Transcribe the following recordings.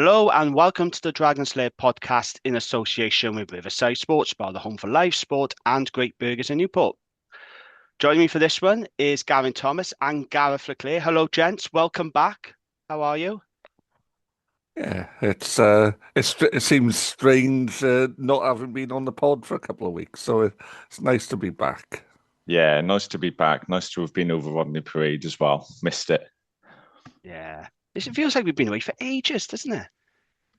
Hello and welcome to the Dragons Lair podcast in association with Riverside Sports Bar, the home for live sport and great burgers in Newport. Joining me for this one is Gavin Thomas and Gareth Leclerc. Hello, gents. Welcome back. How are you? Yeah, it seems strange not having been on the pod for a couple of weeks, so it's nice to be back. Yeah, nice to be back. Nice to have been over Rodney Parade as well. Missed it. Yeah. It feels like we've been away for ages, doesn't it?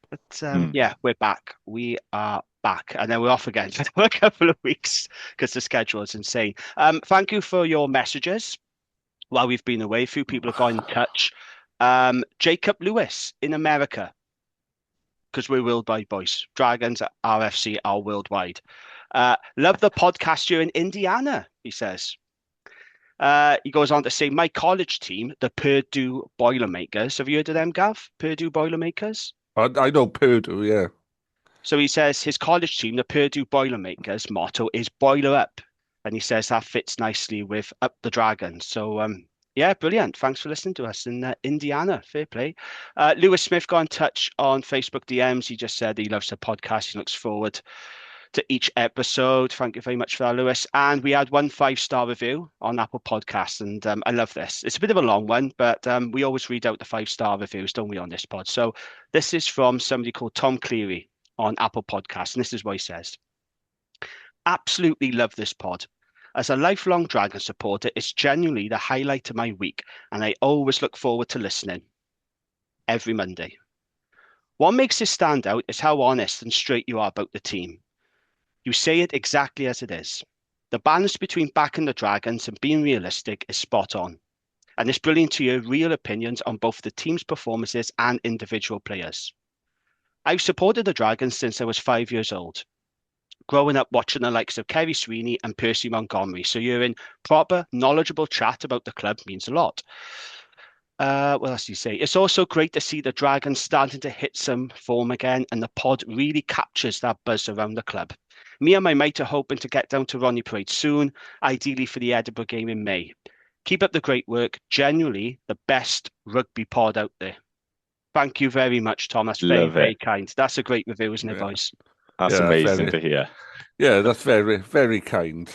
But Hmm. yeah, we're back. We are back. And then we're off again for a couple of weeks because the schedule is insane. Thank you for your messages while we've been away. A few people have got in touch. Jacob Lewis in America, because we're worldwide, boys. Dragons at RFC are worldwide. Love the podcast. You're in Indiana, he says. He goes on to say, my college team, the Purdue Boilermakers. Have you heard of them, Gav? Purdue Boilermakers? I know Purdue, yeah. So he says his college team, the Purdue Boilermakers, motto is Boiler Up. And he says that fits nicely with Up the Dragons. So, yeah, brilliant. Thanks for listening to us in Indiana. Fair play. Lewis Smith got in touch on Facebook DMs. He just said he loves the podcast. He looks forward to each episode. Thank you very much for that, Lewis. And we had one 5-star review on Apple Podcasts. And I love this. It's a bit of a long one, but we always read out the 5-star reviews, don't we, on this pod? So this is from somebody called Tom Cleary on Apple Podcasts. And this is what he says. Absolutely love this pod. As a lifelong Dragon supporter, it's genuinely the highlight of my week, and I always look forward to listening every Monday. What makes this stand out is how honest and straight you are about the team. You say it exactly as it is. The balance between backing the Dragons and being realistic is spot on, and it's brilliant to hear real opinions on both the team's performances and individual players. I've supported the Dragons since I was 5 years old, growing up watching the likes of Kerry Sweeney and Percy Montgomery. So you're in proper, knowledgeable chat about the club means a lot. What else do you say? It's also great to see the Dragons starting to hit some form again, and the pod really captures that buzz around the club. Me and my mate are hoping to get down to Rodney Parade soon, ideally for the Edinburgh game in May. Keep up the great work. Genuinely the best rugby pod out there. Thank you very much, Tom. That's very, Love very it. kind. That's a great review, isn't it, Yeah, boys? That's yeah, that's amazing very, to hear. yeah, that's very, very kind.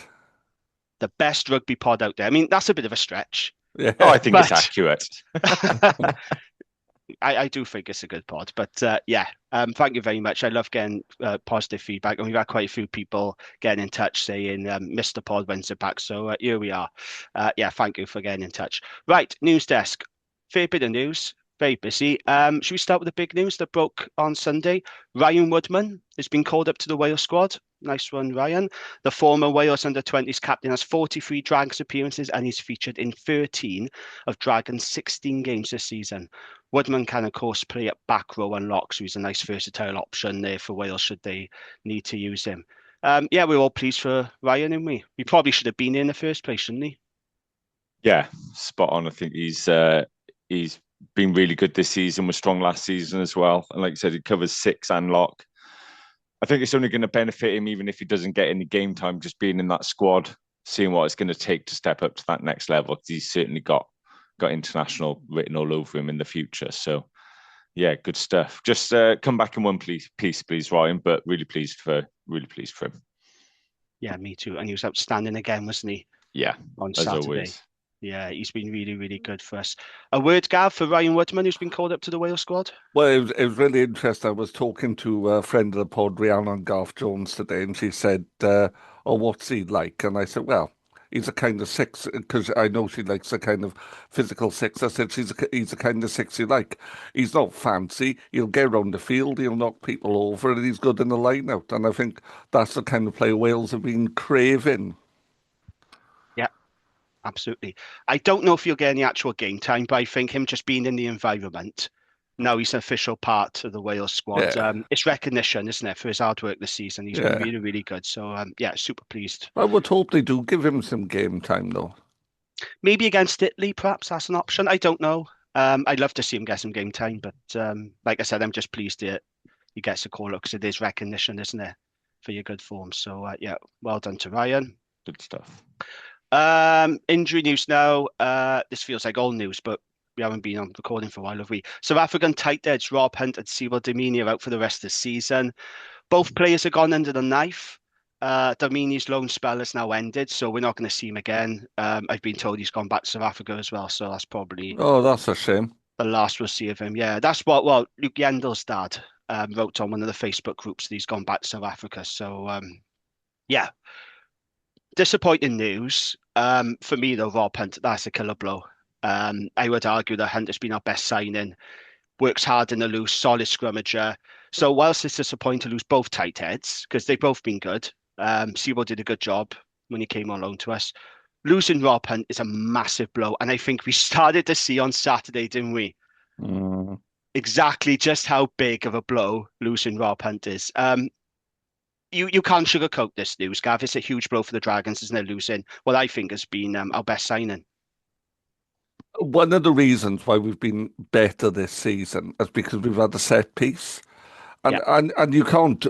The best rugby pod out there. I mean, that's a bit of a stretch, Oh, Yeah, I think it's but accurate. I do think it's a good pod. But yeah, thank you very much. I love getting positive feedback, and we've had quite a few people getting in touch saying Mr. Pod, when's it back? So here we are. Yeah, thank you for getting in touch. Right, news desk. Fair bit of news. Very busy. Should we start with the big news that broke on Sunday? Ryan Woodman has been called up to the Wales squad. Nice one, Ryan. The former Wales under-20s captain has 43 Dragons appearances and he's featured in 13 of Dragons' 16 games this season. Woodman can, of course, play at back row and lock, so he's a nice versatile option there for Wales should they need to use him. Yeah, we're all pleased for Ryan, aren't we? He probably should have been there in the first place, shouldn't he? Yeah, spot on. I think he's been really good this season. Was strong last season as well. And like you said, he covers six and lock. I think it's only going to benefit him even if he doesn't get any game time, just being in that squad, seeing what it's going to take to step up to that next level. Because he's certainly got international written all over him in the future. So yeah, good stuff. Just come back in one piece, please, Ryan. But really pleased for him. Yeah, me too. And he was outstanding again, wasn't he, Yeah, on as Saturday? always. Yeah, he's been really, really good for us. A word, Gav, for Ryan Woodman, who's been called up to the Wales squad? well, it was really interesting. I was talking to a friend of the pod, Rhiannon Garth Jones, today, and she said, "Oh, what's he like?" And I said, "Well, he's a kind of six," because I know she likes a kind of physical six. I said, he's a kind of six you like. He's not fancy. He'll get around the field. He'll knock people over, and he's good in the line-out. And I think that's the kind of player Wales have been craving. Yeah, absolutely. I don't know if you'll get any actual game time, but I think him just being in the environment, now he's an official part of the Wales squad. Yeah, It's recognition, isn't it, for his hard work this season. He's been yeah. really, really good. So, yeah, super pleased. I would hope they do give him some game time, though. Maybe against Italy, perhaps that's an option. I don't know. I'd love to see him get some game time, but like I said, I'm just pleased that he gets a call up because it is recognition, isn't it, for your good form. So, yeah, well done to Ryan. Good stuff. Injury news now. This feels like old news, but We haven't been on recording for a while, have we? South African tight heads Rob Hunt and Cyril Domini are out for the rest of the season. Both players have gone under the knife. Domini's loan spell has now ended, so we're not going to see him again. I've been told he's gone back to South Africa as well, so that's probably Oh, that's a shame. the last we'll see of him. Yeah, that's what, well, Luke Yendel's dad wrote on one of the Facebook groups that he's gone back to South Africa. So, yeah, disappointing news. For me, though, Rob Hunt, that's a killer blow. I would argue that Hunt has been our best signing, works hard in the loose, solid scrummager. So whilst it's disappointing to lose both tight heads, because they've both been good, Sibo did a good job when he came on loan to us. Losing Rob Hunt is a massive blow. And I think we started to see on Saturday, didn't we? Exactly just how big of a blow losing Rob Hunt is. You can't sugarcoat this news, Gav. It's a huge blow for the Dragons, isn't it, losing what I think has been our best signing. One of the reasons why we've been better this season is because we've had a set piece. And you can't,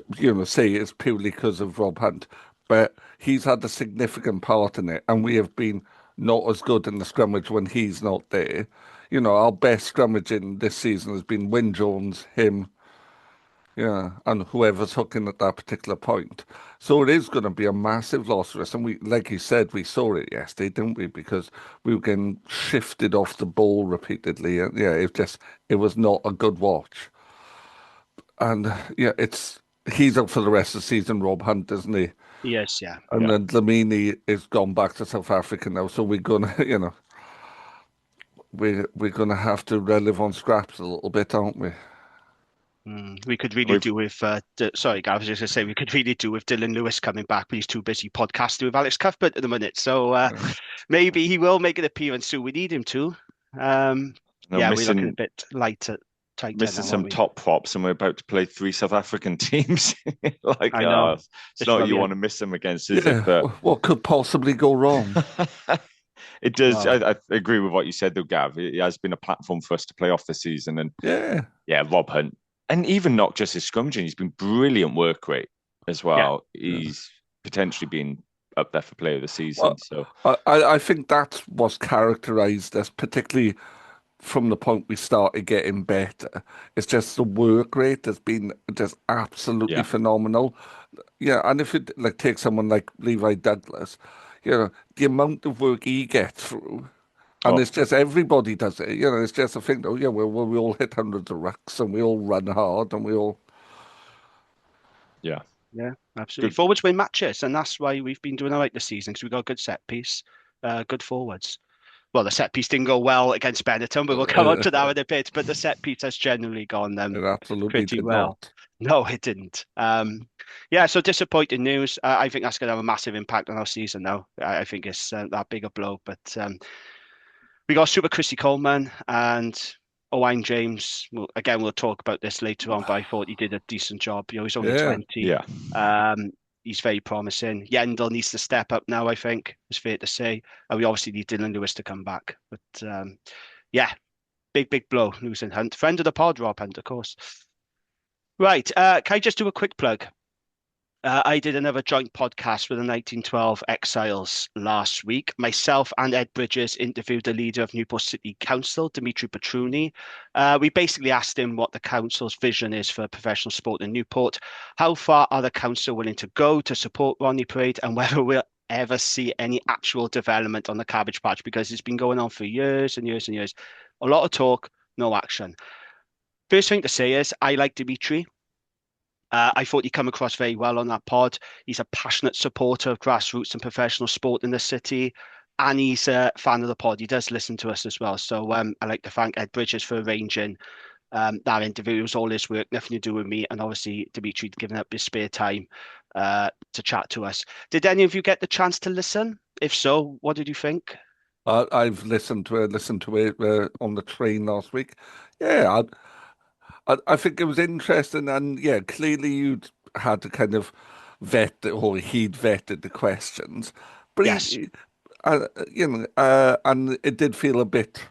say it's purely because of Rob Hunt, but he's had a significant part in it, and we have been not as good in the scrummage when he's not there. Our best scrummaging this season has been Wyn Jones, him, and whoever's hooking at that particular point. So it is going to be a massive loss for us. And we, like you said, we saw it yesterday, didn't we? Because we were getting shifted off the ball repeatedly. And it was not a good watch. And he's out for the rest of the season, Rob Hunt, isn't he? Yes, yeah. And then Dlamini is gone back to South Africa now, so we're gonna, we're gonna have to live on scraps a little bit, aren't we? We could really do with. Sorry, Gav, I was just going to say we could really do with Dylan Lewis coming back, but he's too busy podcasting with Alex Cuthbert at the minute. So maybe he will make an appearance soon. We need him to. We're looking a bit lighter. Missing some top props, and we're about to play 3 South African teams. I know. It's not what you want to miss them against, is it? But what could possibly go wrong? It does. I agree with what you said, though, Gav. It has been a platform for us to play off the season, and Rob Hunt, and even not just his scrummaging, he's been brilliant work rate as well. He's potentially been up there for player of the season. So I think that's what's characterised us, particularly from the point we started getting better. It's just the work rate has been just absolutely phenomenal. And if it take someone like Levi Douglas, the amount of work he gets through, and it's just everybody does it. It's just a thing. We all hit hundreds of rucks and we all run hard and we all. Yeah, absolutely. Forwards win matches, and that's why we've been doing all right this season, because we got a good set piece, good forwards. Well, the set piece didn't go well against Benetton, but we'll come on to that in a bit. But the set piece has generally gone it absolutely pretty did well. Not. No, it didn't. So disappointing news. I think that's going to have a massive impact on our season now. I think it's that big a blow. But we got Super Chrissy Coleman and Owain James. We'll talk about this later on, but I thought he did a decent job. He's only 20. Yeah. He's very promising. Yendel needs to step up now, I think, it's fair to say. And we obviously need Dylan Lewis to come back. But big blow, losing Hunt. Friend of the pod, Rob Hunt, of course. Right, can I just do a quick plug? I did another joint podcast with the 1912 Exiles last week. Myself and Ed Bridges interviewed the leader of Newport City Council, Dimitri Petruni. We basically asked him what the council's vision is for professional sport in Newport, how far are the council willing to go to support Rodney Parade, and whether we'll ever see any actual development on the cabbage patch, because it's been going on for years and years and years. A lot of talk, no action. First thing to say is I like Dimitri. I thought he come across very well on that pod. He's a passionate supporter of grassroots and professional sport in the city, and he's a fan of the pod. He does listen to us as well. So I'd like to thank Ed Bridges for arranging that interview. It was all his work, nothing to do with me, and obviously Dimitri giving up his spare time to chat to us. Did any of you get the chance to listen? If so, what did you think? I've listened to it on the train last week. I think it was interesting, and clearly you'd had to kind of vet or he'd vetted the questions, but yes, and it did feel a bit,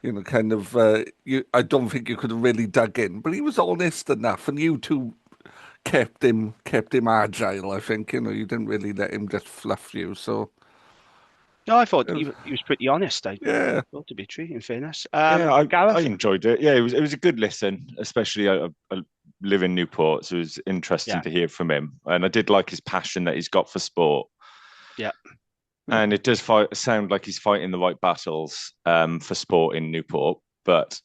I don't think you could have really dug in, but he was honest enough, and you two kept him agile. I think you didn't really let him just fluff you. So No, I thought he was pretty honest. I Yeah. thought to be true, in fairness. Yeah, I Gareth? enjoyed it. Yeah, it was a good listen, especially I live in Newport, so it was interesting Yeah, to hear from him. And I did like his passion that he's got for sport. yeah. And it does sound like he's fighting the right battles for sport in Newport, but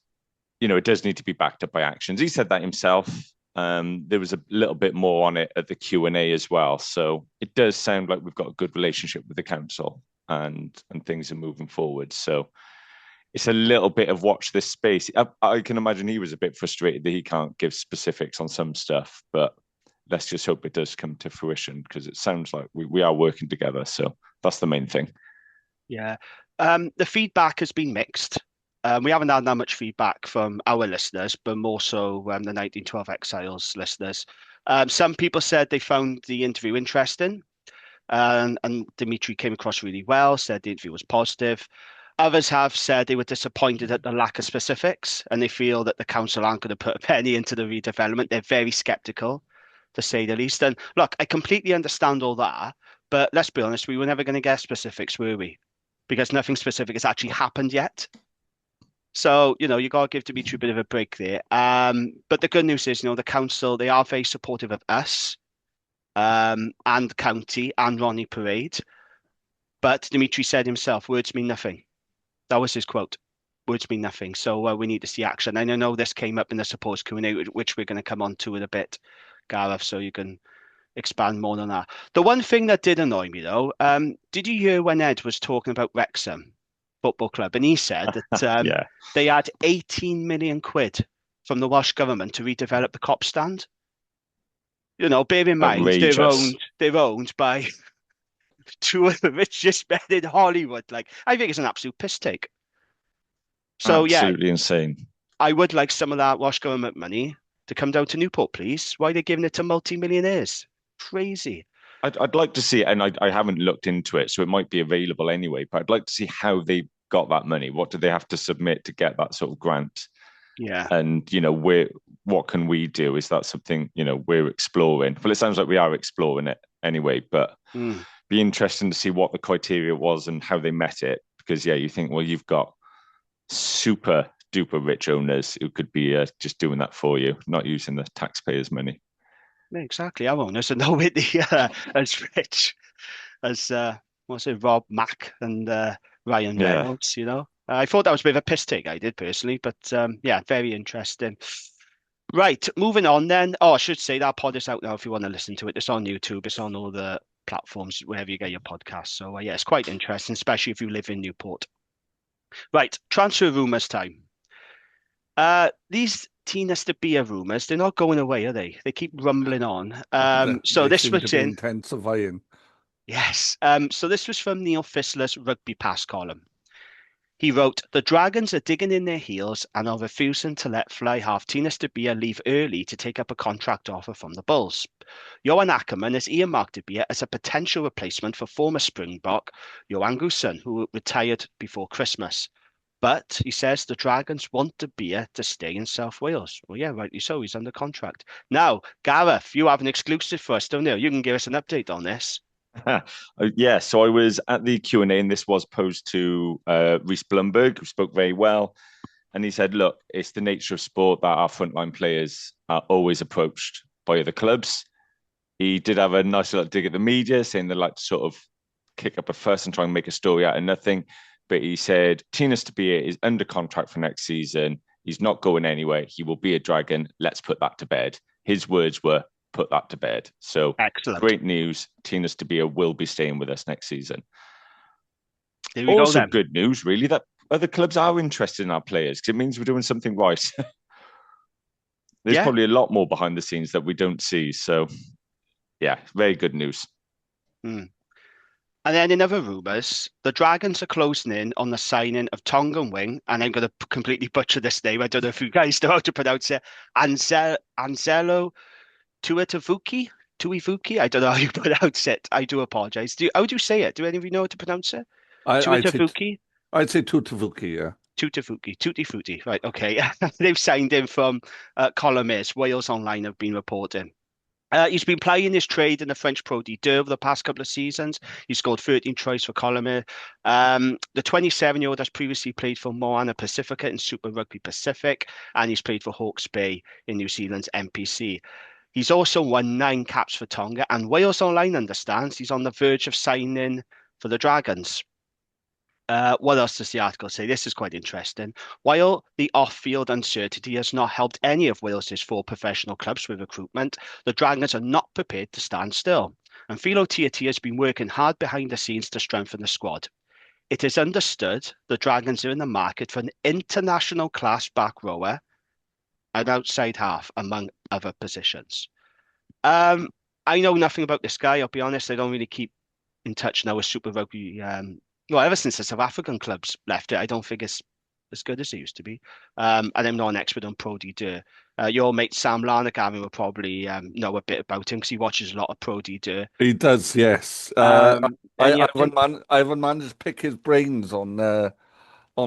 it does need to be backed up by actions. He said that himself. There was a little bit more on it at the Q&A as well. So it does sound like we've got a good relationship with the council and things are moving forward. So it's a little bit of watch this space. I can imagine he was a bit frustrated that he can't give specifics on some stuff, but let's just hope it does come to fruition because it sounds like we are working together. So that's the main thing. Yeah. The feedback has been mixed. We haven't had that much feedback from our listeners, but more so the 1912 Exiles listeners. Some people said they found the interview interesting, and Dimitri came across really well, said the interview was positive. Others have said they were disappointed at the lack of specifics, and they feel that the council aren't going to put a penny into the redevelopment. They're very sceptical, to say the least. And look, I completely understand all that, but let's be honest, we were never going to get specifics, were we? Because nothing specific has actually happened yet. So, you got to give Dimitri a bit of a break there. But the good news is, the council, they are very supportive of us, and county and Ronnie Parade. But Dimitri said himself, words mean nothing. That was his quote. Words mean nothing. So we need to see action. And I know this came up in the supposed Q&A, which we're going to come on to in a bit, Gareth, so you can expand more on that. The one thing that did annoy me, though, did you hear when Ed was talking about Wrexham Football Club? And he said that Yeah. they had 18 million quid from the Welsh government to redevelop the Cop stand. Bear in mind, Outrageous. they're owned by two of the richest men in Hollywood. Like, I think it's an absolute piss take. So, yeah, Absolutely insane. I would like some of that Welsh government money to come down to Newport, please. Why are they giving it to multi-millionaires? Crazy. I'd like to see it, and I haven't looked into it, so it might be available anyway, but I'd like to see how they got that money. What do they have to submit to get that sort of grant? Yeah. And, what can we do? Is that something, we're exploring? Well, it sounds like we are exploring it anyway, but be interesting to see what the criteria was and how they met it. Because, yeah, you think, well, you've got super duper rich owners who could be just doing that for you, not using the taxpayers' money. Exactly. Our owners are nowhere near as rich as what's it, Rob Mack and Ryan Yeah. Reynolds. I thought that was a bit of a piss take, I did personally, but yeah, very interesting. Right, moving on then. Oh, I should say that pod is out now if you want to listen to it. It's on YouTube. It's on all the platforms wherever you get your podcasts. So yeah, it's quite interesting, especially if you live in Newport. Right, transfer rumours time. These Tina Stabia rumours, they're not going away, are they? They keep rumbling on. So They this seem was to be in. intensifying. Yes. So this was from Neil Fissler's Rugby Pass column. He wrote, "The Dragons are digging in their heels and are refusing to let fly half Tina Stabia leave early to take up a contract offer from the Bulls. Johan Ackerman has earmarked Stabia as a potential replacement for former Springbok Johan Goosen, who retired before Christmas. But he says the Dragons want Stabia to stay in South Wales." Well, yeah, rightly so. He's under contract. Now, Gareth, you have an exclusive for us, don't you? You can give us an update on this. Yeah, so I was at the Q&A and this was posed to Rhys Blumberg, who spoke very well. And he said, look, it's the nature of sport that our frontline players are always approached by other clubs. He did have a nice little dig at the media, saying they like to sort of kick up a fuss and try and make a story out of nothing. But he said, Tina Stabia is under contract for next season. He's not going anywhere. He will be a Dragon. Let's put that to bed. His words were, put that to bed. So excellent. Great news. Tina Stabia will be staying with us next season. There we Also go then. good news, really, that other clubs are interested in our players because it means we're doing something right. There's probably a lot more behind the scenes that we don't see. So, yeah, very good news. And then in other rumours, the Dragons are closing in on the signing of Tongan wing, and I'm going to completely butcher this name. I don't know if you guys know how to pronounce it. Anzelo Tuivuki? I don't know how you pronounce it. I do apologise. How do you say it? Do any of you know how to pronounce it? Tuivuki? I'd say Tutavuki, yeah. Tutti Frutti. Right, okay. They've signed him from Columnist. Wales Online have been reporting. He's been playing his trade in the French Pro D2 over the past couple of seasons. He scored 13 tries for Colombia. The 27-year-old has previously played for Moana Pacifica in Super Rugby Pacific, and he's played for Hawke's Bay in New Zealand's NPC. He's also won 9 caps for Tonga, and Wales Online understands he's on the verge of signing for the Dragons. What else does the article say? This is quite interesting. While the off-field uncertainty has not helped any of Wales's 4 professional clubs with recruitment, the Dragons are not prepared to stand still. And Philo Tiati has been working hard behind the scenes to strengthen the squad. It is understood the Dragons are in the market for an international class back rower and outside half, among other positions. I know nothing about this guy, I'll be honest. I don't really keep in touch now with Super Rugby. Well, ever since the South African clubs left it, I don't think it's as good as it used to be. And I'm not an expert on Pro D2. Your mate Sam Larnagavin will probably know a bit about him because he watches a lot of Pro D2. He does, yes. I haven't managed to pick his brains on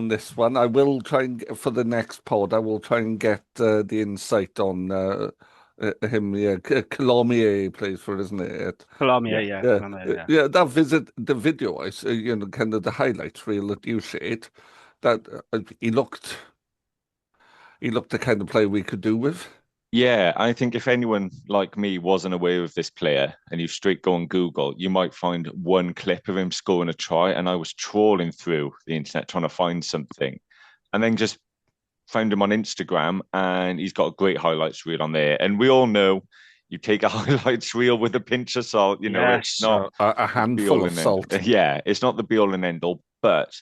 this one. I will try and for the next pod. I will try and get the insight on him. Yeah, Colomier he plays for, isn't it? Colombia, Yeah. Yeah, Colombia, yeah. That visit, the video, kind of the highlights reel that you shared, that he looked the kind of player we could do with. Yeah, I think if anyone like me wasn't aware of this player and you straight go on Google, you might find one clip of him scoring a try. And I was trawling through the internet trying to find something and then just found him on Instagram and he's got a great highlights reel on there. And we all know you take a highlights reel with a pinch of salt, you know, it's Yes. not a handful of salt. Yeah, it's not the be all and end all, but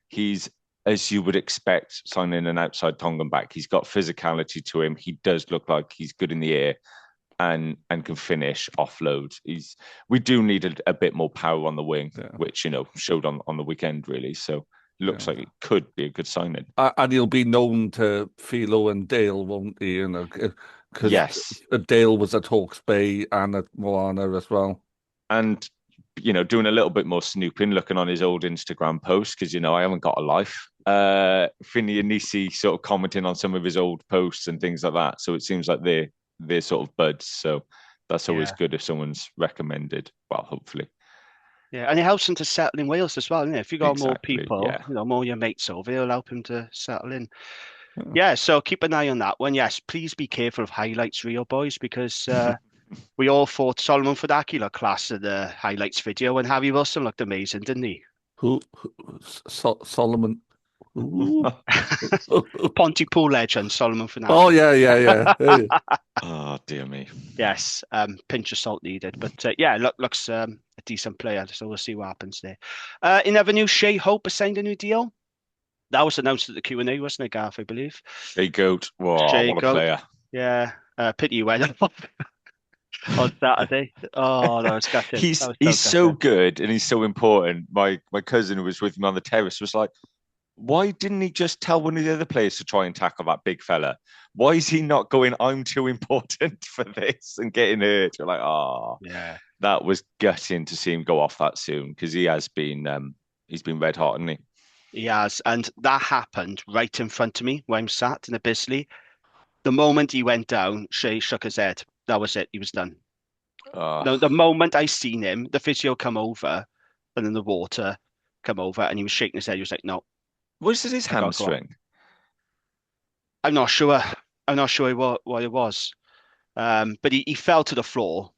he's, as you would expect, signing an outside Tongan back. He's got physicality to him. He does look like he's good in the air and can finish offload. We do need a bit more power on the wing, which showed on the weekend really. So looks like it could be a good signing. And he'll be known to Philo and Dale, won't he? You know, because yes, Dale was at Hawke's Bay and at Moana as well. And doing a little bit more snooping, looking on his old Instagram posts, because I haven't got a life. Finney and Nisi sort of commenting on some of his old posts and things like that. So it seems like they're sort of buds. So that's always good if someone's recommended. Well, hopefully. Yeah, and it helps him to settle in Wales as well, isn't it? If you got more people, yeah. more your mates over, it'll help him to settle in. Yeah, so keep an eye on that one. Yes, please be careful of highlights reel, boys, because we all thought Solomon Fodaki looked class in the highlights video, and Harry Wilson looked amazing, didn't he? Who Solomon? Pontypool legend Solomon Fodaki. Oh yeah. Hey. Oh dear me. Yes, pinch of salt needed, but looks a decent player. So we'll see what happens there. In other news, Shea Hope has signed a new deal. That was announced at the Q&A, wasn't it, Garth? I believe. Shea Goat. Wow, Shea what a Goat. player. Yeah. Pity you went on Saturday. Oh, that was gutting. He's so good and he's so important. My cousin who was with me on the terrace was like, why didn't he just tell one of the other players to try and tackle that big fella? Why is he not going, I'm too important for this and getting hurt? You're like, yeah. That was gutting to see him go off that soon because he has been he's been red hot, hasn't he? He has, and that happened right in front of me where I'm sat in a Bisley. The moment he went down, Shea shook his head. That was it. He was done. The moment I seen him, the physio come over and then the water come over and he was shaking his head. He was like, no. Was it his hamstring? I'm not sure. I'm not sure what it was. But he fell to the floor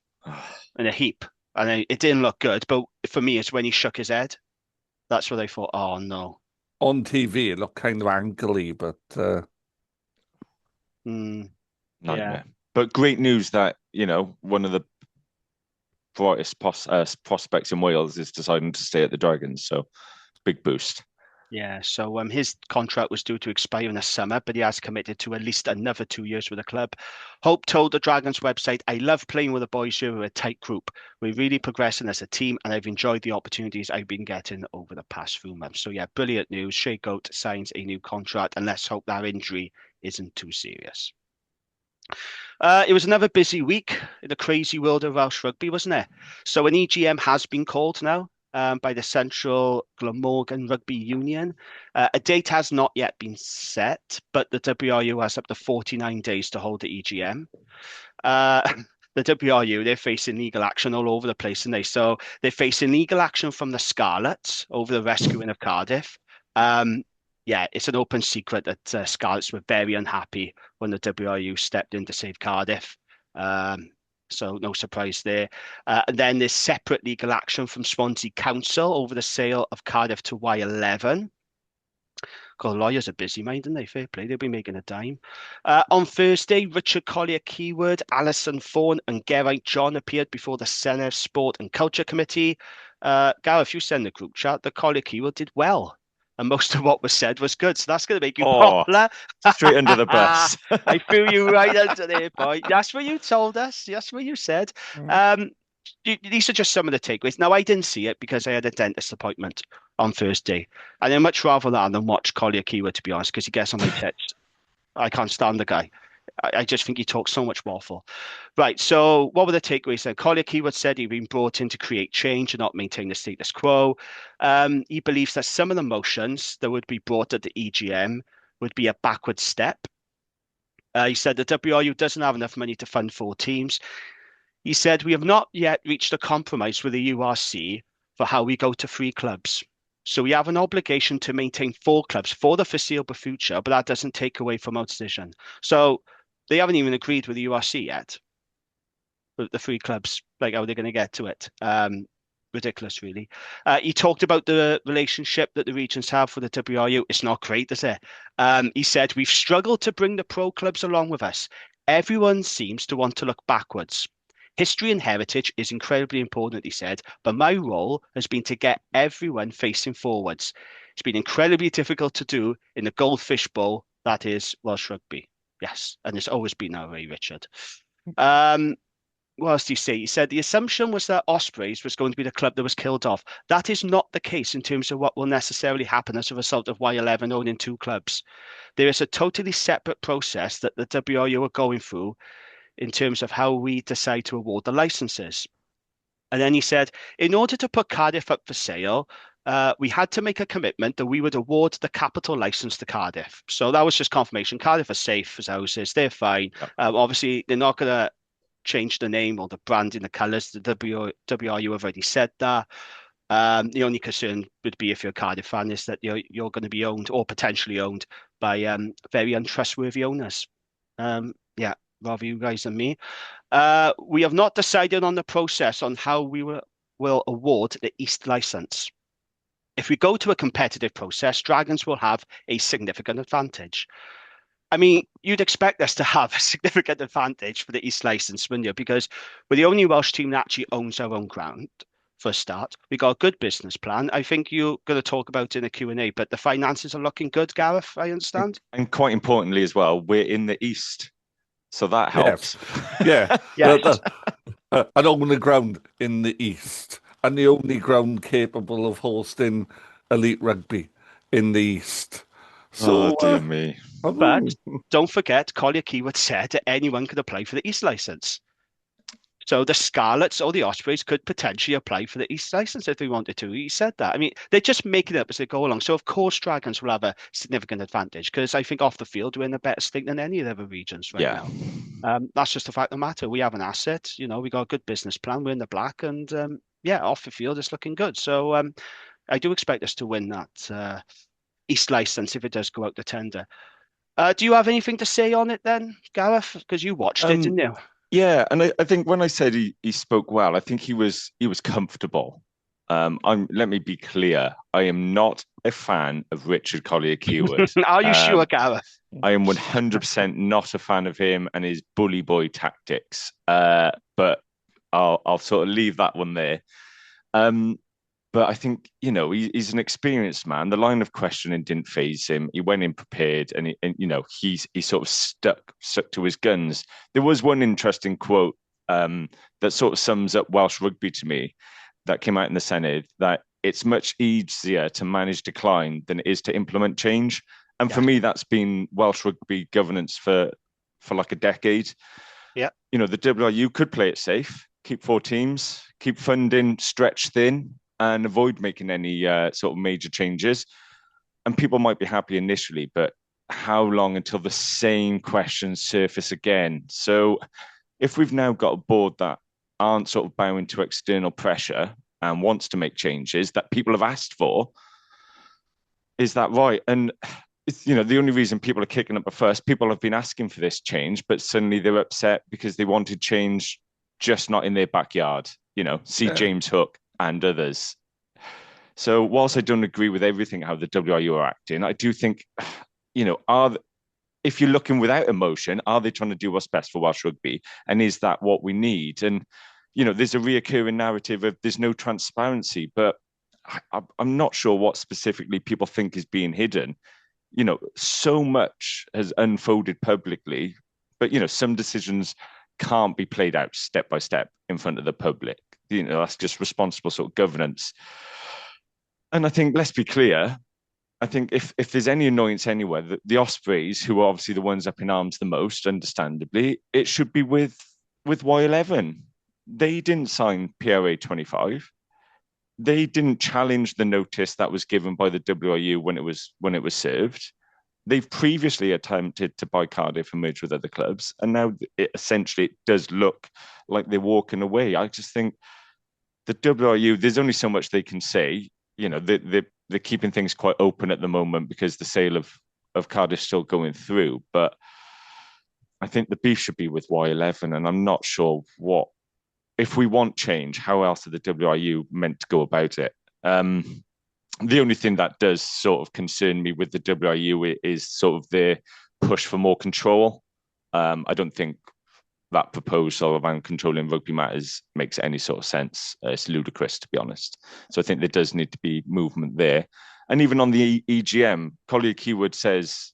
in a heap and it didn't look good. But for me, it's when he shook his head. That's what I thought, oh no. On TV, it looked kind of ankly, but nightmare. Yeah. But great news that, one of the brightest prospects in Wales is deciding to stay at the Dragons. So big boost. Yeah, so his contract was due to expire in the summer, but he has committed to at least another 2 years with the club. Hope told the Dragons website, I love playing with the boys here. We're a tight group. We're really progressing as a team, and I've enjoyed the opportunities I've been getting over the past few months. So yeah, brilliant news. Shea Goat signs a new contract, and let's hope that injury isn't too serious. It was another busy week in the crazy world of Welsh rugby, wasn't it? So an EGM has been called now. By the Central Glamorgan Rugby Union. A date has not yet been set, but the WRU has up to 49 days to hold the EGM. the WRU, they're facing legal action all over the place, and so they're facing legal action from the Scarlets over the rescuing of Cardiff. Yeah, it's an open secret that Scarlets were very unhappy when the WRU stepped in to save Cardiff. So no surprise there. And then there's separate legal action from Swansea Council over the sale of Cardiff to Y11. God, lawyers are busy, minding they? Fair play. They'll be making a dime. On Thursday, Richard Collier-Keyword, Alison Fawn, and Geraint John appeared before the Senedd Sport and Culture Committee. Gareth, you send the group chat. The Collier-Keyword did well, and most of what was said was good. So that's going to make you popular. Straight under the bus. I threw you right under there, boy. That's what you told us. That's what you said. These are just some of the takeaways. Now, I didn't see it because I had a dentist appointment on Thursday, and I'd much rather that than watch Collier-Keyword, to be honest, because he gets on my tits. I can't stand the guy. I just think he talks so much waffle. Right, so what were the takeaways then? Collier-Keyword said he'd been brought in to create change and not maintain the status quo. He believes that some of the motions that would be brought at the EGM would be a backward step. He said the WRU doesn't have enough money to fund 4 teams. He said, we have not yet reached a compromise with the URC for how we go to 3 clubs. So we have an obligation to maintain 4 clubs for the foreseeable future, but that doesn't take away from our decision. So they haven't even agreed with the URC yet. The 3 clubs, like how they're going to get to it. Ridiculous, really. He talked about the relationship that the regions have with the WRU. It's not great, is it? He said, we've struggled to bring the pro clubs along with us. Everyone seems to want to look backwards. History and heritage is incredibly important, he said, but my role has been to get everyone facing forwards. It's been incredibly difficult to do in the goldfish bowl that is Welsh rugby. Yes, and it's always been that way, Richard. What else do you say? He said the assumption was that Ospreys was going to be the club that was killed off. That is not the case in terms of what will necessarily happen as a result of Y11 owning 2 clubs. There is a totally separate process that the WRU are going through in terms of how we decide to award the licenses. And then he said, in order to put Cardiff up for sale, we had to make a commitment that we would award the capital license to Cardiff. So that was just confirmation. Cardiff are safe as houses. They're fine. Obviously, they're not going to change the name or the branding, the colours. The WRU have already said that. The only concern would be if you're a Cardiff fan is that you're going to be owned or potentially owned by very untrustworthy owners. Yeah. Rather you guys than me. We have not decided on the process on how we will award the East license. If we go to a competitive process, Dragons will have a significant advantage. I mean, you'd expect us to have a significant advantage for the East license, wouldn't you? Because we're the only Welsh team that actually owns our own ground. For a start, we got a good business plan. I think you're going to talk about it in a Q&A, but the finances are looking good, Gareth, I understand. And quite importantly as well, we're in the East. So that helps. Yes. Yeah. And on the ground in the East, and the only ground capable of hosting elite rugby in the East. So, dear me. But don't forget, Collier-Keyword said that anyone could apply for the East license. So the Scarlets or the Ospreys could potentially apply for the East license if they wanted to. He said that. I mean, they're just making it up as they go along. So of course, Dragons will have a significant advantage because I think off the field we're in a better state than any of the other regions right now. That's just the fact of the matter. We have an asset. We got a good business plan. We're in the black, and off the field it's looking good. So I do expect us to win that East license if it does go out to tender. Do you have anything to say on it then, Gareth? Because you watched it, didn't you? Yeah, and I think when I said he spoke well, I think he was comfortable. Let me be clear. I am not a fan of Richard Collier-Keyword. Are you sure, Gareth? I am 100% not a fan of him and his bully boy tactics. But I'll sort of leave that one there. But I think, he's an experienced man. The line of questioning didn't faze him. He went in prepared and he sort of stuck to his guns. There was one interesting quote that sort of sums up Welsh rugby to me that came out in the Senedd, that it's much easier to manage decline than it is to implement change. And for me, that's been Welsh rugby governance for like a decade. Yeah. The WRU could play it safe, keep 4 teams, keep funding stretched thin, and avoid making any sort of major changes. And people might be happy initially, but how long until the same questions surface again? So, if we've now got a board that aren't sort of bowing to external pressure and wants to make changes that people have asked for, is that right? And the only reason people are kicking up a fuss, people have been asking for this change, but suddenly they're upset because they wanted change, just not in their backyard. See James Hook and others. So whilst I don't agree with everything how the WRU are acting, I do think, if you're looking without emotion, are they trying to do what's best for Welsh rugby? And is that what we need? And, there's a reoccurring narrative of there's no transparency, but I'm not sure what specifically people think is being hidden. So much has unfolded publicly, but, some decisions can't be played out step by step in front of the public. That's just responsible sort of governance. And I think, let's be clear, I think if there's any annoyance anywhere, the Ospreys, who are obviously the ones up in arms the most, understandably, it should be with Y11. They didn't sign PRA 25. They didn't challenge the notice that was given by the WRU when it was served. They've previously attempted to buy Cardiff and merge with other clubs, and now it does look like they're walking away. I just think the WRU, there's only so much they can say. They're keeping things quite open at the moment because the sale of Cardiff is still going through. But I think the beef should be with Y11, and I'm not sure if we want change, how else are the WRU meant to go about it? The only thing that does sort of concern me with the WRU is sort of their push for more control. I don't think that proposal around controlling rugby matters makes any sort of sense. It's ludicrous, to be honest. So I think there does need to be movement there. And even on the EGM, Collier Keywood says,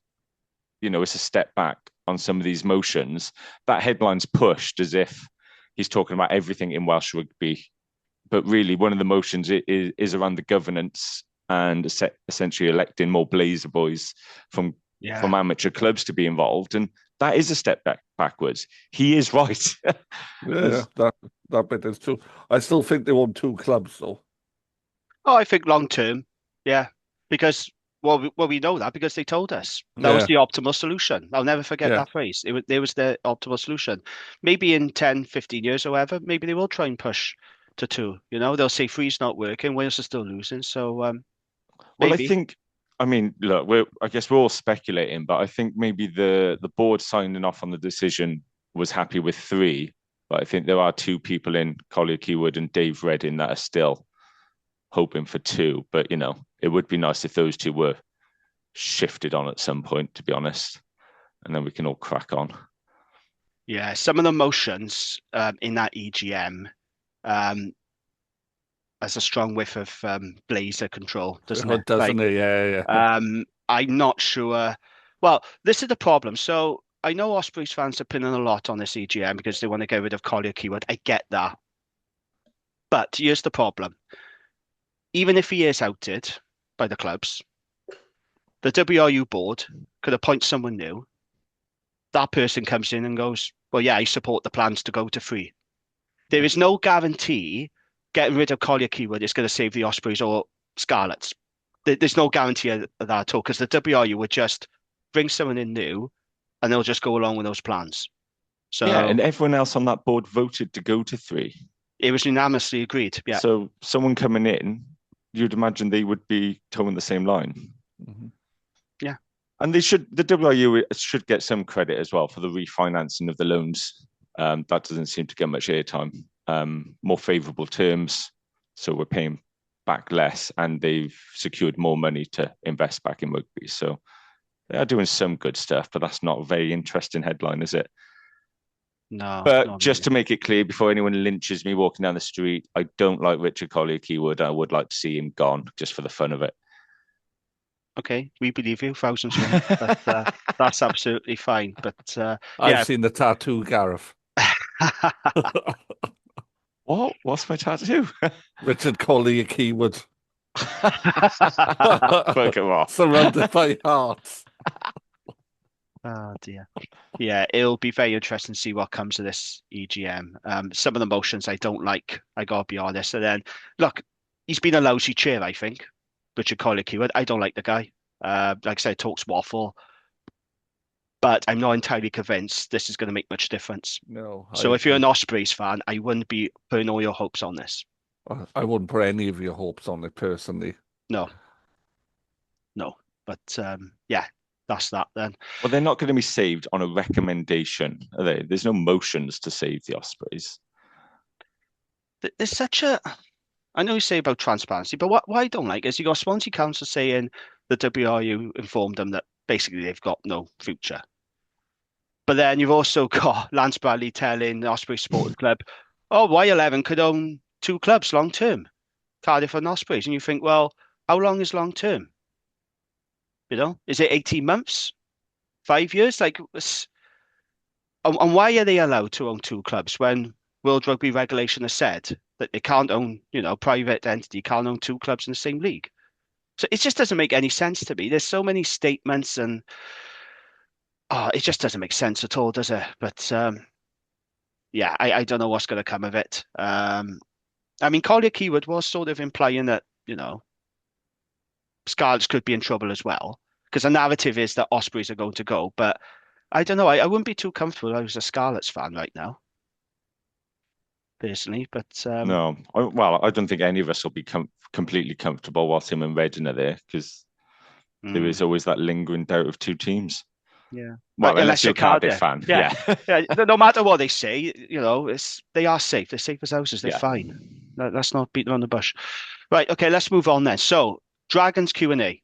it's a step back on some of these motions. That headline's pushed as if he's talking about everything in Welsh rugby. But really, one of the motions is around the governance and essentially electing more Blazer boys from amateur clubs to be involved. And that is a step backwards. He is right. that bit is true. I still think they want 2 clubs, though. Oh, I think long term, yeah. Because, we know that because they told us. That was the optimal solution. I'll never forget that phrase. It was the optimal solution. Maybe in 10, 15 years or whatever, maybe they will try and push to 2. They'll say 3's not working, Wales are still losing. So, maybe. Look, I guess we're all speculating, but I think maybe the board signing off on the decision was happy with 3. But I think there are 2 people in Collier Keywood and Dave Redding that are still hoping for 2. But, it would be nice if those 2 were shifted on at some point, to be honest. And then we can all crack on. Yeah, some of the motions in that EGM has a strong whiff of Blazer control, doesn't it? Doesn't it? Yeah. I'm not sure. Well, this is the problem. So I know Ospreys fans are pinning a lot on this EGM because they want to get rid of Collier Keywood. I get that. But here's the problem. Even if he is outed by the clubs, the WRU board could appoint someone new. That person comes in and goes, well, yeah, I support the plans to go to 3. There is no guarantee getting rid of Collier Keywood is going to save the Ospreys or Scarlets. There's no guarantee of that at all because the WRU would just bring someone in new and they'll just go along with those plans. So and everyone else on that board voted to go to 3. It was unanimously agreed. Yeah. So someone coming in, you'd imagine they would be towing the same line. Mm-hmm. Yeah. And the WRU should get some credit as well for the refinancing of the loans. That doesn't seem to get much airtime. More favourable terms, so we're paying back less, and they've secured more money to invest back in rugby. So they are doing some good stuff, but that's not a very interesting headline, is it? No. But just to make it clear, before anyone lynches me walking down the street, I don't like Richard Collier Keywood. I would like to see him gone just for the fun of it. Okay, we believe you, thousands. That's absolutely fine. But I've seen the tattoo, Gareth. What? What's my tattoo? Richard Collier Keywood. Fuck him off. Surrounded by hearts. Oh dear. Yeah, it'll be very interesting to see what comes of this EGM. Some of the motions I don't like, I gotta be honest. And then look, he's been a lousy chair, I think. Richard Collier Keywood. I don't like the guy. Like I said, talks waffle. but I'm not entirely convinced this is going to make much difference. No, So if you're an Ospreys fan, I wouldn't be putting all your hopes on this. I wouldn't put any of your hopes on it personally. No, no. But yeah, that's that then. Well, they're not going to be saved on a recommendation, are they? There's no motions to save the Ospreys. There's such a, I know you say about transparency, but what I don't like is you got Swansea Council saying the WRU informed them that basically they've got no future. But then you've also got Lance Bradley telling the Osprey Sporting Club, oh, Y11 could own two clubs long term, Cardiff and Ospreys. And you think, well, how long is long term? Is it 18 months? 5 years? And why are they allowed to own two clubs when World Rugby regulation has said that they can't own, private entity can't own two clubs in the same league? So it just doesn't make any sense to me. There's so many statements and it just doesn't make sense at all, does it? But yeah, I don't know what's going to come of it. I mean, Collier Keywood was sort of implying that, Scarlets could be in trouble as well, because the narrative is that Ospreys are going to go. But I don't know. I wouldn't be too comfortable if I was a Scarlets fan right now, personally. But No, I don't think any of us will be completely comfortable while Tim and Redding are there, because there is always that lingering doubt of two teams. Yeah. Well, unless you're a Cardiff fan. Yeah. Yeah. No matter what they say, they are safe. They're safe as houses. They're Yeah. fine. Let's not beat around the bush. Right. Okay. Let's move on then. So, Dragons Q&A.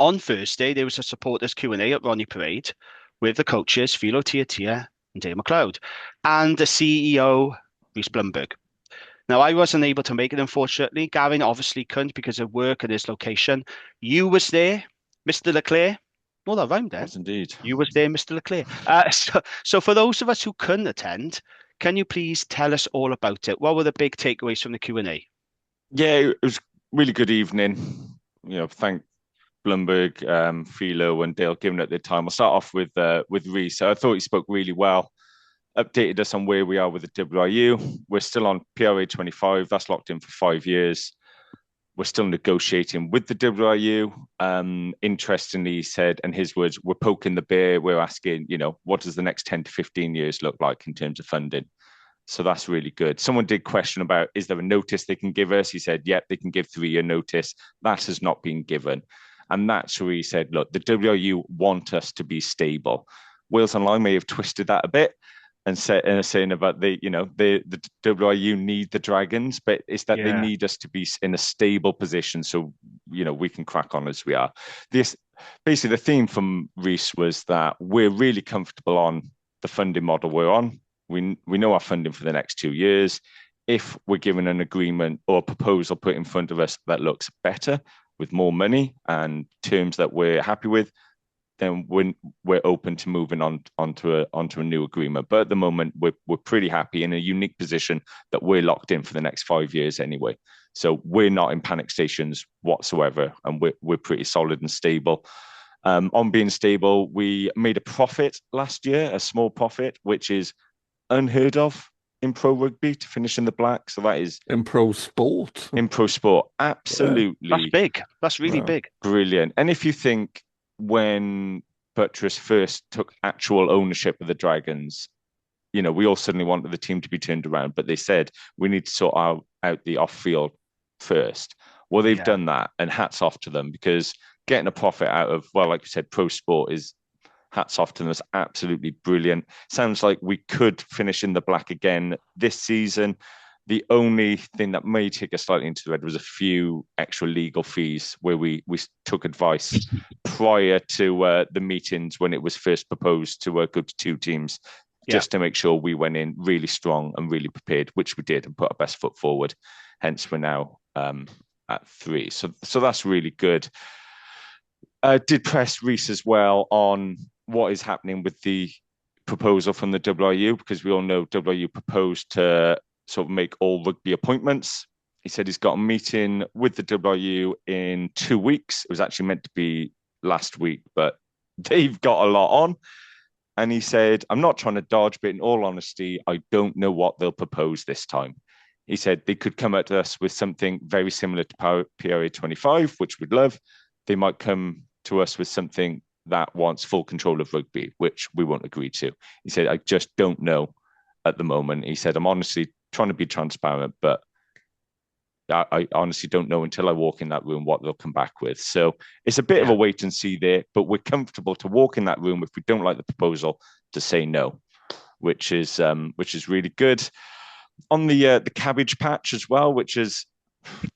On Thursday, there was a supporters Q&A at Ronnie Parade with the coaches, Philo Tiatia and Dave McLeod, and the CEO, Rhys Blumberg. Now, I wasn't able to make it, unfortunately. Gavin obviously couldn't because of work and his location. You was there, Mr. Leclerc. Oh, that rhymed there. Yes, indeed. You was there, Mr. Leclerc. So for those of us who couldn't attend, can you please tell us all about it? What were the big takeaways from the Q&A? Yeah, it was a really good evening. Thank Blumberg, Philo, and Dale giving it their time. I'll start off with Rhys. I thought he spoke really well. Updated us on where we are with the WRU. We're still on PRA 25. That's locked in for 5 years. We're still negotiating with the WRU. Interestingly, he said, and his words, we're poking the bear. We're asking, what does the next 10 to 15 years look like in terms of funding? So that's really good. Someone did question about, is there a notice they can give us? He said, yep, they can give 3-year notice. That has not been given. And that's where he said, look, the WRU want us to be stable. Wales Online may have twisted that a bit and saying about the WRU need the Dragons, but it's that they need us to be in a stable position so, we can crack on as we are. Basically, the theme from Rhys was that we're really comfortable on the funding model we're on. We know our funding for the next 2 years. If we're given an agreement or a proposal put in front of us that looks better with more money and terms that we're happy with, then we're open to moving onto a new agreement. But at the moment, we're pretty happy in a unique position that we're locked in for the next 5 years anyway. So we're not in panic stations whatsoever, and we're pretty solid and stable. On being stable, we made a profit last year, a small profit, which is unheard of in pro rugby to finish in the black. So that is in pro sport. In pro sport, absolutely. Yeah. That's big. That's really big. Brilliant. And if you think when Buttress first took actual ownership of the Dragons, we all suddenly wanted the team to be turned around, but they said we need to sort out the off-field first. Well, they've done that, and hats off to them, because getting a profit out of, well, like you said, pro sport is, hats off to them. It's absolutely brilliant. Sounds like we could finish in the black again this season. The only thing that may take us slightly into the red was a few extra legal fees where we took advice prior to the meetings when it was first proposed to go to 2 teams, just to make sure we went in really strong and really prepared, which we did, and put our best foot forward. Hence, we're now at 3. So that's really good. Did press Rhys as well on what is happening with the proposal from the WRU, because we all know WRU proposed to sort of make all rugby appointments. He said he's got a meeting with the WRU in 2 weeks. It was actually meant to be last week, but they've got a lot on. And he said, I'm not trying to dodge, but in all honesty, I don't know what they'll propose this time. He said they could come at us with something very similar to PRA 25, which we'd love. They might come to us with something that wants full control of rugby, which we won't agree to. He said, I just don't know at the moment. He said, I'm honestly trying to be transparent, but I honestly don't know until I walk in that room what they'll come back with. So it's a bit of a wait and see there, but we're comfortable to walk in that room if we don't like the proposal to say no, which is really good. On the cabbage patch as well, which has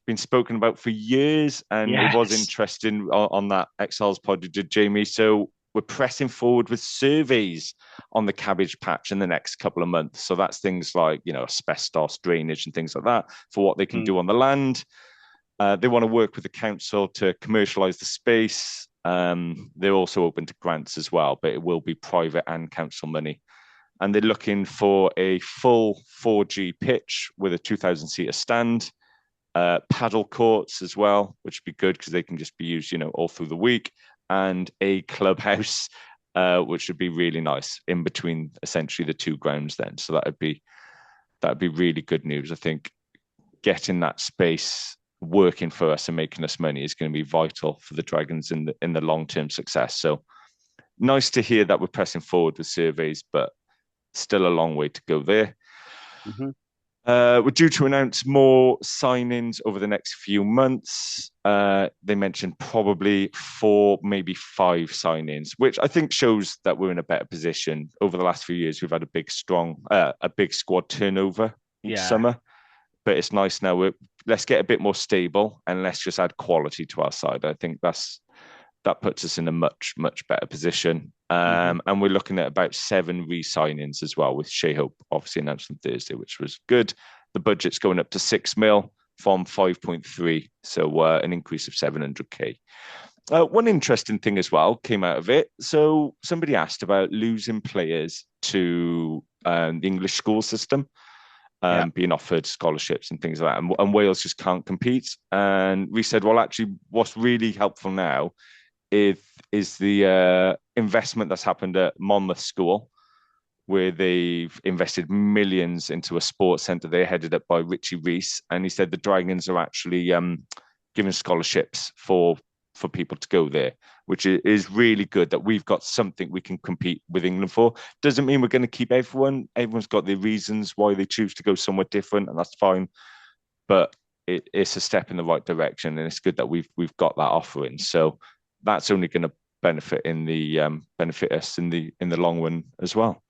been spoken about for years, and it was interesting on that Exiles pod you did, Jamie. So we're pressing forward with surveys on the cabbage patch in the next couple of months. So that's things like, asbestos, drainage and things like that for what they can do on the land. They want to work with the council to commercialise the space. They're also open to grants as well, but it will be private and council money. And they're looking for a full 4G pitch with a 2,000-seater stand, paddle courts as well, which would be good because they can just be used, all through the week, and a clubhouse, which would be really nice in between essentially the two grounds then. So that'd be really good news. I think getting that space working for us and making us money is going to be vital for the Dragons in the long-term success. So nice to hear that we're pressing forward with surveys, but still a long way to go there. Mm-hmm. We're due to announce more signings over the next few months. They mentioned probably 4, maybe 5 signings, which I think shows that we're in a better position. Over the last few years, we've had a big squad turnover each summer, but it's nice now. Let's get a bit more stable and let's just add quality to our side. I think that puts us in a much, much better position. And we're looking at about 7 re-signings as well, with Shea Hope obviously announced on Thursday, which was good. The budget's going up to 6 mil from 5.3, so an increase of 700k. One interesting thing as well came out of it. So somebody asked about losing players to the English school system, being offered scholarships and things like that, and Wales just can't compete. And we said, well, actually, what's really helpful now is the investment that's happened at Monmouth School, where they've invested millions into a sports centre. They're headed up by Richie Reese, and he said the Dragons are actually giving scholarships for people to go there, which is really good that we've got something we can compete with England for. Doesn't mean we're going to keep everyone. Everyone's got their reasons why they choose to go somewhere different, and that's fine. But it's a step in the right direction, and it's good that we've got that offering. So that's only going to benefit us in the long run as well.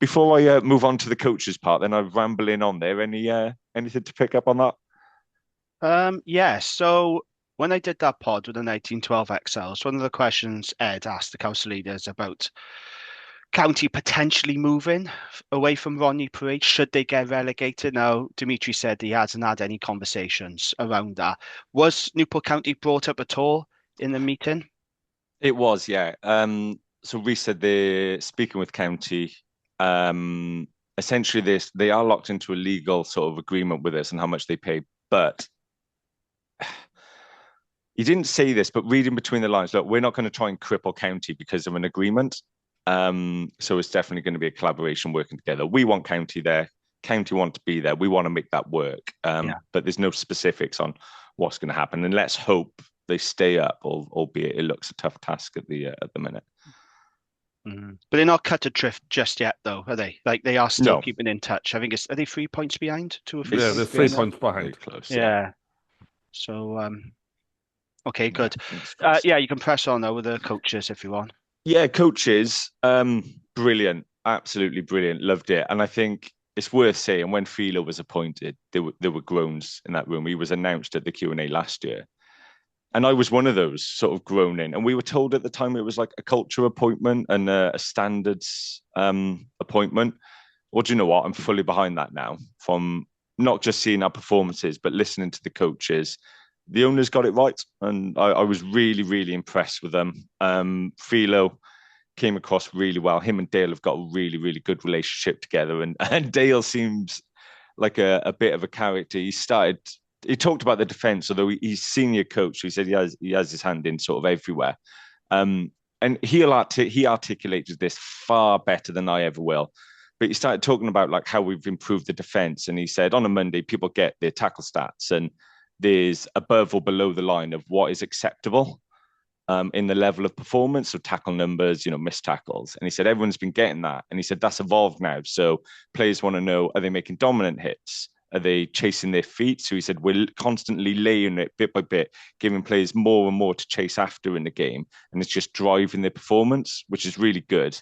Before I move on to the coaches part, then I'm rambling on there. Anything to pick up on that? So when I did that pod with the 1912 Exiles, one of the questions Ed asked the council leaders about County potentially moving away from Ronnie Parade should they get relegated. Now, Dimitri said he hasn't had any conversations around that. Was Newport County brought up at all in the meeting? It was, yeah. So Reece said they're speaking with County. Essentially, they are locked into a legal sort of agreement with us and how much they pay. But he didn't say this, but reading between the lines, look, we're not going to try and cripple County because of an agreement. So it's definitely going to be a collaboration working together. We want County there. County want to be there. We want to make that work. But there's no specifics on what's going to happen. And let's hope they stay up, albeit it looks a tough task at the minute. But they're not cut adrift just yet, though, are they? Like, they are still keeping in touch. I think are they 3 points behind? 2 or 3? Yeah, they're 3 points behind. Very close. Yeah. So, okay, good. You can press on now with the coaches if you want. Yeah, coaches, brilliant, absolutely brilliant. Loved it. And I think it's worth saying when Philo was appointed, there were groans in that room. He was announced at the Q&A last year. And I was one of those sort of groaning. And we were told at the time it was like a culture appointment and a standards appointment. Well, do you know what? I'm fully behind that now, from not just seeing our performances, but listening to the coaches. The owners got it right. And I was really, really impressed with them. Philo came across really well. Him and Dale have got a really, really good relationship together. And Dale seems like a bit of a character. He talked about the defence, although he's senior coach. So he said he has his hand in sort of everywhere. And he articulated this far better than I ever will. But he started talking about like how we've improved the defence. And he said on a Monday, people get their tackle stats and there's above or below the line of what is acceptable. in the level of performance, so tackle numbers, missed tackles. And he said everyone's been getting that. And he said that's evolved now. So players want to know, are they making dominant hits? Are they chasing their feet? So he said we're constantly layering it bit by bit, giving players more and more to chase after in the game. And it's just driving their performance, which is really good.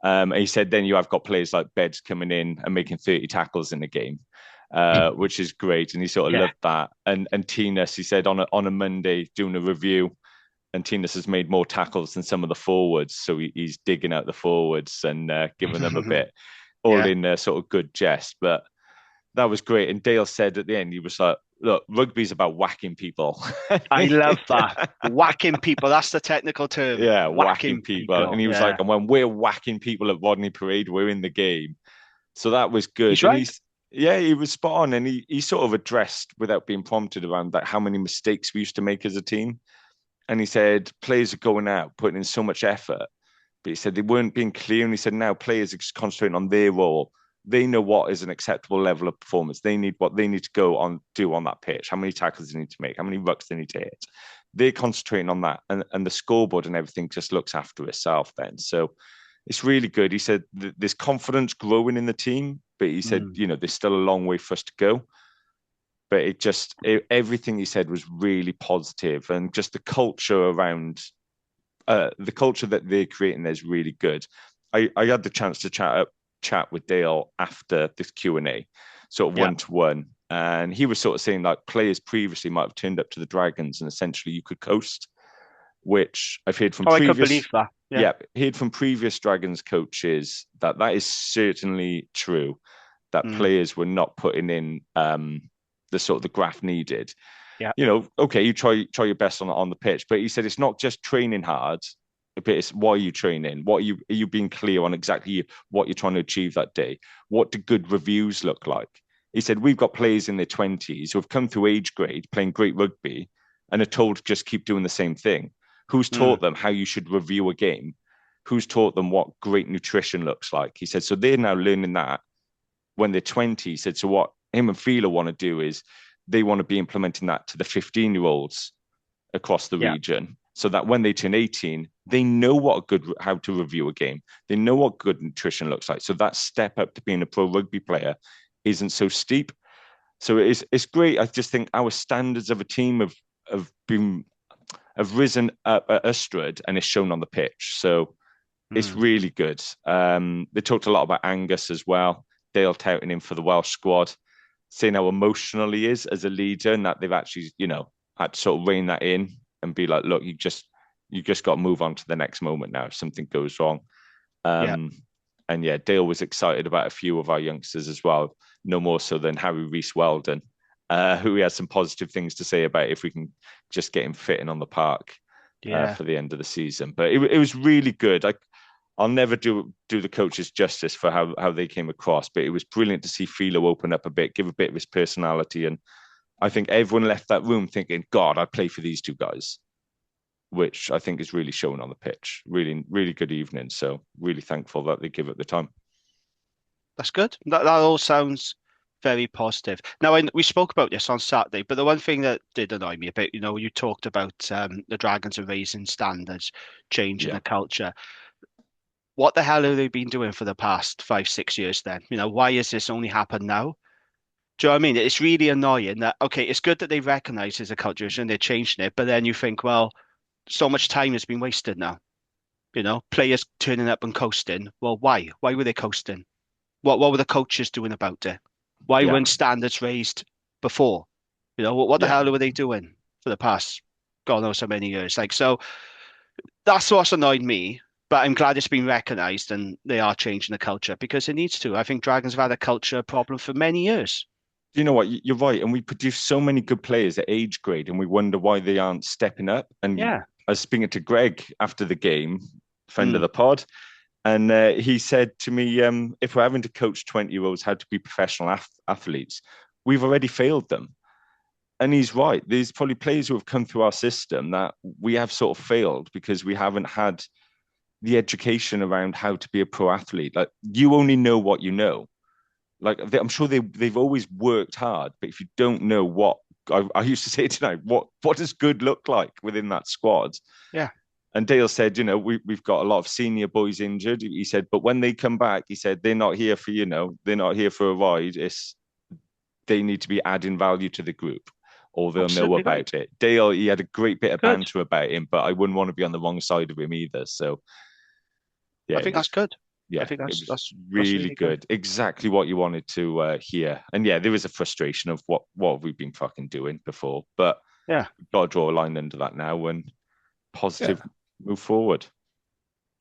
And he said then you have got players like Beds coming in and making 30 tackles in the game. Which is great, and he sort of loved that. And Tinas, he said on a Monday doing a review, and Tinas has made more tackles than some of the forwards, so he's digging out the forwards and giving them a bit, all in a sort of good jest. But that was great. And Dale said at the end, he was like, "Look, rugby's about whacking people." I love that. Whacking people. That's the technical term. Yeah, whacking people. And he was like, and when we're whacking people at Rodney Parade, we're in the game. So that was good. He's right. He was spot on, and he sort of addressed without being prompted around that how many mistakes we used to make as a team. And he said players are going out, putting in so much effort, but he said they weren't being clear. And he said now players are concentrating on their role. They know what is an acceptable level of performance. They need what they need to go on do on that pitch. How many tackles they need to make? How many rucks they need to hit? They're concentrating on that, and the scoreboard and everything just looks after itself then. So it's really good. He said there's confidence growing in the team, but he said, there's still a long way for us to go. But everything he said was really positive, and just the culture around the culture that they're creating there is really good. I had the chance to chat with Dale after this Q&A, sort of one-to-one, and he was sort of saying like players previously might have turned up to the Dragons and essentially you could coast, which I've heard from previous. I could believe that. Yeah, heard from previous Dragons coaches that is certainly true. That players were not putting in the sort of the graft needed. Yeah, okay, you try your best on the pitch, but he said it's not just training hard, but it's why are you training? What are you being clear on exactly what you're trying to achieve that day? What do good reviews look like? He said we've got players in their 20s who have come through age grade playing great rugby and are told to just keep doing the same thing. Who's taught them how you should review a game? Who's taught them what great nutrition looks like? He said, so they're now learning that when they're 20. He said, so what him and Fila want to do is they want to be implementing that to the 15-year-olds across the region, so that when they turn 18, they know how to review a game. They know what good nutrition looks like. So that step up to being a pro rugby player isn't so steep. So it's great. I just think our standards of a team have risen up at Ustrad, and it's shown on the pitch. So it's really good. They talked a lot about Angus as well. Dale touting him for the Welsh squad, saying how emotional he is as a leader, and that they've actually, had to sort of rein that in and be like, look, you just got to move on to the next moment now if something goes wrong. And Dale was excited about a few of our youngsters as well, no more so than Harry Rees-Weldon, who he has some positive things to say about if we can just get him fitting on the park for the end of the season. But it was really good. I'll never do the coaches justice for how they came across, but it was brilliant to see Philo open up a bit, give a bit of his personality. And I think everyone left that room thinking, God, I play for these two guys, which I think is really shown on the pitch. Really, really good evening. So really thankful that they give it the time. That's good. That all sounds very positive. Now, we spoke about this on Saturday, but the one thing that did annoy me a bit, you talked about the Dragons are raising standards, changing the culture. What the hell have they been doing for the past 5-6 years then? Why has this only happened now? Do you know what I mean? It's really annoying that, okay, it's good that they recognize there's a culture and they're changing it, but then you think, well, so much time has been wasted now. Players turning up and coasting. Well, why? Why were they coasting? What were the coaches doing about it? Why weren't standards raised before? What the hell were they doing for the past, God knows how many years? So that's what's annoyed me. But I'm glad it's been recognised and they are changing the culture because it needs to. I think Dragons have had a culture problem for many years. You know what? You're right. And we produce so many good players at age grade and we wonder why they aren't stepping up. And I was speaking to Greg after the game, friend of the pod, and he said to me, if we're having to coach 20-year-olds how to be professional athletes, we've already failed them. And he's right. There's probably players who have come through our system that we have sort of failed because we haven't had the education around how to be a pro athlete. Like, you only know what you know. Like, I'm sure they've always worked hard, but if you don't know what I used to say tonight, what does good look like within that squad? Yeah. And Dale said, we've got a lot of senior boys injured. He said, but when they come back, he said, they're not here for, they're not here for a ride. They need to be adding value to the group, or they'll know about it. Dale, he had a great bit of banter about him, but I wouldn't want to be on the wrong side of him either. So, yeah, I think that's good. Yeah, I think that's really good. Exactly what you wanted to hear. And yeah, there is a frustration of what have we been fucking doing before, but yeah, we've got to draw a line under that now and positive move forward.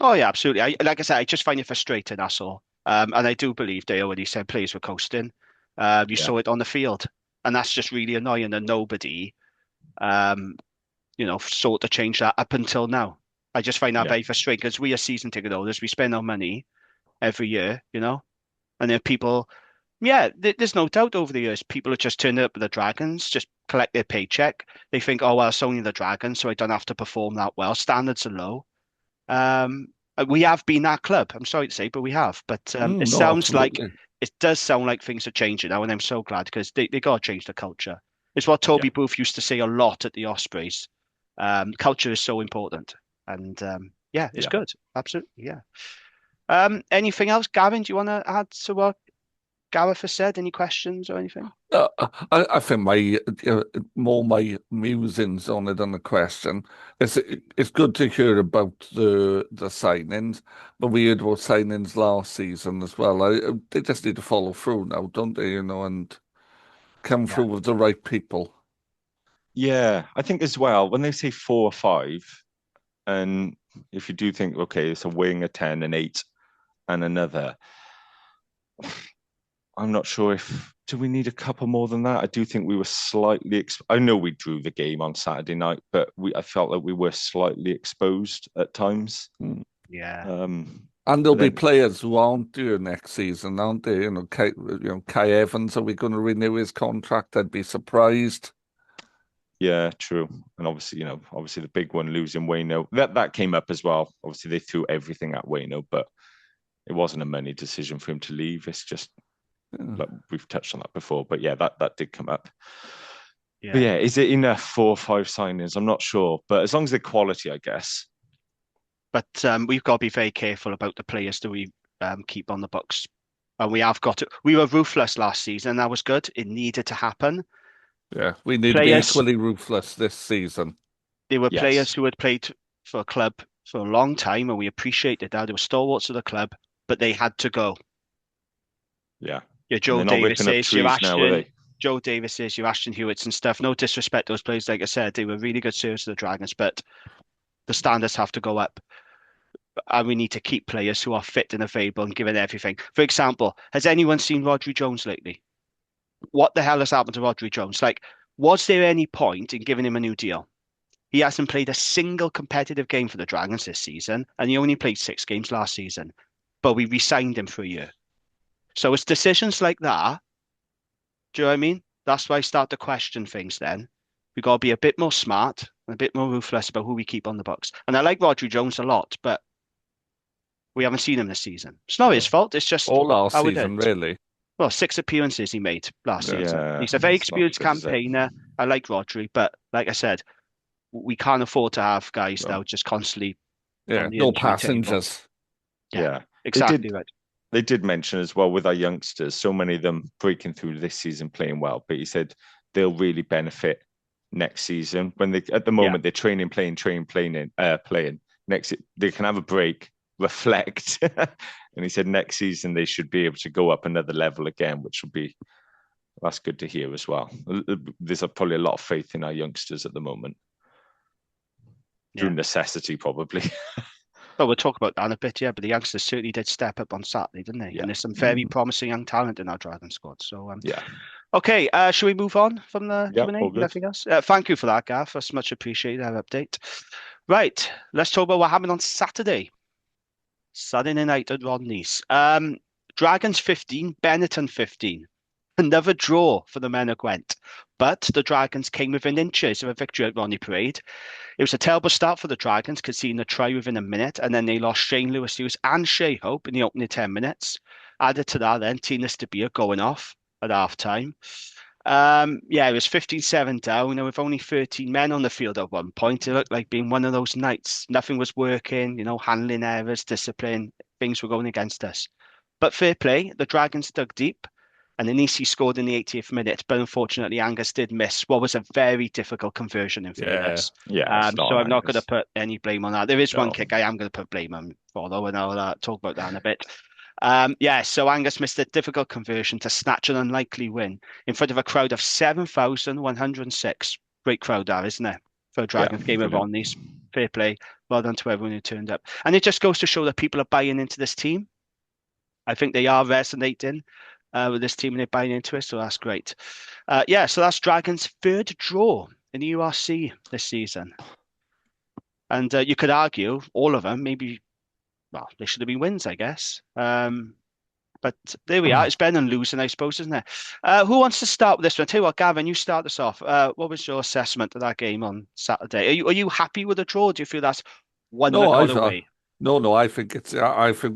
Oh yeah, absolutely. Like I said, I just find it frustrating. That's all. And I do believe Dale when he said players were coasting. You saw it on the field, and that's just really annoying. And nobody, sought to change that up until now. I just find that very frustrating because we are season ticket holders. We spend our money every year, and then people, there's no doubt over the years people have just turned up with the Dragons, just collect their paycheck. They think, oh well, it's only the Dragons, so I don't have to perform that well. Standards are low. We have been that club. I'm sorry to say, but we have. But it does sound like things are changing now, and I'm so glad because they got to change the culture. It's what Toby Booth used to say a lot at the Ospreys. Culture is so important, and it's good. Absolutely, yeah. Anything else, Gavin? Do you want to add to what Gareth has said? Any questions or anything? I think my musings on it than a question. It's good to hear about the signings, but we heard about signings last season as well. They just need to follow through now, don't they? And come through with the right people. Yeah, I think as well when they say 4 or 5, and if you do think, okay, it's a wing, a 10, an 8, and another. I'm not sure do we need a couple more than that? I do think we were slightly. I know we drew the game on Saturday night, but I felt like we were slightly exposed at times. Yeah. And there'll be players who aren't due next season, aren't they? Kai Evans. Are we going to renew his contract? I'd be surprised. Yeah, true. And obviously, the big one losing Wayno, that came up as well. Obviously, they threw everything at Wayno, but it wasn't a money decision for him to leave. It's just like we've touched on that before. But yeah, that did come up. Yeah. But yeah, is it enough 4 or 5 signings? I'm not sure, but as long as they're quality, I guess. But we've got to be very careful about the players that we keep on the books. And we have got to. We were ruthless last season. That was good. It needed to happen. Yeah, we need to be equally ruthless this season. There were players who had played for a club for a long time, and we appreciated that. They were stalwarts of the club, but they had to go. Yeah. Your Joe Davises, your Ashton, Joe Davises, your Ashton Hewitts and stuff. No disrespect to those players. Like I said, they were really good service to the Dragons, but the standards have to go up. And we need to keep players who are fit and available and given everything. For example, has anyone seen Rhodri Jones lately? What the hell has happened to Rhodri Jones? Like, was there any point in giving him a new deal? He hasn't played a single competitive game for the Dragons this season, and he only played 6 games last season. But we re-signed him for a year. So it's decisions like that. Do you know what I mean? That's why I start to question things then. We've got to be a bit more smart and a bit more ruthless about who we keep on the books. And I like Rhodri Jones a lot, but we haven't seen him this season. It's not his fault. It's just all last season, really. Well, 6 appearances he made last season. He's a very experienced campaigner. I like Rhodri, but like I said, we can't afford to have guys that are just constantly no passengers. Yeah, exactly right. They did mention as well with our youngsters, so many of them breaking through this season playing well, but he said they'll really benefit next season when at the moment they're training, playing. Next, they can have a break, reflect, and he said next season they should be able to go up another level again, which would that's good to hear as well. There's probably a lot of faith in our youngsters at the moment, through necessity probably. Well, we'll talk about that in a bit, but the youngsters certainly did step up on Saturday, didn't they? Yeah. And there's some very promising young talent in our Dragon squad. So, okay, should we move on from the Q&A? Nothing else? Thank you for that, Gav. That's much appreciated, our update. Right, let's talk about what happened on Saturday. Saturday night at Rodney's. Dragons 15, Benetton 15. Another draw for the men of Gwent. But the Dragons came within inches of a victory at Rodney Parade. It was a terrible start for the Dragons, conceding a try within a minute, and then they lost Shane Lewis-Hughes and Shea Hope in the opening 10 minutes. Added to that then, Tina Stabia going off at half-time. Yeah, it was 15-7 down, and with only 13 men on the field at one point. It looked like being one of those nights. Nothing was working, handling errors, discipline, things were going against us. But fair play, the Dragons dug deep, and Anisi scored in the 80th minute. But unfortunately, Angus did miss what was a very difficult conversion, in Yeah. fairness. Yeah, it's not So I'm not going to Angus. put any blame on that. There is one No. kick I am going to put blame on for, though, and I'll talk about that in a bit. Yeah, so Angus missed a difficult conversion to snatch an unlikely win in front of a crowd of 7,106. Great crowd that, isn't it? For a Yeah, Dragons game of brilliant. Omnis. Fair play. Well done to everyone who turned up. And it just goes to show that people are buying into this team. I think they are resonating with this team and they're buying into it, so that's great. Yeah, so that's Dragons' third draw in the URC this season. And you could argue all of them, maybe, well, they should have been wins, I guess. But there we are. It's better than losing, I suppose, isn't it? Who wants to start with this one? Tell you what, Gavin, you start us off. What was your assessment of that game on Saturday? Are you happy with the draw? Do you feel that's one that No, got away? no. I think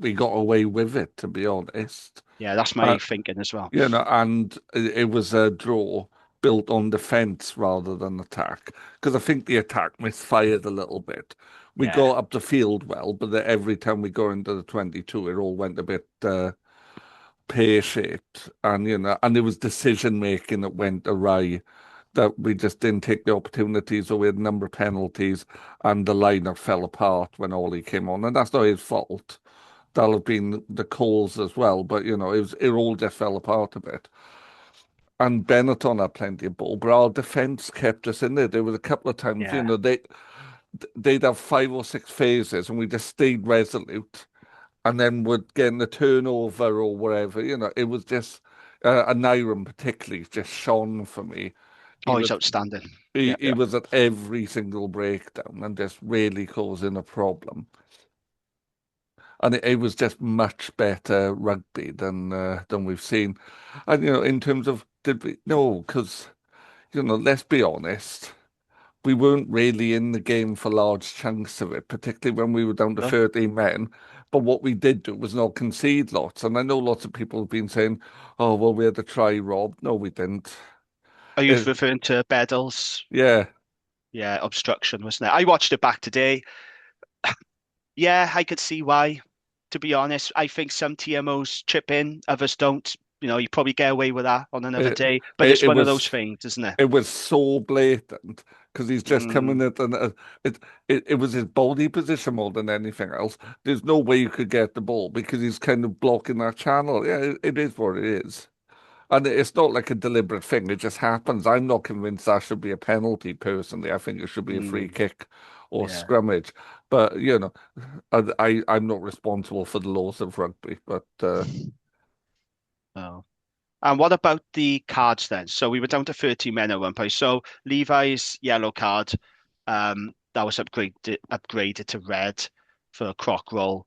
we got away with it, to be honest. Yeah, that's my thinking as well. And it was a draw built on defense rather than attack, because I think the attack misfired a little bit. We Yeah. got up the field well, but every time we go into the 22, it all went a bit pear-shaped, and and there was decision making that went awry. That we just didn't take the opportunities, or we had a number of penalties, and the lineup fell apart when Ollie came on, and that's not his fault. That'll have been the cause as well, but it all just fell apart a bit. And Benetton had plenty of ball, but our defence kept us in there. There was a couple of times, Yeah. they'd have 5 or 6 phases, and we just stayed resolute, and then would get in the turnover or whatever. It was just and Nyram particularly just shone for me. He's outstanding. He was at every single breakdown and just really causing a problem. And it was just much better rugby than we've seen. And in terms of did we no, because let's be honest, we weren't really in the game for large chunks of it, particularly when we were down to 13 men. But what we did do was not concede lots. And I know lots of people have been saying, "Oh, well, we had to try Rob." No, we didn't. Are you referring to Beddle's? Yeah. Yeah, obstruction, wasn't it? I watched it back today. Yeah, I could see why. To be honest, I think some TMOs chip in, others don't. You probably get away with that on another day, but it's one of those things, isn't it? It was so blatant because he's just coming at and it was his body position more than anything else. There's no way you could get the ball because he's kind of blocking that channel. Yeah, it is what it is. And it's not like a deliberate thing. It just happens. I'm not convinced that should be a penalty, personally. I think it should be a free kick or scrummage. But, I'm not responsible for the laws of rugby. But Oh. And what about the cards then? So we were down to 30 men at one point. So Levi's yellow card, that was upgraded to red for a croc roll.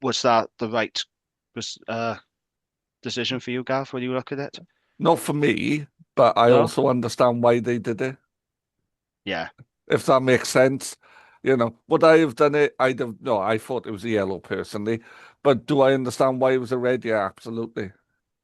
Was that the right decision for you, Gav, when you look at it? not for me, but I also understand why they did it. Yeah. If that makes sense. Would I have done it? No, I thought it was a yellow personally. But do I understand why it was a red? Yeah, absolutely.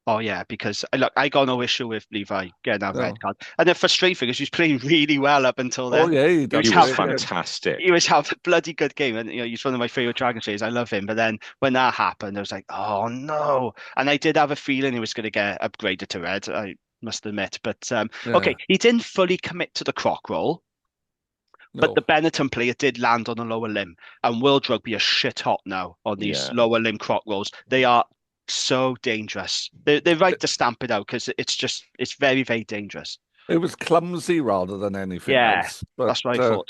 Oh yeah, because look, I got no issue with Levi getting that No. red card, and the frustrating thing is he was playing really well up until then. Oh yeah, He was fantastic. He was having a bloody good game, and he's one of my favorite Dragon players. I love him, but then when that happened, I was like, oh no! And I did have a feeling he was going to get upgraded to red. I must admit, but okay, he didn't fully commit to the croc roll. But the Benetton player did land on a lower limb, and World Rugby is shit hot now on these lower limb croc rolls. They are so dangerous. They're right to stamp it out because it's very, very dangerous. It was clumsy rather than anything else. But, that's what I thought.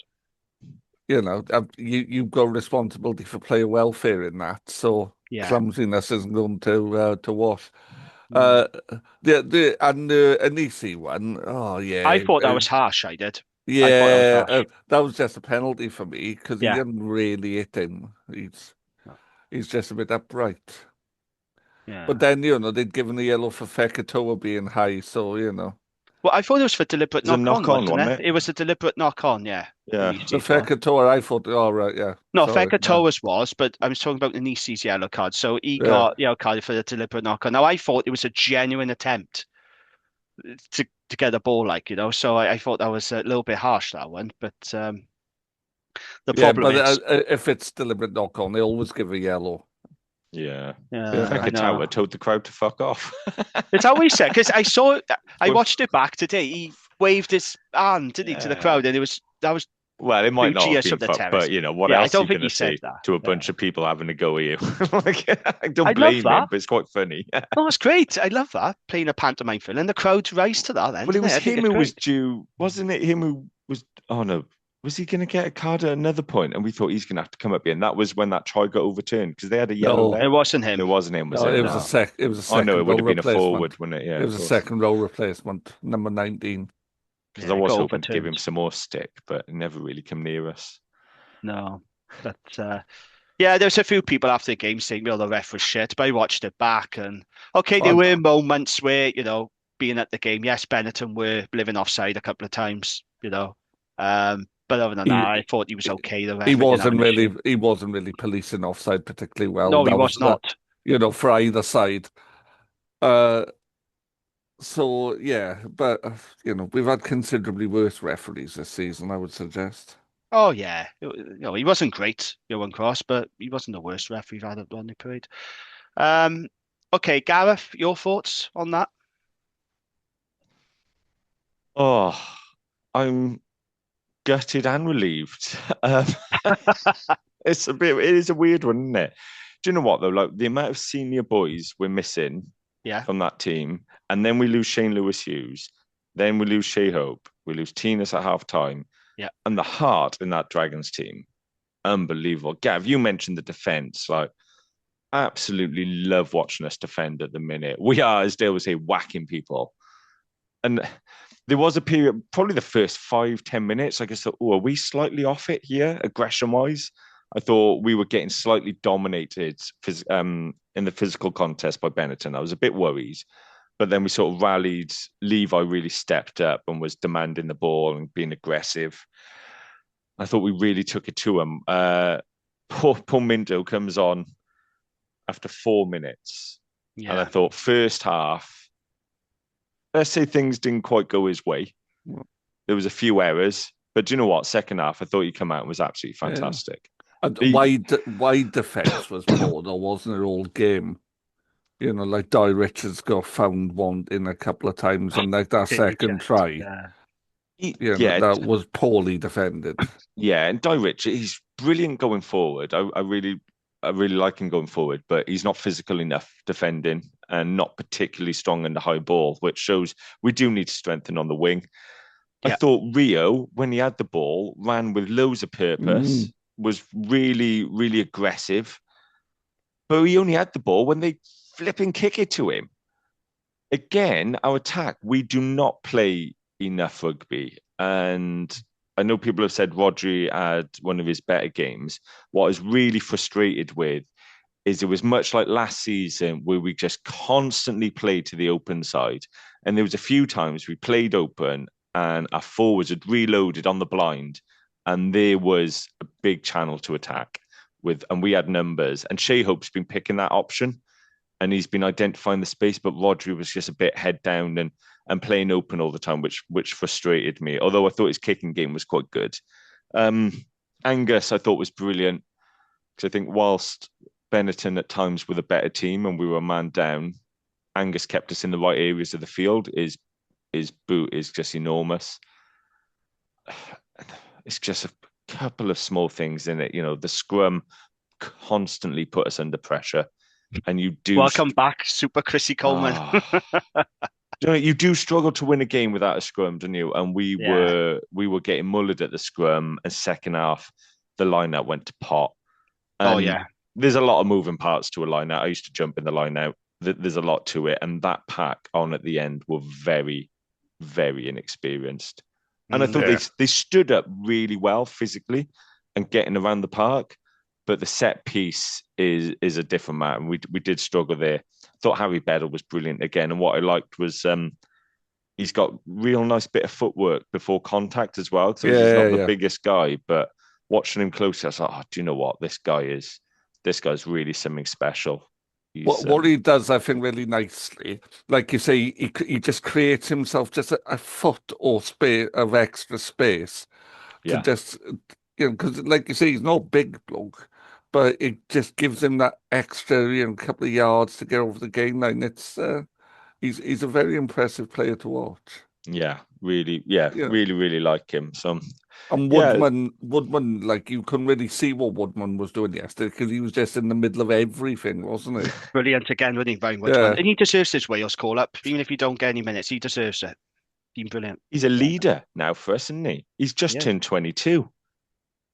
You've got responsibility for player welfare in that, so clumsiness isn't going to wash. The Anisi one, oh yeah. I thought that was harsh. I did. Yeah, that was just a penalty for me because he didn't really hit him. He's just a bit upright. Yeah. But then, they'd given the yellow for Fekatoa being high, so, Well, I thought it was for deliberate knock-on, wasn't it? It was a deliberate knock-on, Yeah. The Fekatoa, I thought, right, yeah. No, Fekatoa's was, but I was talking about the Nisi's yellow card. So he got yellow card for the deliberate knock-on. Now, I thought it was a genuine attempt to to get the ball, like, So I thought that was a little bit harsh, that one. But the Yeah, problem but is, if it's deliberate knock on, they always give a yellow. Yeah. Yeah. I know. Kagawa told the crowd to fuck off. It's how we said, because I watched it back today. He waved his hand, didn't he, to the Yeah. crowd, and that was Well, it might not have Bucci been from the fucked, terrace. but what Yeah, I else are don't you think going he to said say that. to a bunch of people having a go at you? I don't I love blame him, that. but it's quite funny. No, it's great. I love that, playing a pantomime film, and the crowd rise to that then, Well, it doesn't was I think him it's who was great. due, wasn't it? Him who was. Oh no, was he going to get a card at another point? And we thought he's going to have to come up here. And that was when that try got overturned because they had a yellow No. leg. It wasn't It him. wasn't him, was No, it? it No. was it was a Oh no, second it would row have been a replacement. forward, wouldn't it? Yeah, It was a second row replacement, number 19. Because Yeah, I it was got hoping to give him overturned. some more stick, but he never really come near us. No, but yeah, there's a few people after the game saying, "Well, the ref was shit," but I watched it back, and okay, there Well, were moments where being at the game, yes, Benetton were living offside a couple of times, but other than that, he I thought he was okay. The he ref, I didn't have an issue. he wasn't really policing offside particularly well. No, he That was was not. for either side. Uh, so yeah, but we've had considerably worse referees this season, I would suggest. Oh yeah, he wasn't great, Johan Cross, but he wasn't the worst ref we've had on the parade. Um, okay, Gareth, your thoughts on that? Oh, I'm gutted and relieved. It is a weird one, isn't it? Do you know what though? Like the amount of senior boys we're missing Yeah, from that team, and then we lose Shane Lewis-Hughes, then we lose Shea Hope, we lose Tinas at half time, yeah, and the heart in that Dragons team, unbelievable. Gav, you mentioned the defense, like absolutely love watching us defend at the minute. We are, as Dale would say, whacking people. And there was a period, probably the first 5-10 minutes, I guess, oh, are we slightly off it here, aggression wise? I thought we were getting slightly dominated in the physical contest by Benetton. I was a bit worried, but then we sort of rallied. Levi really stepped up and was demanding the ball and being aggressive. I thought we really took it to him. Poor Minto comes on after 4 minutes. And I yeah. thought first half, let's say things didn't quite go his way. There was a few errors, but do you know what? Second half, I thought he come out and was absolutely fantastic. And wide defence was poor, though, wasn't it, all game? Like Di Richards got found one in a couple of times, and like that second try, that was poorly defended. Yeah, and Di Richards, he's brilliant going forward. I really like him going forward, but he's not physical enough defending and not particularly strong in the high ball, which shows we do need to strengthen on the wing. I thought Rio, when he had the ball, ran with loads of purpose, was really, really aggressive. But he only had the ball when they flipping kick it to him. Again, our attack, we do not play enough rugby. And I know people have said Rodri had one of his better games. What I was really frustrated with is it was much like last season where we just constantly played to the open side. And there was a few times we played open and our forwards had reloaded on the blind and there was a big channel to attack and we had numbers. And Shea Hope's been picking that option and he's been identifying the space, but Rodri was just a bit head down and playing open all the time, which frustrated me. Although I thought his kicking game was quite good. Angus, I thought was brilliant because I think whilst Benetton at times were the better team and we were a man down, Angus kept us in the right areas of the field. His boot is just enormous. It's just a couple of small things in it. The scrum constantly put us under pressure, and you do. Welcome back, Super Chrissy Coleman. You do struggle to win a game without a scrum, don't you? And we were getting mullered at the scrum, and second half the line-out went to pot. And there's a lot of moving parts to a line-out. I used to jump in the line-out. There's a lot to it, and that pack on at the end were very, very inexperienced. And I thought they stood up really well physically and getting around the park, but the set piece is a different matter. And we did struggle there. I thought Harry Bedell was brilliant again, and what I liked was he's got real nice bit of footwork before contact as well. So he's not the biggest guy, but watching him closely, I was like, do you know what? This guy's really something special. What he does, I think, really nicely, like you say, he just creates himself just a foot or space of extra space to Yeah, just, because like you say, he's no big bloke, but it just gives him that extra, couple of yards to get over the game line. He's a very impressive player to watch. really, Yeah. really like him. So And yeah, Woodman, like you couldn't really see what Woodman was doing yesterday because he was just in the middle of everything, wasn't he? Brilliant again, wasn't he, Ryan Woodman? Yeah, And he deserves his Wales call-up. Even if you don't get any minutes, he deserves it. Been brilliant. he's a Yeah, leader now for us, isn't he? He's just yeah, turned 22.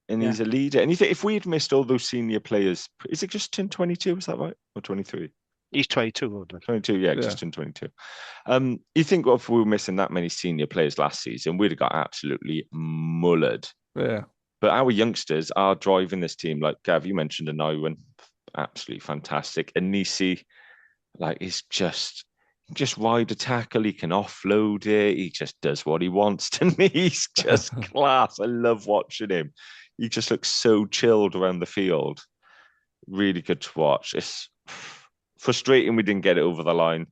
And yeah. he's a leader. And you think if we had missed all those senior players, is it just turned 22? Is that right? Or 23? He's 22, Woodman. 22, yeah, yeah, just turned 22. You think if we were missing that many senior players last season, we'd have got absolutely mullered. yeah. But our youngsters are driving this team. Like Gav, you mentioned an Owen, absolutely fantastic. And Nisi, like, he's just ride a tackle. He can offload it. He just does what he wants to me. He's just class. I love watching him. He just looks so chilled around the field. Really good to watch. It's frustrating we didn't get it over the line.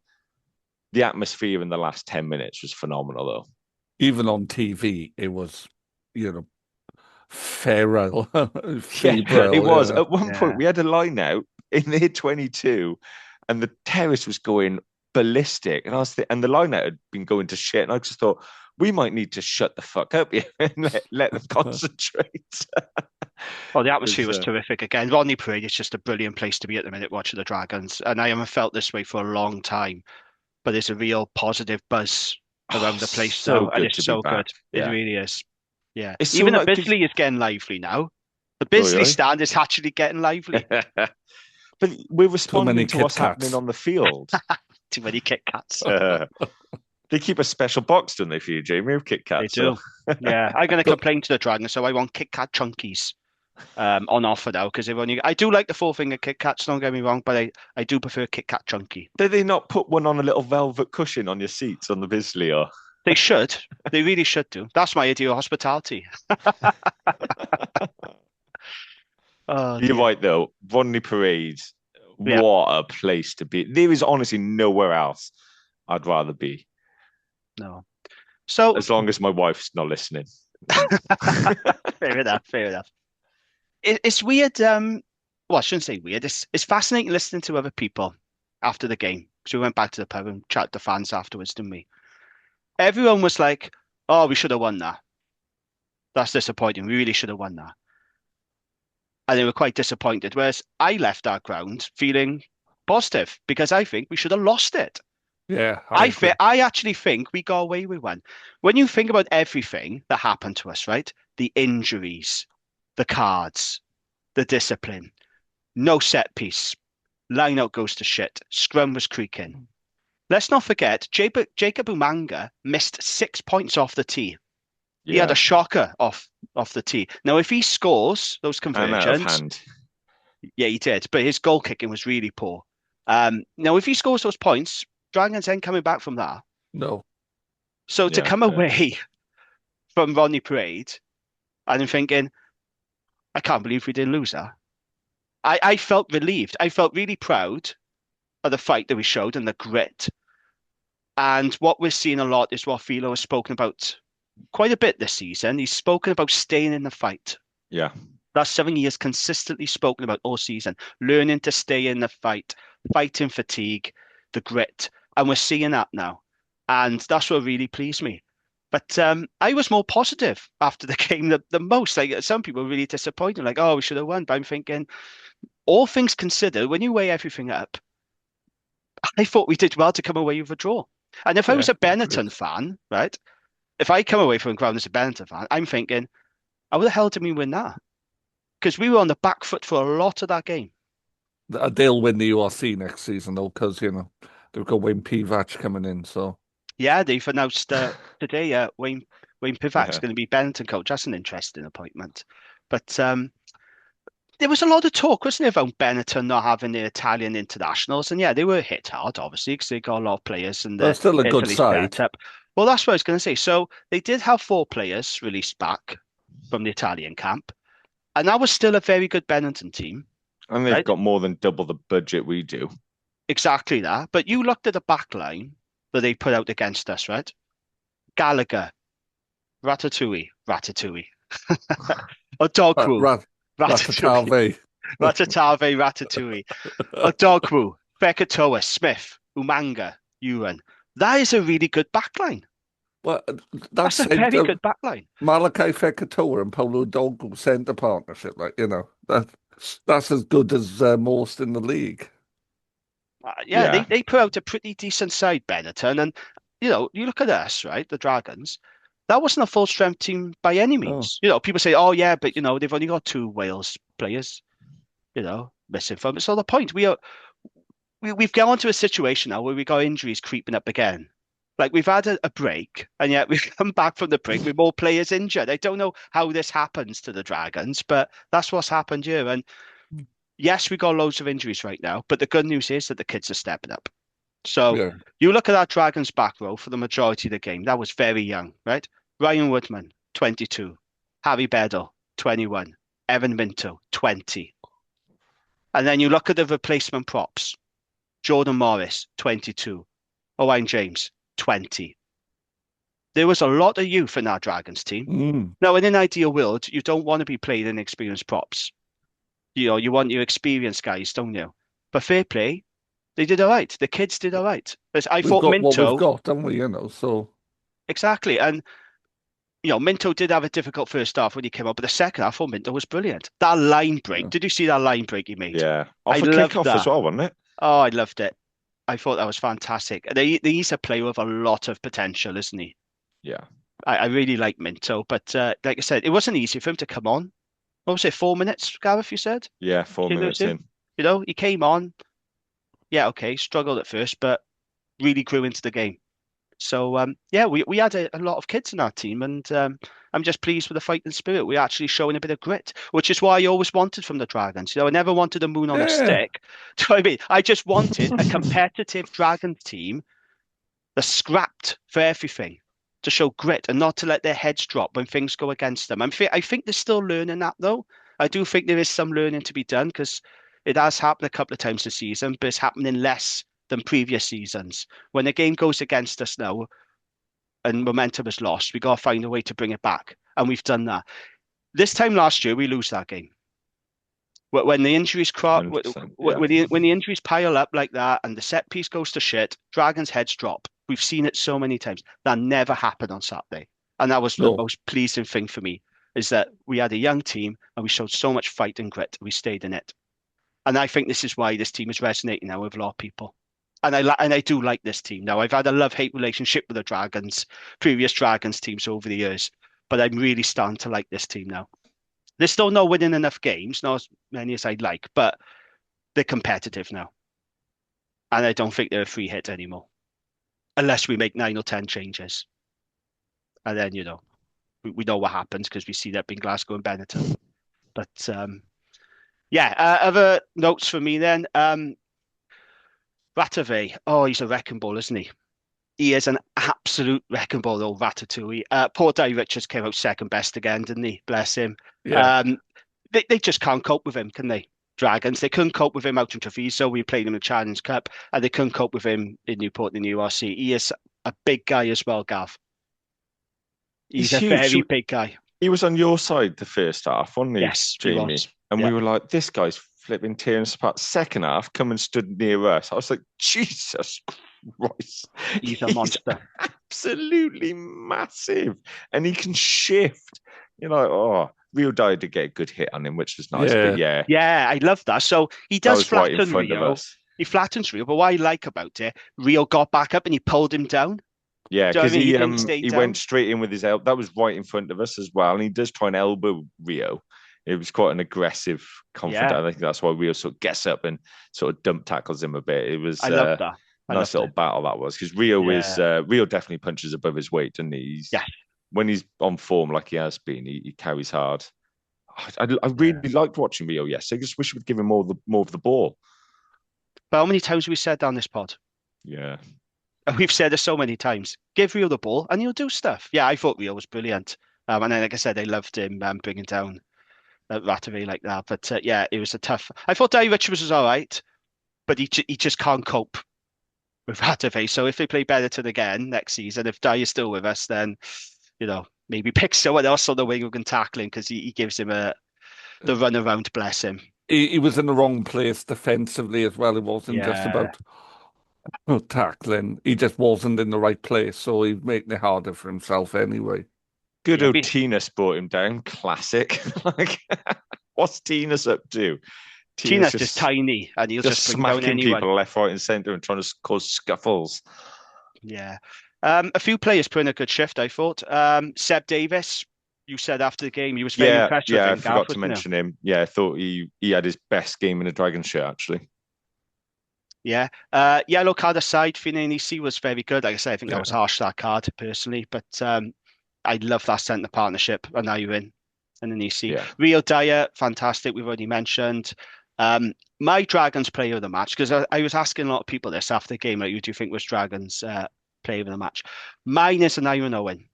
The atmosphere in the last 10 minutes was phenomenal, though. Even on TV, it was, feral, Yeah, it febrile. was. Yeah. At one point, we had a line out in their 22, and the terrace was going ballistic. And and the line out had been going to shit. And I just thought, we might need to shut the fuck up here and let them concentrate. Oh, the atmosphere was terrific again. Rodney Parade is just a brilliant place to be at the minute watching the Dragons. And I haven't felt this way for a long time. But there's a real positive buzz around the place so now. And good it's to be so back. good. Yeah. It really is. Yeah. It's so Even the like Bisley is getting lively now. The Oh, Bisley really? stand is actually getting lively. But we're Too responding many to Kit what's happening Kats. on the field. Too many Kit Kats. They keep a special box, don't they, for you, Jamie, of Kit They Kats? do. So. Yeah. I'm going to But complain to the Dragons, so I want Kit Kat Chunkies on offer now because they've only. I do like the four finger Kit Kats. Don't get me wrong, but I do prefer Kit Kat Chunky. Did they not put one on a little velvet cushion on your seats on the Bisley? Or They should. They really should do. That's my idea of hospitality. Oh you're dear. right, though. Rodney Parade, Yeah. what a place to be. There is honestly nowhere else I'd rather be, No. So as long as my wife's not listening. fair enough. Fair enough. It's weird. Well, I shouldn't say weird. It's fascinating listening to other people after the game. So we went back to the pub and chatted to fans afterwards, didn't we? Everyone was like, "Oh, we should have won that. That's disappointing. We really should have won that." And they were quite disappointed. Whereas I left our ground feeling positive because I think we should have lost it. yeah, I agree. I actually think we got away with one. When you think about everything that happened to us, right? The injuries, the cards, the discipline, no set piece, line out goes to shit, scrum was creaking. Let's not forget, Jacob Umanga missed 6 points off the tee. He had a shocker off the tee. Now, if he scores those and out of conversions, hand. yeah, he did, but his goal kicking was really poor. Now, if he scores those points, Dragons ain't coming back from that. No, So to Yeah, come away from Rodney Parade and I'm thinking, I can't believe we didn't lose that. I felt relieved. I felt really proud of the fight that we showed and the grit. And what we're seeing a lot is what Philo has spoken about quite a bit this season. He's spoken about staying in the fight. Yeah. That's something he has consistently spoken about all season, learning to stay in the fight, fighting fatigue, the grit. And we're seeing that now. And that's what really pleased me. But I was more positive after the game than most. Like some people were really disappointed, like, oh, we should have won. But I'm thinking, all things considered, when you weigh everything up, I thought we did well to come away with a draw. And if I was yeah, a Benetton fan, right? If I come away from the ground as a Benetton fan, I'm thinking, how the hell did we win that? Because we were on the back foot for a lot of that game. they'll win the URC next season though, because they've got Wayne Pivac coming in. So Yeah, they've announced today Wayne Pivac's Yeah. going to be Benetton coach. That's an interesting appointment. But there was a lot of talk, wasn't there, about Benetton not having the Italian internationals? And yeah, they were hit hard, obviously, because they got a lot of players and they're the still a good Italy side. setup. Well, that's what I was going to say. So they did have 4 players released back from the Italian camp, and that was still a very good Benetton team. And they've Right? got more than double the budget we do. exactly that. But you looked at the back line that they put out against us, right? Gallagher, Ratatouille, Ratatouille. Odogwu, Rat Ratatouille. Ratatave. Ratatave, Ratatouille. Odogwu, Fekatoa, Smith, Umanga, Ewan. That is a really good backline. Well, That's a said very good backline. Malachi Fekatoa and Paulo Doggo centre partnership, like, that's as good as most in the league. Yeah, they put out a pretty decent side, Benetton. And, you look at us, right? The Dragons. That wasn't a full strength team by any Oh, means. People say, oh, yeah, but, they've only got 2 Wales players, missing from it. So the point, we've gone to a situation now where we got injuries creeping up again. Like we've had a break, and yet we've come back from the break with more players injured. I don't know how this happens to the Dragons, but that's what's happened here. And yes, we got loads of injuries right now, but the good news is that the kids are stepping up. So yeah. you look at that Dragons back row for the majority of the game. That was very young, right? Ryan Woodman, 22. Harry Beddle, 21. Evan Minto, 20. And then you look at the replacement props. Jordan Morris, 22. Owain James, 20. There was a lot of youth in our Dragons team. Mm. Now, in an ideal world, you don't want to be playing inexperienced props. You want your experienced guys, don't you? But fair play, they did all right. The kids did all right. I We've thought got what we've Minto, got, haven't we? So exactly. And, Minto did have a difficult first half when he came up, but the second half for Minto was brilliant. That line break. yeah. Did you see that line break he made? Yeah. I Off a loved kick-off as that. well, wasn't it? Oh, I loved it. I thought that was fantastic. He's a player with a lot of potential, isn't he? Yeah. I really like Minto, but like I said, it wasn't easy for him to come on. What was it, 4 minutes, Gareth, you said? Yeah, 4 minutes in. He came on. Yeah, okay, struggled at first, but really grew into the game. So, yeah, we had a lot of kids in our team, and I'm just pleased with the fighting spirit. We're actually showing a bit of grit, which is what I always wanted from the Dragons. I never wanted a moon on a Yeah. stick. Do you know what I mean? I just wanted a competitive Dragons team that scrapped for everything to show grit and not to let their heads drop when things go against them. I think they're still learning that, though. I do think there is some learning to be done because it has happened a couple of times this season, but it's happening less than previous seasons. When the game goes against us now and momentum is lost, we got to find a way to bring it back. And we've done that. This time last year, we lose that game. When the injuries crop, 100%, when the injuries pile up like that and the set piece goes to shit, Dragons' heads drop. We've seen it so many times. That never happened on Saturday. And that was the No. most pleasing thing for me, is that we had a young team and we showed so much fight and grit. We stayed in it. And I think this is why this team is resonating now with a lot of people. And I do like this team now. I've had a love-hate relationship with the Dragons, previous Dragons teams over the years, but I'm really starting to like this team now. They're still not winning enough games, not as many as I'd like, but they're competitive now. And I don't think they're a free hit anymore, unless we make 9 or 10 changes. And then, we know what happens because we see that in Glasgow and Benetton. But yeah, other notes for me then. Ratave, oh, he's a wrecking ball, isn't he? He is an absolute wrecking ball, old Ratatouille. Poor Dai Richards came out second best again, didn't he? Bless him. Yeah. They just can't cope with him, can they? Dragons. They couldn't cope with him out in Treviso. We played him in the Challenge Cup, and they couldn't cope with him in Newport in the URC. He is a big guy as well, Gav. He's a huge. very big guy. He was on your side the first half, wasn't he, Yes, he Jamie? was. And Yeah. we were like, this guy's flipping tearing us apart. Second half, come and stood near us. I was like, Jesus Christ. He's a monster. Absolutely massive. And he can shift. You're like, oh, Rio died to get a good hit on him, which was nice. Yeah. But yeah, Yeah, I love that. So he that does was right in flatten front of Rio. us. He flattens Rio, but what I like about it, Rio got back up and he pulled him down. Yeah, Do you know what because I mean? He didn't stay he down. went straight in with his elbow. That was right in front of us as well. And he does try and elbow Rio. It was quite an aggressive, confident. Yeah. I think that's why Rio sort of gets up and sort of dump tackles him a bit. It was I love that. nice little battle that was, because Rio is Rio definitely punches above his weight, doesn't he? When he's on form like he has been, he carries hard. I really liked watching Rio. Yes, I just wish we'd give him more of the ball. But how many times have we said on this pod? Yeah. We've said it so many times. Give Rio the ball and he'll do stuff. Yeah, I thought Rio was brilliant. And then, like I said, I loved him bringing down Ratave like that. But yeah, it was a tough. I thought Dai Richards was all right. but he just can't cope with that of So if they play Benetton again next season, if Dyer's still with us, then maybe pick someone else on the wing who can tackle him because he gives him the run around. Bless him. He was in the wrong place defensively as well. It wasn't just Yeah, about tackling. He just wasn't in the right place, so he's making it harder for himself anyway. Good yeah. old Tina's brought him down. Classic. Like, what's Tina's up to? Tina's just tiny, and he'll just bring down smacking anyone. people left, right, and centre and trying to cause scuffles. Yeah. A few players put in a good shift, I thought. Seb Davis, you said after the game, he was very impressed with him. I forgot to mention him. Yeah, I thought he had his best game in a Dragon shirt, actually. Yeah. Yellow card aside, Finanisi was very good. Like I said, I think that was harsh, that card, personally. But I love that centre partnership, and now you're in. And then you see Real Dyer, fantastic. We've already mentioned. My Dragons player of the match, because I was asking a lot of people this after the game, like, who do you think was Dragons player of the match? Mine is an Iron Owen.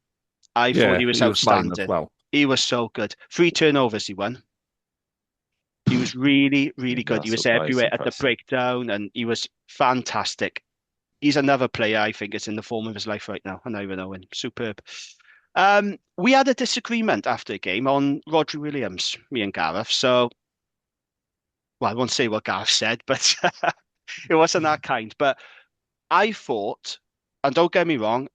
I thought he was outstanding. As well. He was so good. 3 turnovers he won. He was really, really good. He was everywhere at the breakdown, and he was fantastic. He's another player I think is in the form of his life right now, an Iron Owen. Superb. We had a disagreement after the game on Rodri Williams, me and Gareth. So, well, I won't say what Gareth said, but it wasn't that kind. But I thought, and don't get me wrong,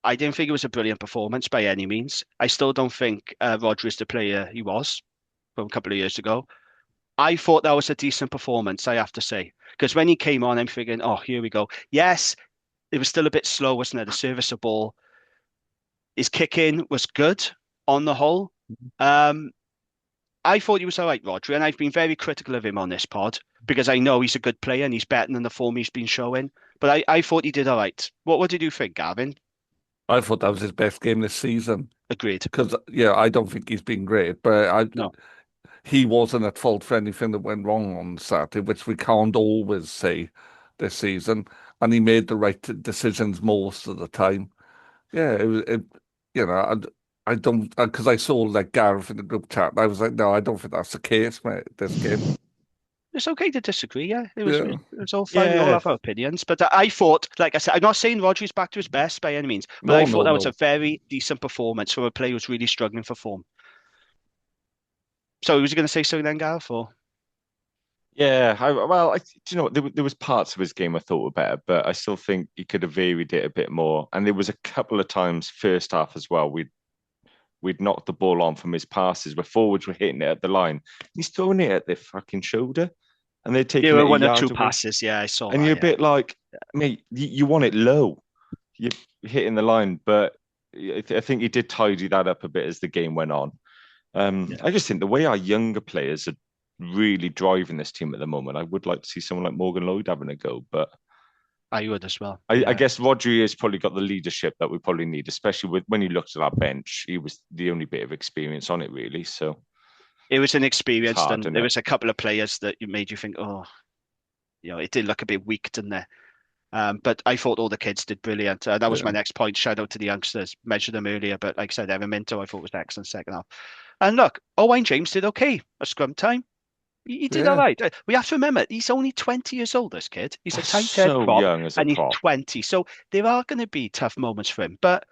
I didn't think it was a brilliant performance by any means. I still don't think Rodri is the player he was from a couple of years ago. I thought that was a decent performance, I have to say. Because when he came on, I'm thinking, oh, here we go. Yes, it was still a bit slow, wasn't it? The service of ball. His kick-in was good on the whole. I thought he was all right, Rodri, and I've been very critical of him on this pod because I know he's a good player and he's better than the form he's been showing. But I thought he did all right. What did you think, Gavin? I thought that was his best game this season. Agreed. Because, I don't think he's been great, but he wasn't at fault for anything that went wrong on Saturday, which we can't always say this season. And he made the right decisions most of the time. Yeah, I don't, because I saw like Gareth in the group chat, and I was like, no, I don't think that's the case, mate, this game. It's okay to disagree, yeah. It was all fine. We all have our opinions. But I thought, like I said, I'm not saying Rodri's back to his best by any means, but I thought that was a very decent performance from a player who's really struggling for form. So was he going to say something then, Gareth? Or? Yeah, there was parts of his game I thought were better, but I still think he could have varied it a bit more. And there was a couple of times first half as well, we'd knocked the ball on from his passes where forwards were hitting it at the line. He's throwing it at their fucking shoulder, and they're taking it one or two passes. Yeah, I saw. And you're a bit like, mate, you want it low. You're hitting the line, but I think he did tidy that up a bit as the game went on. I just think the way our younger players are really driving this team at the moment, I would like to see someone like Morgan Lloyd having a go, but I would as well. I guess Rodri has probably got the leadership that we probably need, especially when you looked at our bench. He was the only bit of experience on it, really. So it was an experience, and there was a couple of players that made you think, oh, it did look a bit weak, didn't it? But I thought all the kids did brilliant. That was my next point. Shout out to the youngsters. Mentioned them earlier, but like I said, Evan Minto, I thought was excellent second half. And look, Owain James did okay at scrum time. He did all right. We have to remember, he's only 20 years old, this kid. He's a tight head prop, young as and he's 20. So there are going to be tough moments for him. But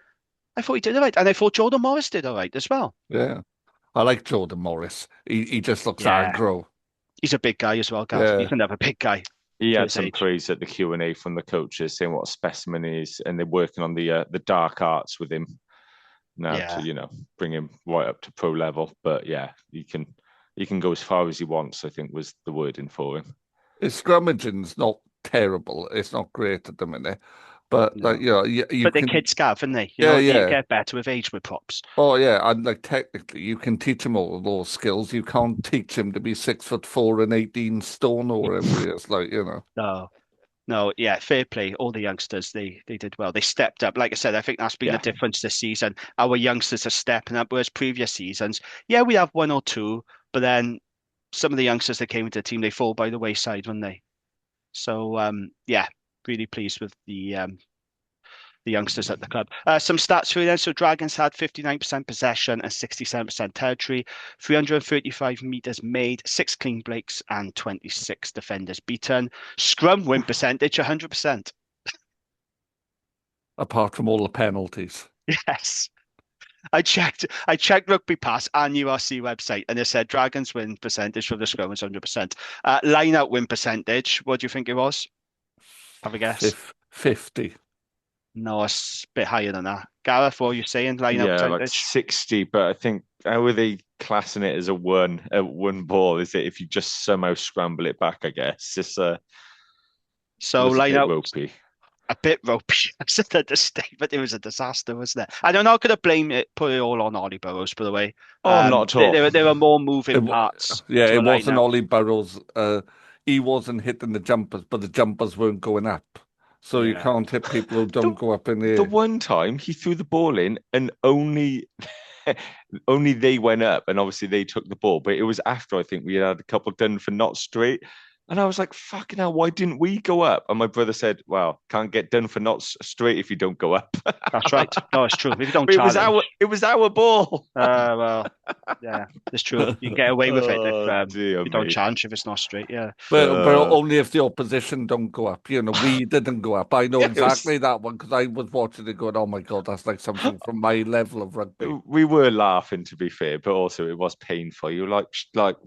I thought he did all right. And I thought Jordan Morris did all right as well. Yeah. I like Jordan Morris. He just looks aggro. He's a big guy as well, Gav. Yeah. He's another big guy. He had some praise at the Q&A from the coaches saying what a specimen he is, and they're working on the dark arts with him now to, bring him right up to pro level. But yeah, he can go as far as he wants, I think was the wording for him. His scrummaging's not terrible. It's not great at the minute. But but they're kids, Gav, aren't they? You get better with age with props. Oh yeah, and technically you can teach him all those skills. You can't teach him to be 6'4" and 18 stone or whatever it is. No, yeah, fair play. All the youngsters, they did well. They stepped up. Like I said, I think that's been the difference this season. Our youngsters are stepping up, whereas previous seasons, we have one or two, but then some of the youngsters that came into the team, they fall by the wayside, wouldn't they? So really pleased with the the youngsters at the club. Some stats for you then. So Dragons had 59% possession and 67% territory, 335 meters made, 6 clean breaks, and 26 defenders beaten. Scrum win percentage 100%. Apart from all the penalties. Yes. I checked Rugby Pass and URC website, and it said Dragons win percentage for the scrum was 100%. Line out win percentage, what do you think it was? Have a guess. 50. No, it's a bit higher than that. Gareth, what are you saying? Line out Yeah, like percentage? 60. But I think how are they classing it as a one ball? Is it if you just somehow scramble it back? I guess it's So was a line bit out ropey. a bit ropey. I said that to stay, but it was a disaster, wasn't it? I don't know. Could have blamed it, put it all on Ollie Burrows, by the way. Oh, not at all. There were more moving parts. Yeah, to it a wasn't lineup. Ollie Burrows. He wasn't hitting the jumpers, but the jumpers weren't going up. So you Yeah. can't hit people who don't go up in the The air. one time he threw the ball in and only they went up, and obviously they took the ball. But it was after I think we had a couple done for not straight. And I was like, fucking hell, why didn't we go up? And my brother said, well, can't get done for not straight if you don't go up. That's right. No, it's true. If you don't But challenge. it was our ball. Well, yeah, it's true. You can get away with it if dear you don't me. challenge if it's not straight. Yeah. But only if the opposition don't go up. You know, we didn't go up. I know exactly that one because I was watching it going, oh my God, that's like something from my level of rugby. We were laughing, to be fair, but also it was painful. You're like,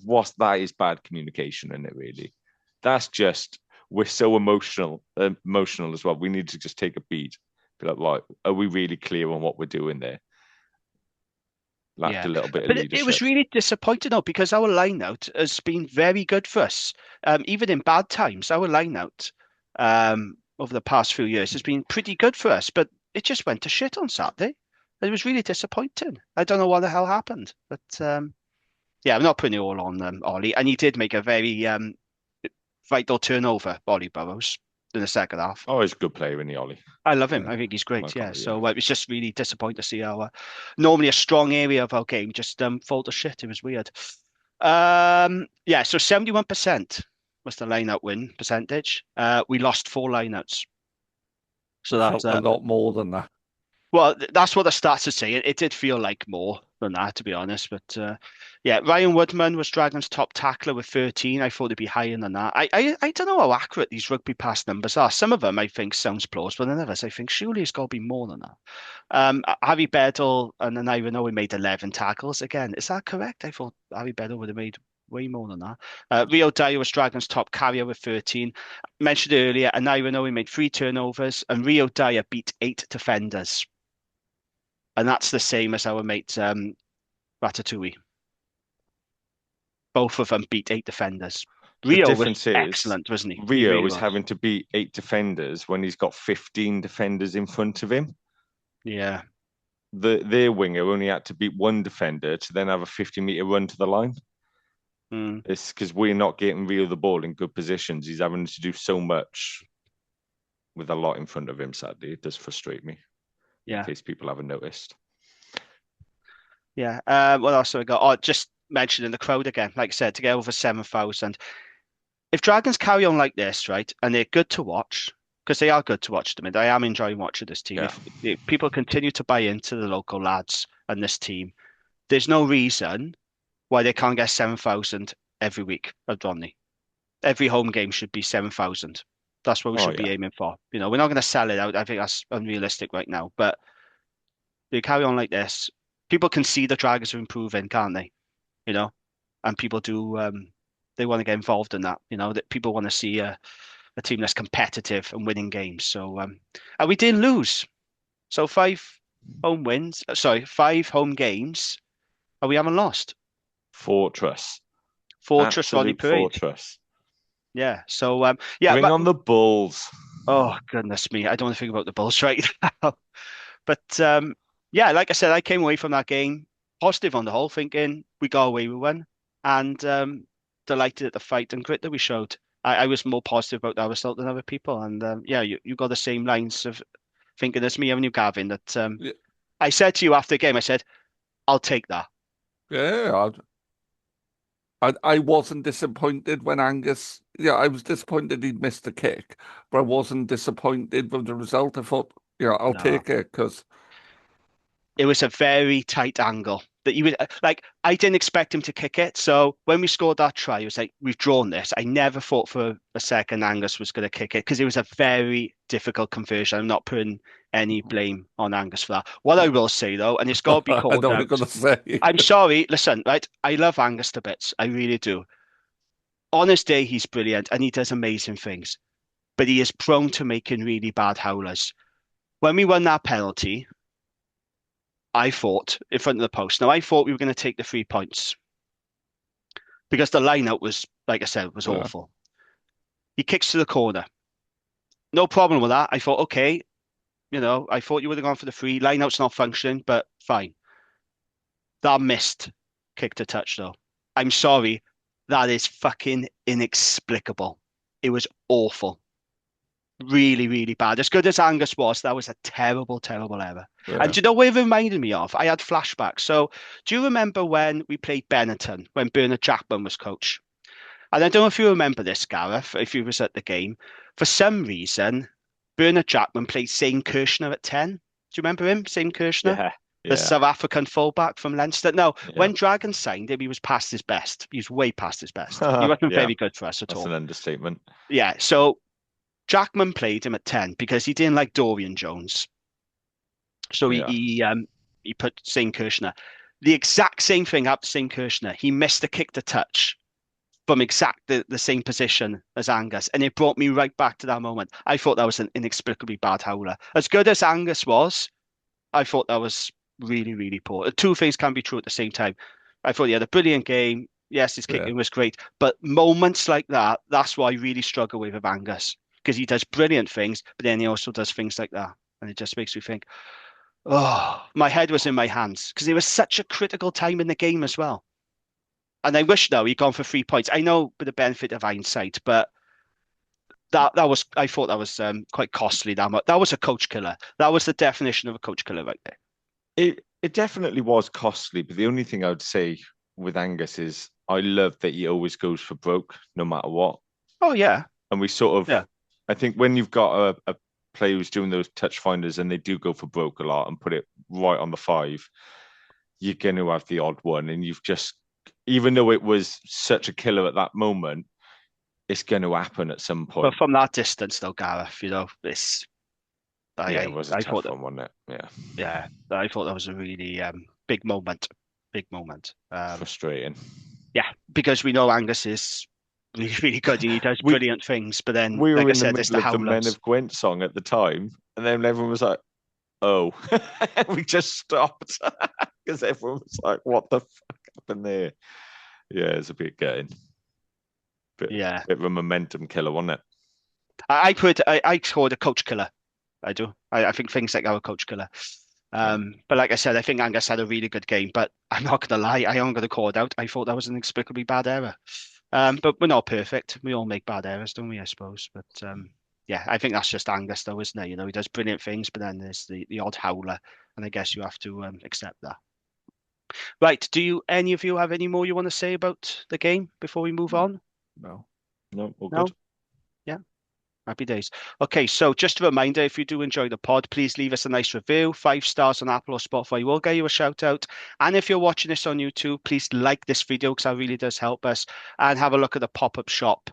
what's that is bad communication, isn't it, really? That's just, we're so emotional as well. We need to just take a beat. Be like, right, are we really clear on what we're doing there? Lacked a little bit of leadership. It was really disappointing though, because our line out has been very good for us. Even in bad times, our line out over the past few years has been pretty good for us, but it just went to shit on Saturday. It was really disappointing. I don't know what the hell happened, but yeah, I'm not putting it all on Ollie. And he did make a very vital turnover, Ollie Burrows, in the second half. Oh, he's a good player, isn't he, Ollie? I love him. I think he's great. Yeah. So it was just really disappointing to see our normally a strong area of our game just fall to shit. It was weird. Yeah. So 71% was the line-out win percentage. We lost 4 line-outs. So that's a lot more than that. Well, that's what the stats are saying. It did feel like more than that, to be honest. But yeah, Ryan Woodman was Dragons' top tackler with 13. I thought it'd be higher than that. I don't know how accurate these rugby pass numbers are. Some of them I think sounds plausible, and others I think surely it's got to be more than that. Harry Beddle and then I know we made 11 tackles. Again, is that correct? I thought Harry Beddle would have made way more than that. Rio Dyer was Dragons' top carrier with 13. Mentioned earlier, and I know we made 3 turnovers, and Rio Dyer beat 8 defenders. And that's the same as our mate Ratatouille. Both of them beat 8 defenders. Rio was excellent, wasn't he? Rio really was having to beat 8 defenders when he's got 15 defenders in front of him. Yeah. Their winger only had to beat 1 defender to then have a 50-meter run to the line. It's because we're not getting Rio the ball in good positions. He's having to do so much with a lot in front of him, sadly. It does frustrate me. Yeah. In case people haven't noticed. Yeah. What else have we got? Oh, just mentioning the crowd again. Like I said, to get over 7,000. If Dragons carry on like this, right, and they're good to watch, because they are good to watch them, and I am enjoying watching this team. Yeah. If people continue to buy into the local lads and this team, there's no reason why they can't get 7,000 every week at Donny. Every home game should be 7,000. That's what we should be aiming for. You know, we're not going to sell it out. I think that's unrealistic right now. But they carry on like this. People can see the Dragons are improving, can't they? You know, and people do. They want to get involved in that. You know, that people want to see a team that's competitive and winning games. So, and we didn't lose. So 5 home wins. Sorry, 5 home games, and we haven't lost. Fortress Ronnie Parade. Fortress. Yeah. So yeah. Bring on the Bulls. Oh goodness me, I don't want to think about the Bulls right now. But yeah, like I said, I came away from that game positive on the whole, thinking we got away with one, and delighted at the fight and grit that we showed. I was more positive about that result than other people, and yeah, you got the same lines of thinking as me, haven't you, Gavin? That Yeah. I said to you after the game, I said, I'll take that. Yeah, I wasn't disappointed when Angus. Yeah, I was disappointed he'd missed the kick, but I wasn't disappointed with the result. I thought Yeah, I'll No. take it because It was a very tight angle that you would like. I didn't expect him to kick it. So when we scored that try, it was like, we've drawn this. I never thought for a second Angus was going to kick it because it was a very difficult conversion. I'm not putting any blame on Angus for that. What I will say though, and it's got to be I called know what you're out. going to say. I'm sorry. Listen, right? I love Angus to bits. I really do. On his day, he's brilliant and he does amazing things, but he is prone to making really bad howlers. When we won that penalty, I thought in front of the post. Now I thought we were going to take the 3 points because the line out was, like I said, was Yeah. awful. He kicks to the corner. No problem with that. I thought, okay, I thought you would have gone for the free. Line out's not functioning, but fine. That missed kick to touch though. I'm sorry. That is fucking inexplicable. It was awful. Really, really bad. As good as Angus was, that was a terrible, terrible error. Yeah. And do you know what it reminded me of? I had flashbacks. So, do you remember when we played Benetton, when Bernard Jackman was coach? And I don't know if you remember this, Gareth, if you was at the game. For some reason, Bernard Jackman played Zane Kirshner at 10. Do you remember him, Zane Kirshner? Yeah, The yeah, South African fullback from Leinster. No, yeah. when Dragons signed him, he was past his best. He was way past his best. He wasn't Yeah, very good for us at that's all. an understatement. Yeah, so Jackman played him at 10 because he didn't like Dorian Jones. So Yeah. he put Zane Kirshner. The exact same thing happened to Zane Kirshner. He missed a kick to touch from exactly the same position as Angus. And it brought me right back to that moment. I thought that was an inexplicably bad howler. As good as Angus was, I thought that was really, really poor. Two things can be true at the same time. I thought he had a brilliant game. Yes, his kicking was great. But moments like that, that's what I really struggle with Angus. Because he does brilliant things, but then he also does things like that. And it just makes me think, oh, my head was in my hands. Because it was such a critical time in the game as well. And I wish now he'd gone for 3 points. I know with the benefit of hindsight, but that was I thought that was quite costly. That was a coach killer. That was the definition of a coach killer right there. It definitely was costly, but the only thing I would say with Angus is I love that he always goes for broke no matter what. Oh yeah. And we sort of, Yeah. I think when you've got a player who's doing those touch finders and they do go for broke a lot and put it right on the 5, you're going to have the odd one. And you've just, even though it was such a killer at that moment, it's going to happen at some point. But from that distance, though, Gareth, it was a tough one, wasn't it? Yeah. Yeah, I thought that was a really big moment. Big moment. Frustrating. Yeah, because we know Angus is really, really good and he does brilliant things. But then, we were like I in said, the it's middle the of the Men howlers. of Gwent song at the time, and then everyone was like, "Oh," we just stopped because everyone was like, "What the fuck happened there?" Yeah, it's a bit gutting. Bit of a momentum killer, wasn't it? I scored a coach killer. I do. I think things like our coach killer. But like I said, I think Angus had a really good game. But I'm not going to lie, I am going to call it out. I thought that was an inexplicably bad error. But we're not perfect. We all make bad errors, don't we? I suppose. But yeah, I think that's just Angus, though, isn't it? He does brilliant things, but then there's the odd howler, and I guess you have to accept that. Right. Do any of you have any more you want to say about the game before we move on? No, all No? good. Yeah. Happy days. Okay, so just a reminder, if you do enjoy the pod, please leave us a nice review. 5 stars on Apple or Spotify will get you a shout out. And if you're watching this on YouTube, please like this video because that really does help us. And have a look at the pop-up shop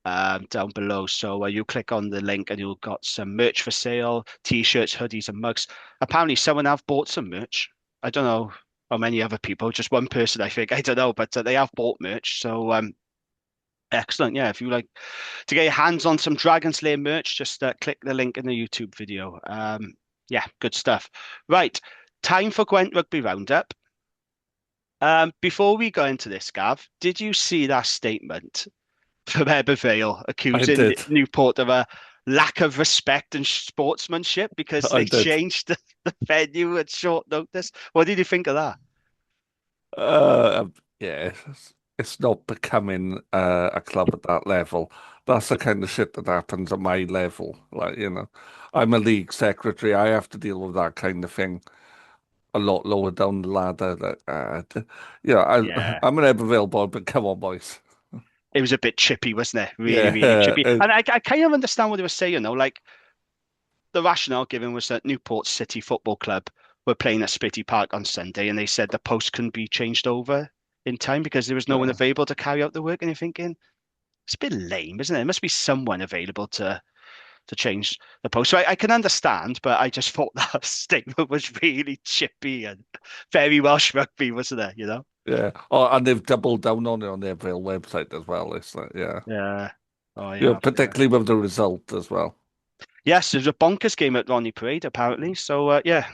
down below. So you click on the link and you've got some merch for sale, t-shirts, hoodies and mugs. Apparently someone have bought some merch. I don't know how many other people, just one person I think, I don't know, but they have bought merch. So excellent. Yeah, if you like to get your hands on some Dragon Slayer merch, just click the link in the YouTube video. Yeah, good stuff. Right, time for Gwent Rugby Roundup. Before we go into this, Gav, did you see that statement from Ebervale accusing Newport of a lack of respect and sportsmanship because they changed the venue at short notice? What did you think of that? Yeah, it's not becoming a club at that level. That's the kind of shit that happens at my level. Like, I'm a league secretary. I have to deal with that kind of thing a lot lower down the ladder. I'm an Ebervale boy, but come on, boys. It was a bit chippy, wasn't it? Really, really chippy. And I kind of understand what they were saying, though. Like, the rationale given was that Newport City Football Club were playing at Spitty Park on Sunday, and they said the post couldn't be changed over in time because there was no one available to carry out the work. And you're thinking, it's a bit lame, isn't it? There must be someone available to change the post. So I can understand, but I just thought that statement was really chippy and very Welsh rugby, wasn't it? You know? Yeah. Oh, and they've doubled down on it on their Vale website as well. Yeah. Yeah. Oh Yeah, yeah. Yeah. particularly with the result as well. Yes, there's a bonkers game at Ronnie Parade apparently. So yeah,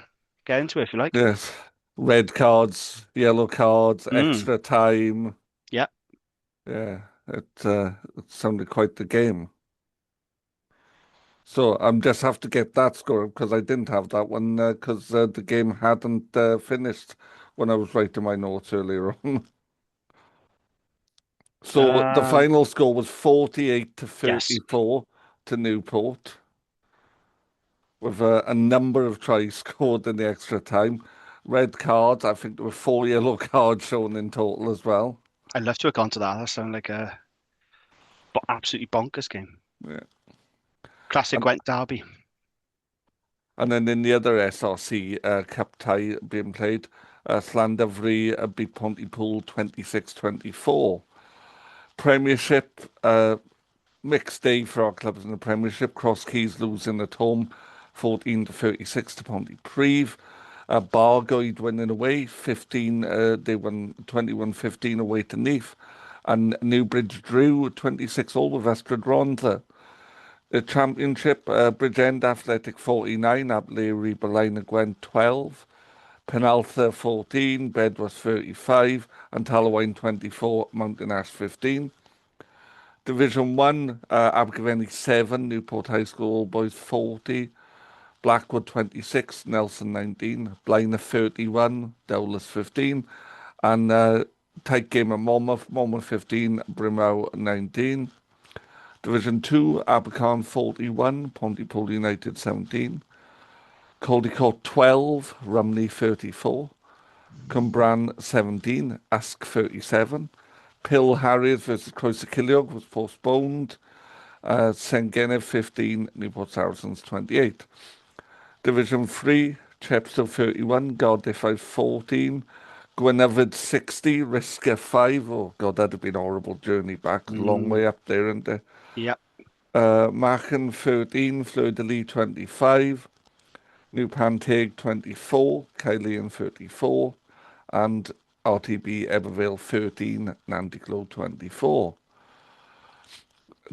get into it if you like. Yes. Red cards, yellow cards, Mm, extra time. yeah. Yeah. It sounded quite the game. So I'm just have to get that score because I didn't have that one because the game hadn't finished when I was writing my notes earlier on. So the Um, final score was 48 to yes. 34 to Newport, with a number of tries scored in the extra time. Red cards, I think there were 4 yellow cards shown in total as well. I'd love to have gone to that. That sounded like a absolutely bonkers game. Yeah. Classic And, Gwent derby. and then in the other SRC Cup tie being played, Llandovery beat Pontypool 26-24. Premiership, mixed day for our clubs in the Premiership. Cross Keys losing at home 14 to 36 to Pontypridd. Bargoed winning away 15, they won 21-15 away to Neath. And Newbridge drew 26 all with Ystrad. The Championship, Bridgend Athletic 49, Ablairi Balaina Gwent 12. Penaltha 14, Bedwas 35, and Talawine 24, Mountain Ash 15. Division 1, Abergavenny 7, Newport High School All Boys 40, Blackwood 26, Nelson 19, Blaina 31, Dowless 15, and tight game at Monmouth 15, Brimrow 19. Division 2, Abercorn 41, Pontypool United 17, Caldicot 12, Rumney 34, Cumbran 17, Ask 37. Pill Harriers versus Croeso was postponed. St Genef 15, Newport Saracens 28. Division 3, Chepstow 31, Cardiff 14, Gwynedd 60, Risca 5. Oh God, that'd have been a horrible journey back. Long way up there, isn't it? Yeah. Machen 13, Fleur de Lis 25, New Panteg 24, Kylian 34, and RTB Ebervale 13, Nantiglow 24.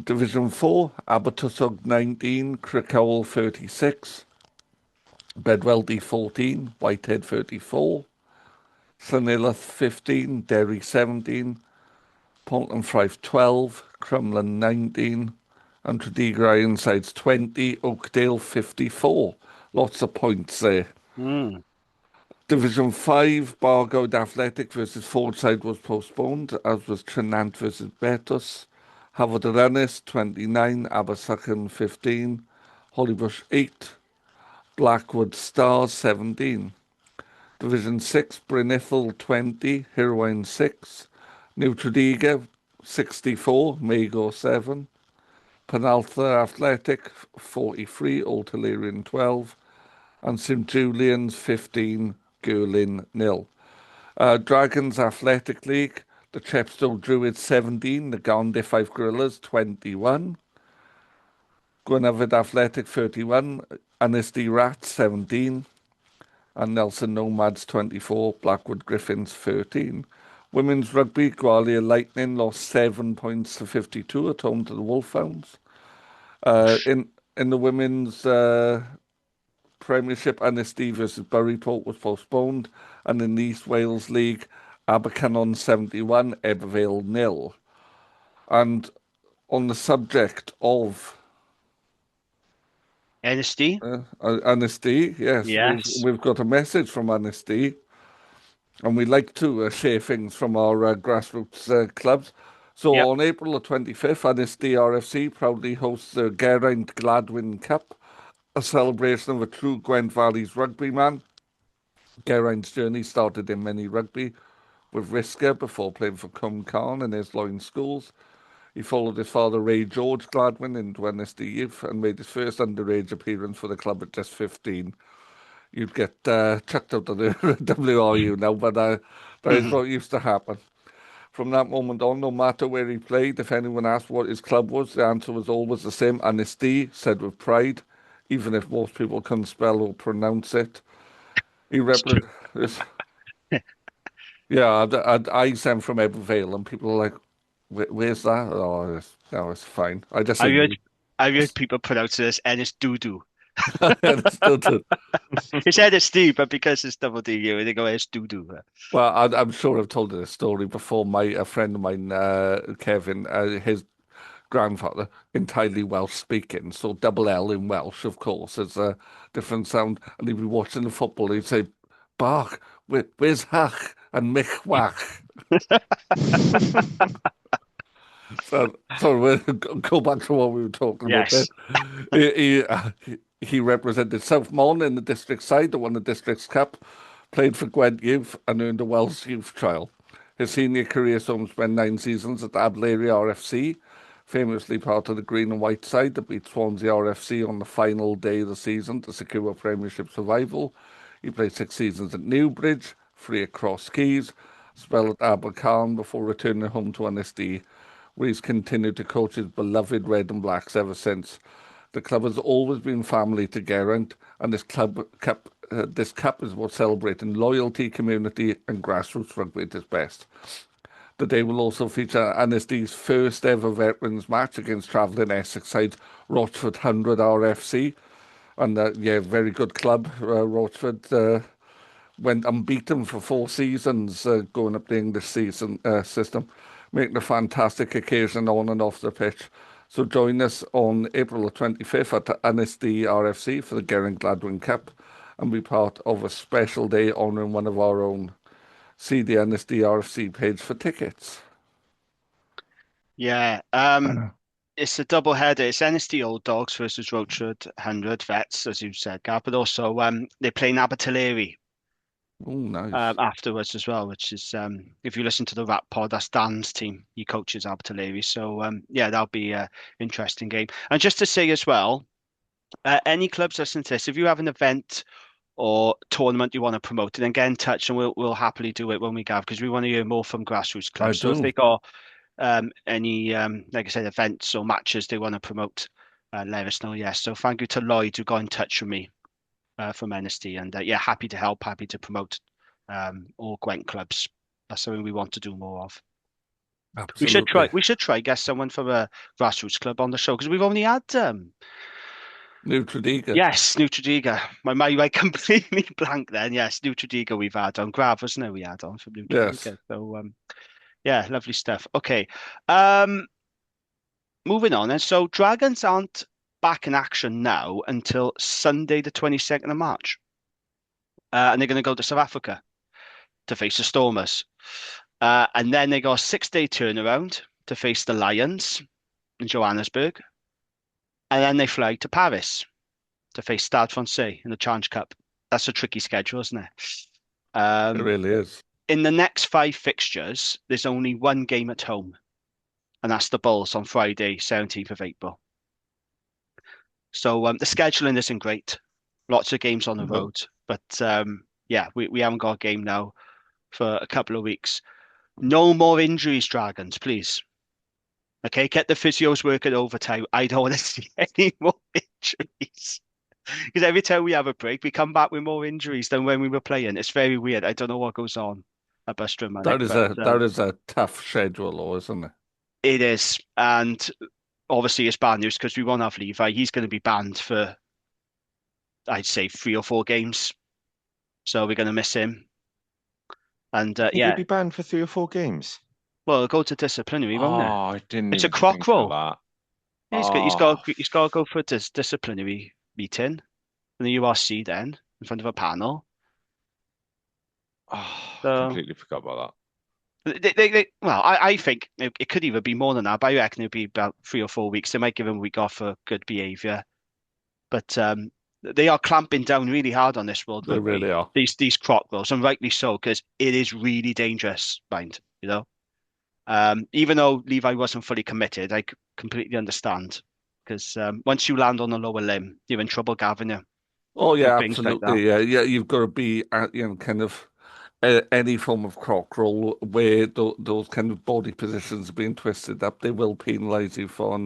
Division 4, Abertwsog 19, Crickhowell 36, Bedwelldy 14, Whitehead 34, Llanilleth 15, Derry 17, Pontefraith 12, Crumlin 19, and Tredegar Ironsides 20, Oakdale 54. Lots of points there. Mm. Division 5, Bargoed Athletic versus Fordside was postponed, as was Trinant versus Betos. Havard Ynys 29, Abersuchan 15, Hollybush 8, Blackwood Stars 17. Division 6, Brynithel 20, Hirwaun 6, New Tredegar 64, Magor 7, Penaltha Athletic 43, Old Hilarion 12, and St Julian's 15, Girlin 0. Dragons Athletic League, the Chepstow Druids 17, the Gaundy 5 Gorillas 21, Gwynedd Athletic 31, Annisty Rats 17, and Nelson Nomads 24, Blackwood Griffins 13. Women's rugby, Gwalia Lightning lost 7 points to 52 at home to the Wolfhounds. In the women's Premiership, Annisty versus Buryport was postponed, and in the East Wales League, Abercynon 71, Ebervale 0. And on the subject of NSD? Annisty, yes, Yes. we've got a message from Annisty, and we like to share things from our grassroots clubs. So Yep. on April the 25th, Annisty RFC proudly hosts the Geraint Gladwin Cup, a celebration of a true Gwent Valley's rugbyman. Geraint's journey started in many rugby with Risca before playing for Cwm Carn and Esloin schools. He followed his father Ray George Gladwin into NSD youth and made his first underage appearance for the club at just 15. You'd get chucked out of the WRU now, but that is what used to happen. From that moment on, no matter where he played, if anyone asked what his club was, the answer was always the same. NSD, said with pride, even if most people couldn't spell or pronounce it. He represented... Yeah, I'd eyes them from Evervale, and people are like, where's that? Oh, it's fine. I just I think heard, I heard people pronounce it as Ennis Doo-Doo. it's still It's NSD, but because it's double DU, they go as Doo-Doo. Well, I'm sure I've told you this story before. A friend of mine, Kevin, his grandfather, entirely Welsh speaking, so double L in Welsh, of course, is a different sound. And he'd be watching the football, he'd say, Bark, where's Hach and Mick Wach? So we'll go back to what we were talking about Yes. there. He represented South Mon in the district side that won the Districts Cup, played for Gwent Youth and earned a Welsh Youth trial. His senior career saw him spend 9 seasons at Ablairi RFC, famously part of the green and white side that beat Swansea RFC on the final day of the season to secure Premiership survival. He played 6 seasons at Newbridge, 3 at Cross Keys, spell at Abercarn before returning home to NSD, where he's continued to coach his beloved Red and Blacks ever since. The club has always been family to Geraint, and this cup is about celebrating loyalty, community, and grassroots rugby at its best. The day will also feature NSD's first ever veterans match against travelling Essex side Rochford 100 RFC, and very good club. Rochford went unbeaten for 4 seasons, going up the English system, making a fantastic occasion on and off the pitch. So join us on April the 25th at NSD RFC for the Geraint Gladwin Cup and be part of a special day honouring one of our own. See the NSD RFC page for tickets. Yeah. It's a double header. It's NSD Old Dogs versus Rochford 100 Vets, as you said, Gav, but also they play Abertillery Oh, nice. afterwards as well, which is if you listen to the rap pod, that's Dan's team. He coaches Abertillery. So yeah, that'll be an interesting game. And just to say as well, any clubs listening to this, if you have an event or tournament you want to promote, then get in touch and we'll happily do it when we go, because we want to hear more from grassroots clubs. So if they got any like I said, events or matches they want to promote, let us know. Yes. So thank you to Lloyd who got in touch with me from NSD, and yeah, happy to help, happy to promote all Gwent clubs. That's something we want to do more of. Absolutely. We should try get someone from a grassroots club on the show, because we've only had Nutridiga. yes, Nutridiga. My mind went completely blank then. Yes, Nutridiga we've had on. Grav, wasn't it? We had on from Nutridiga. Yes. So yeah, lovely stuff. Okay. Moving on. And so Dragons aren't back in action now until Sunday, the 22nd of March. And they're going to go to South Africa to face the Stormers. And then they got a 6-day turnaround to face the Lions in Johannesburg. And then they fly to Paris to face Stade Francais in the Challenge Cup. That's a tricky schedule, isn't it? It really is. In the next 5 fixtures, there's only one game at home, and that's the Bulls on Friday, 17th of April. So the scheduling isn't great. Lots of games on the road. But yeah, we haven't got a game now for a couple of weeks. No more injuries, Dragons, please. Okay, get the physios working overtime. I don't want to see any more injuries. Because every time we have a break, we come back with more injuries than when we were playing. It's very weird. I don't know what goes on at Buster. That is a tough schedule, though, isn't it? It is. And obviously it's bad news because we won't have Levi. He's going to be banned for, I'd say, 3 or 4 games. So we're going to miss him. And yeah. He'll be banned for 3 or 4 games. Well, it'll go to disciplinary, won't it? Oh, I didn't. It's a even crock think roll. of that. Yeah, he's got to go for a disciplinary meeting in the URC then, in front of a panel. Oh, So, completely forgot about that. Well, I think it could even be more than that, but I reckon it'll be about 3 or 4 weeks. They might give him a week off for good behaviour. But they are clamping down really hard on this world. They really are. These crock rolls, and rightly so, because it is really dangerous, mind, you know? Even though Levi wasn't fully committed, I completely understand because once you land on a lower limb, you're in trouble, Gavin. You Oh with yeah, things like that. absolutely. Yeah. You've got to be, kind of any form of croc roll where those kind of body positions are being twisted up. They will penalise you for,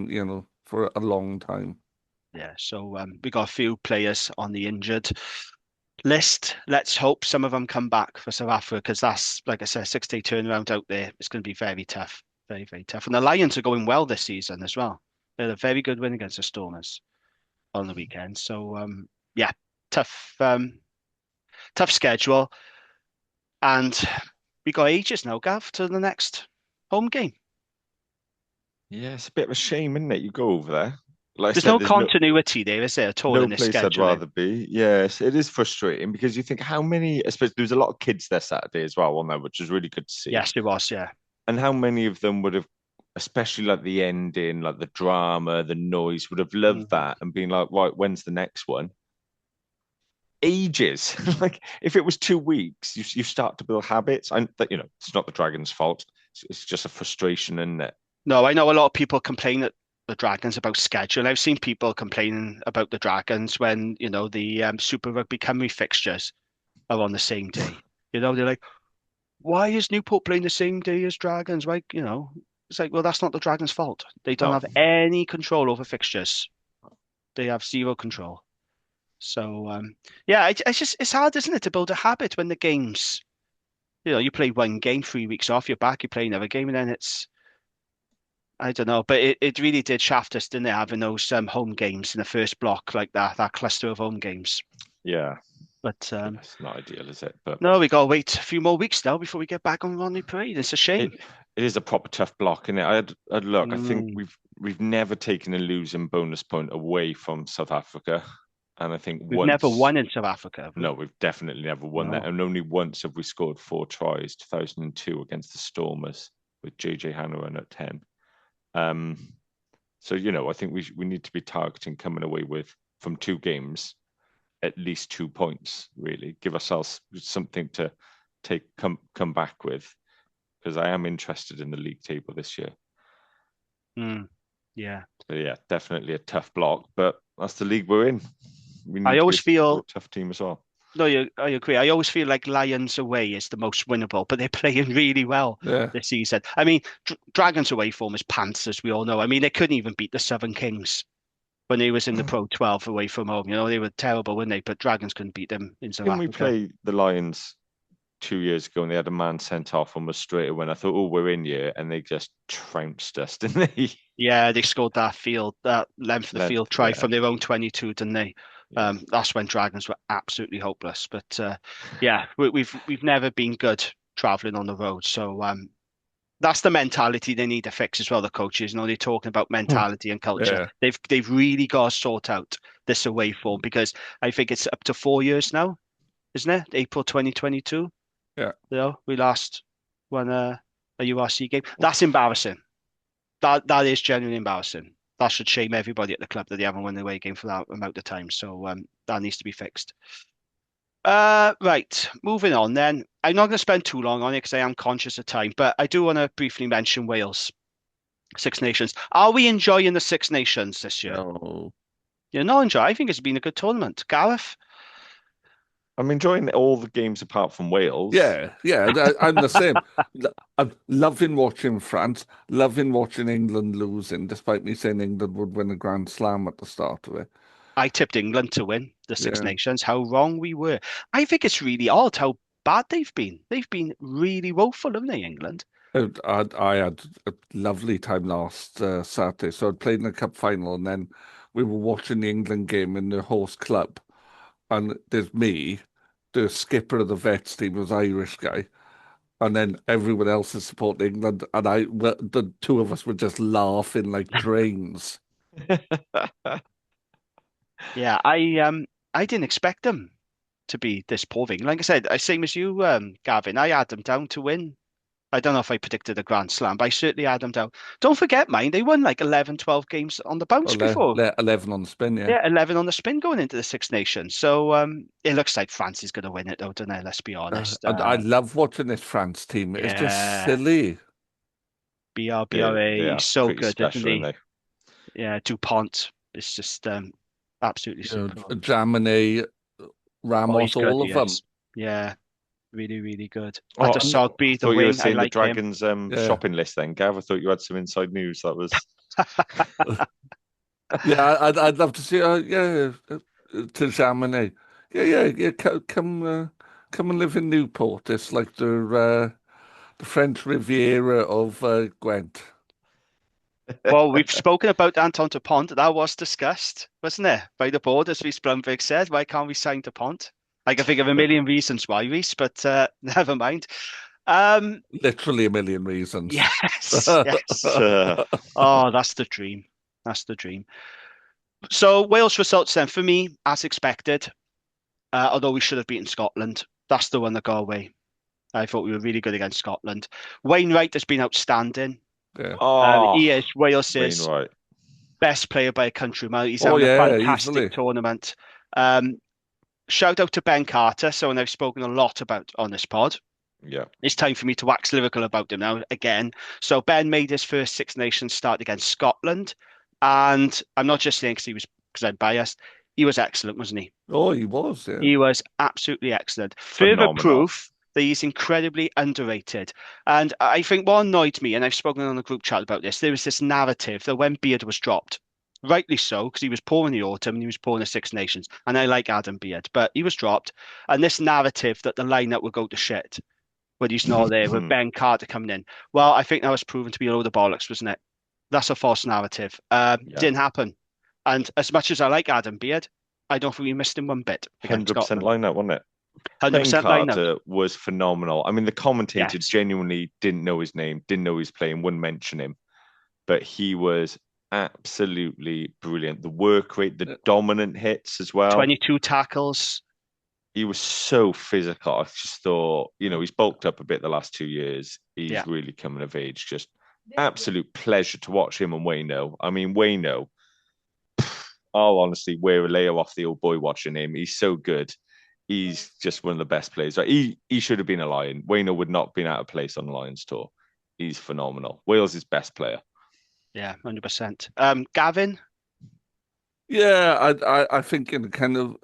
for a long time. Yeah, so we got a few players on the injured list. Let's hope some of them come back for South Africa because that's, like I said, 6-day turnaround out there. It's going to be very tough, very, very tough. And the Lions are going well this season as well. They had a very good win against the Stormers on the weekend. So yeah, tough, tough schedule. And we got ages now, Gav, to the next home game. Yeah, it's a bit of a shame, isn't it? You go over there. Like I There's said, no there's no continuity there, is there, at all no in this place I'd scheduling? rather be. Yes, it is frustrating because you think how many, especially there was a lot of kids there Saturday as well, wasn't there, which was really good to see. Yes, it was, yeah. And how many of them would have, especially like the ending, like the drama, the noise, would have loved that and been like, right, when's the next one? Ages. Like if it was 2 weeks, you start to build habits. And that it's not the Dragons' fault. It's just a frustration, isn't it? No, I know a lot of people complain at the Dragons about schedule. I've seen people complaining about the Dragons when, the Super Rugby Cymru fixtures are on the same day. They're like, why is Newport playing the same day as Dragons? Like, it's like, well, that's not the Dragons' fault. They don't No. have any control over fixtures. They have zero control. So, yeah, it's hard, isn't it, to build a habit when the games, you play one game, 3 weeks off, you're back, you play another game, and then I don't know, but it really did shaft us, didn't it, having those home games in the first block like that cluster of home games. Yeah. But It's not ideal, is it? But no, we got to wait a few more weeks now before we get back on Rodney Parade. It's a shame. it is a proper tough block, isn't it? I'd look. I think Mm. we've never taken a losing bonus point away from South Africa, and I think We've once. never won in South Africa, have we? No, we've definitely never won that, No. and only once have we scored 4 tries, 2002 against the Stormers with JJ Hanrahan at 10. So I think we need to be targeting coming away with from 2 games at least 2 points. Really, give ourselves something to come back with, because I am interested in the league table this year. Yeah. So yeah, definitely a tough block, but that's the league we're in. We need I always feel a tough team as well. No, I agree. I always feel like Lions away is the most winnable, but they're playing really well this season. I mean, Dragons away form is pants, as we all know. I mean, they couldn't even beat the Southern Kings when they was in the Pro 12 away from home. They were terrible, weren't they? But Dragons couldn't beat them in South Didn't we Africa. play the Lions 2 years ago and they had a man sent off and was straight away? I thought, oh, we're in here, and they just trounced us, didn't they? Yeah, they scored that length of the field try from their own 22, didn't they? That's when Dragons were absolutely hopeless. But yeah, we've never been good traveling on the road. So that's the mentality they need to fix as well. The coaches, they're talking about mentality and culture. Yeah. They've really got to sort out this away form, because I think it's up to 4 years now, isn't it? April 2022. Yeah. We last won a URC game. That's embarrassing. That is genuinely embarrassing. That should shame everybody at the club that they haven't won the away game for that amount of time. So that needs to be fixed. Right, moving on then. I'm not going to spend too long on it because I am conscious of time, but I do want to briefly mention Wales. Six Nations. Are we enjoying the Six Nations this year? No. You're not enjoying. I think it's been a good tournament. Gareth? I'm enjoying all the games apart from Wales. Yeah. I'm the same. I'm loving watching France, loving watching England losing, despite me saying England would win a Grand Slam at the start of it. I tipped England to win the Six Nations. How wrong we were. I think it's really odd how bad they've been. They've been really woeful, haven't they, England? I had a lovely time last Saturday. So I'd played in the cup final, and then we were watching the England game in the host club. And there's me, the skipper of the Vets team was Irish guy, and then everyone else is supporting England, and the two of us were just laughing like drains. Yeah, I didn't expect them to be this poor thing. Like I said, same as you, Gavin. I had them down to win. I don't know if I predicted a Grand Slam, but I certainly had them down. Don't forget, mine, they won like 11, 12 games on the bounce before. 11 on the spin, yeah. Yeah, 11 on the spin going into the Six Nations. So it looks like France is going to win it, though, don't it? Let's be honest. I love watching this France team. It's just silly. They BRBRA, are he's so pretty good, isn't special, aren't he? they? Yeah, DuPont. It's just absolutely superb. Jamine, Oh, he's Ramos, good, all he of them. is. Yeah, really, really good. Oh, At I Sogby, the thought you were wing, I saying the like him. Dragons Yeah. shopping list then, Gav. I thought you had some inside news. That was Yeah, I'd love to see. To Chamonix. Yeah. Come and live in Newport. It's like the French Riviera of Gwent. Well, we've spoken about Anton DuPont. That was discussed, wasn't it? By the board, as Reece Blumberg said. Why can't we sign DuPont? I can think of a million reasons why, Reece, but never mind. Um, Literally a million reasons. yes. Oh, that's the dream. That's the dream. So Wales results then for me, as expected. Although we should have beaten Scotland, that's the one that got away. I thought we were really good against Scotland. Wainwright has been outstanding. Yeah. He oh, is Wales's Wainwright. best player by a country mile. He's Oh having a yeah, fantastic easily. tournament. Um, Shout out to Ben Carter. Someone I've spoken a lot about on this pod. Yeah. It's time for me to wax lyrical about him now again. So Ben made his first Six Nations start against Scotland, and I'm not just saying because I'm biased. He was excellent, wasn't he? Oh, he was. Yeah. He was absolutely excellent. Further Phenomenal. proof that he's incredibly underrated. And I think what annoyed me, and I've spoken on the group chat about this, there was this narrative that when Beard was dropped, rightly so, because he was poor in the autumn and he was poor in the Six Nations, and I like Adam Beard, but he was dropped, and this narrative that the lineup would go to shit when he's not there, with Ben Carter coming in. Well, I think that was proven to be a load of bollocks, wasn't it? That's a false narrative. Yeah. Didn't happen. And as much as I like Adam Beard, I don't think we missed him one bit against 100% Scotland. lineup, wasn't it? Ben 100% lineup. Carter was phenomenal. I mean, the commentator Yes. genuinely didn't know his name, didn't know he was playing, wouldn't mention him, but he was absolutely brilliant. The work rate, the dominant hits as well. 22 tackles. He was so physical. I just thought, he's bulked up a bit the last 2 years. He's really coming of age. Just absolute pleasure to watch him and Wayno. I mean, Wayno, I'll honestly wear a layer off the old boy watching him. He's so good. He's just one of the best players. He should have been a Lion. Wayno would not have been out of place on the Lions tour. He's phenomenal. Wales' best player. Yeah, 100%. Gavin? Yeah, I think in kind of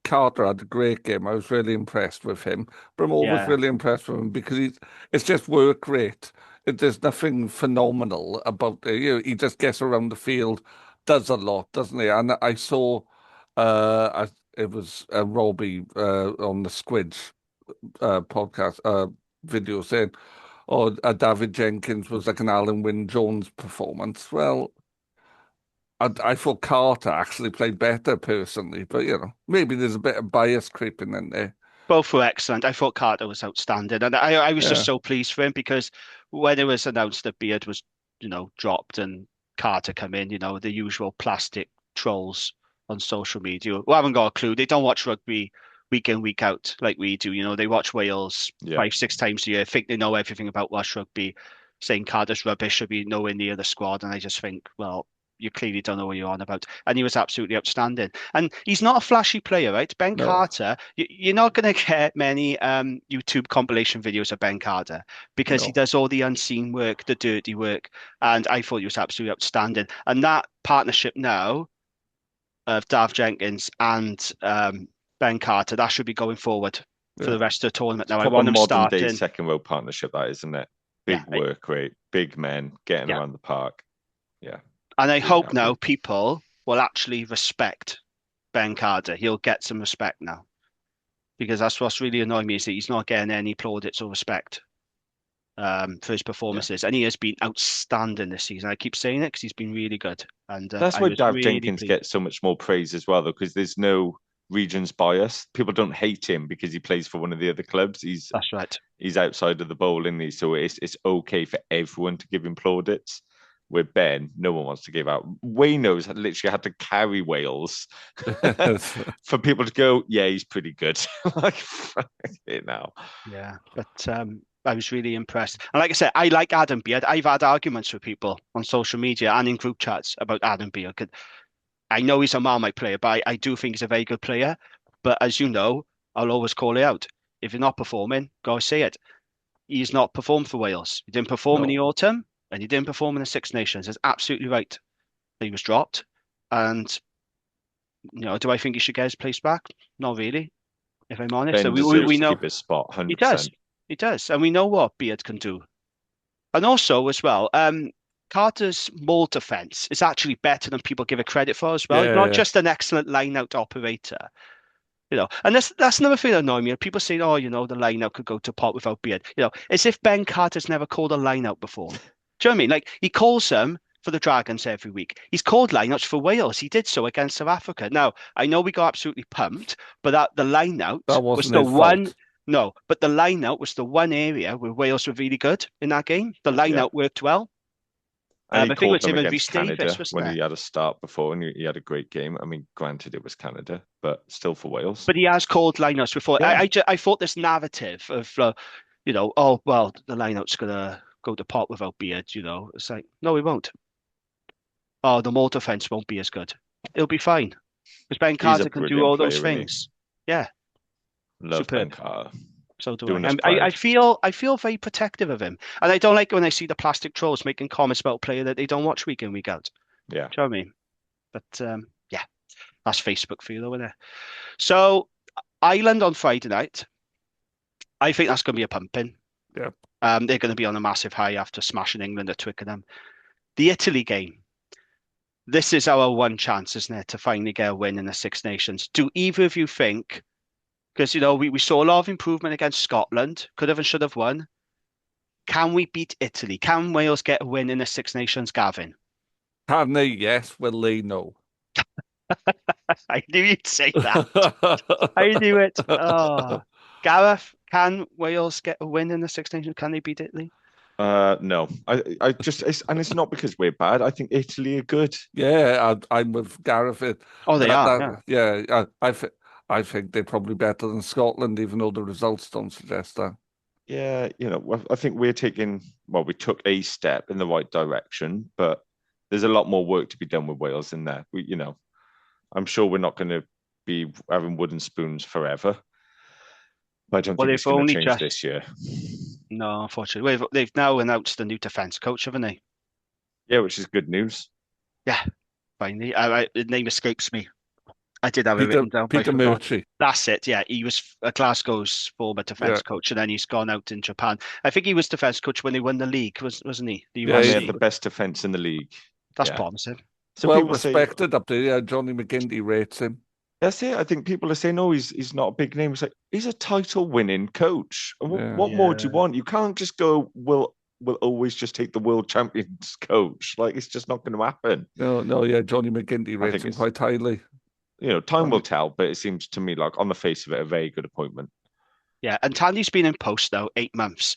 Carter had a great game. I was really impressed with him. But I'm always really impressed with him because it's just work rate. There's nothing phenomenal about it. He just gets around the field, does a lot, doesn't he? And I saw it was Robbie on the Squids podcast video saying, "Oh, David Jenkins was like an Alan Wynne-Jones performance." Well, I thought Carter actually played better personally, but maybe there's a bit of bias creeping in there. Both were excellent. I thought Carter was outstanding. And I was just so pleased for him because when it was announced that Beard was, dropped and Carter come in, the usual plastic trolls on social media who haven't got a clue. They don't watch rugby week in, week out like we do. They watch Wales 5-6 times a year, think they know everything about Welsh rugby, saying Carter's rubbish, should be nowhere near the squad. And I just think, well, you clearly don't know what you're on about. And he was absolutely outstanding. And he's not a flashy player, right? Ben Carter, you're not going to get many YouTube compilation videos of Ben Carter because he does all the unseen work, the dirty work. And I thought he was absolutely outstanding. And that partnership now of Dav Jenkins and Ben Carter, that should be going forward for the rest of the tournament. Now, I want them modern starting. day second row partnership, that isn't it? Big work rate, big men getting around the park. Yeah. And I hope now people will actually respect Ben Carter. He'll get some respect now. Because that's what's really annoying me is that he's not getting any plaudits or respect for his performances. And he has been outstanding this season. I keep saying it because he's been really good. And that's why Dav Jenkins gets so much more praise as well, though, because there's no regions bias. People don't hate him because he plays for one of the other clubs. That's right. He's outside of the bowl, isn't he? So it's okay for everyone to give him plaudits. With Ben, no one wants to give out. Wayno's literally had to carry Wales for people to go, yeah, he's pretty good. Like, it now. Yeah, but I was really impressed. And like I said, I like Adam Beard. I've had arguments with people on social media and in group chats about Adam Beard. I know he's a Marmite player, but I do think he's a very good player. But as you know, I'll always call it out. If you're not performing, go say it. He's not performed for Wales. He didn't perform in the autumn. and he didn't perform in the Six Nations, it's absolutely right that he was dropped. And, do I think he should get his place back? Not really, if I'm honest. So Ben deserves we to know keep his spot, he does. 100%. He does. And we know what Beard can do. And also, as well, Carter's maul defense is actually better than people give it credit for as well. He's not Yeah. just an excellent line-out operator. And that's another thing that annoys me. People saying, "Oh, the line-out could go to pot without Beard." As if Ben Carter's never called a line-out before. Do you know what I mean? Like, he calls them for the Dragons every week. He's called line-outs for Wales. He did so against South Africa. Now, I know we got absolutely pumped, but the line-out That was wasn't the his one. fault. No, but the line-out was the one area where Wales were really good in that game. The line-out worked well. And he I think it called was them him and against Rhys Davies, Canada wasn't when it? he had a start before, and he had a great game. I mean, granted, it was Canada, but still for Wales. But he has called lineouts before. Yeah. I thought this narrative of, oh, well, the lineout's going to go to pot without Beard, It's like, no, it won't. Oh, the maul defense won't be as good. It'll be fine. Because Ben Carter can do all those things. Yeah. Love Superb. Ben Carter. So do Doing I. us And I proud. feel very protective of him. And I don't like when I see the plastic trolls making comments about a player that they don't watch week in, week out. Yeah. Do you know what I mean? But yeah, that's Facebook for you, though, isn't it? So Ireland on Friday night. I think that's going to be a pumping. Yeah. They're going to be on a massive high after smashing England at Twickenham. The Italy game. This is our one chance, isn't it, to finally get a win in the Six Nations. Do either of you think, because, we saw a lot of improvement against Scotland, could have and should have won. Can we beat Italy? Can Wales get a win in the Six Nations, Gavin? Can they? Yes. Will they? No. I knew you'd say that. I knew it. Oh. Gareth, can Wales get a win in the Six Nations? Can they beat Italy? No, I just, and it's not because we're bad. I think Italy are good. Yeah, I'm with Gareth. Oh, they are. Yeah, I think they're probably better than Scotland, even though the results don't suggest that. Yeah, I think we took a step in the right direction, but there's a lot more work to be done with Wales in there. I'm sure we're not going to be having wooden spoons forever. But I don't think it's going to change this year. No, unfortunately. They've now announced a new defence coach, haven't they? Yeah, which is good news. Yeah, finally. The name escapes me. I did have it written down. Peter Murchie. That's it, yeah. He was Glasgow's former defence coach, and then he's gone out in Japan. I think he was defence coach when they won the league, wasn't he? He had the best defence in the league. That's promising. So well respected up there. Johnny McGinty rates him. That's it. I think people are saying, "Oh, he's not a big name." It's like, he's a title-winning coach. What more do you want? You can't just go, we'll always just take the world champions coach. Like, it's just not going to happen. No, Johnny McGinty rates him quite highly. Time will tell, but it seems to me like, on the face of it, a very good appointment. Yeah, and Tandy's been in post now 8 months,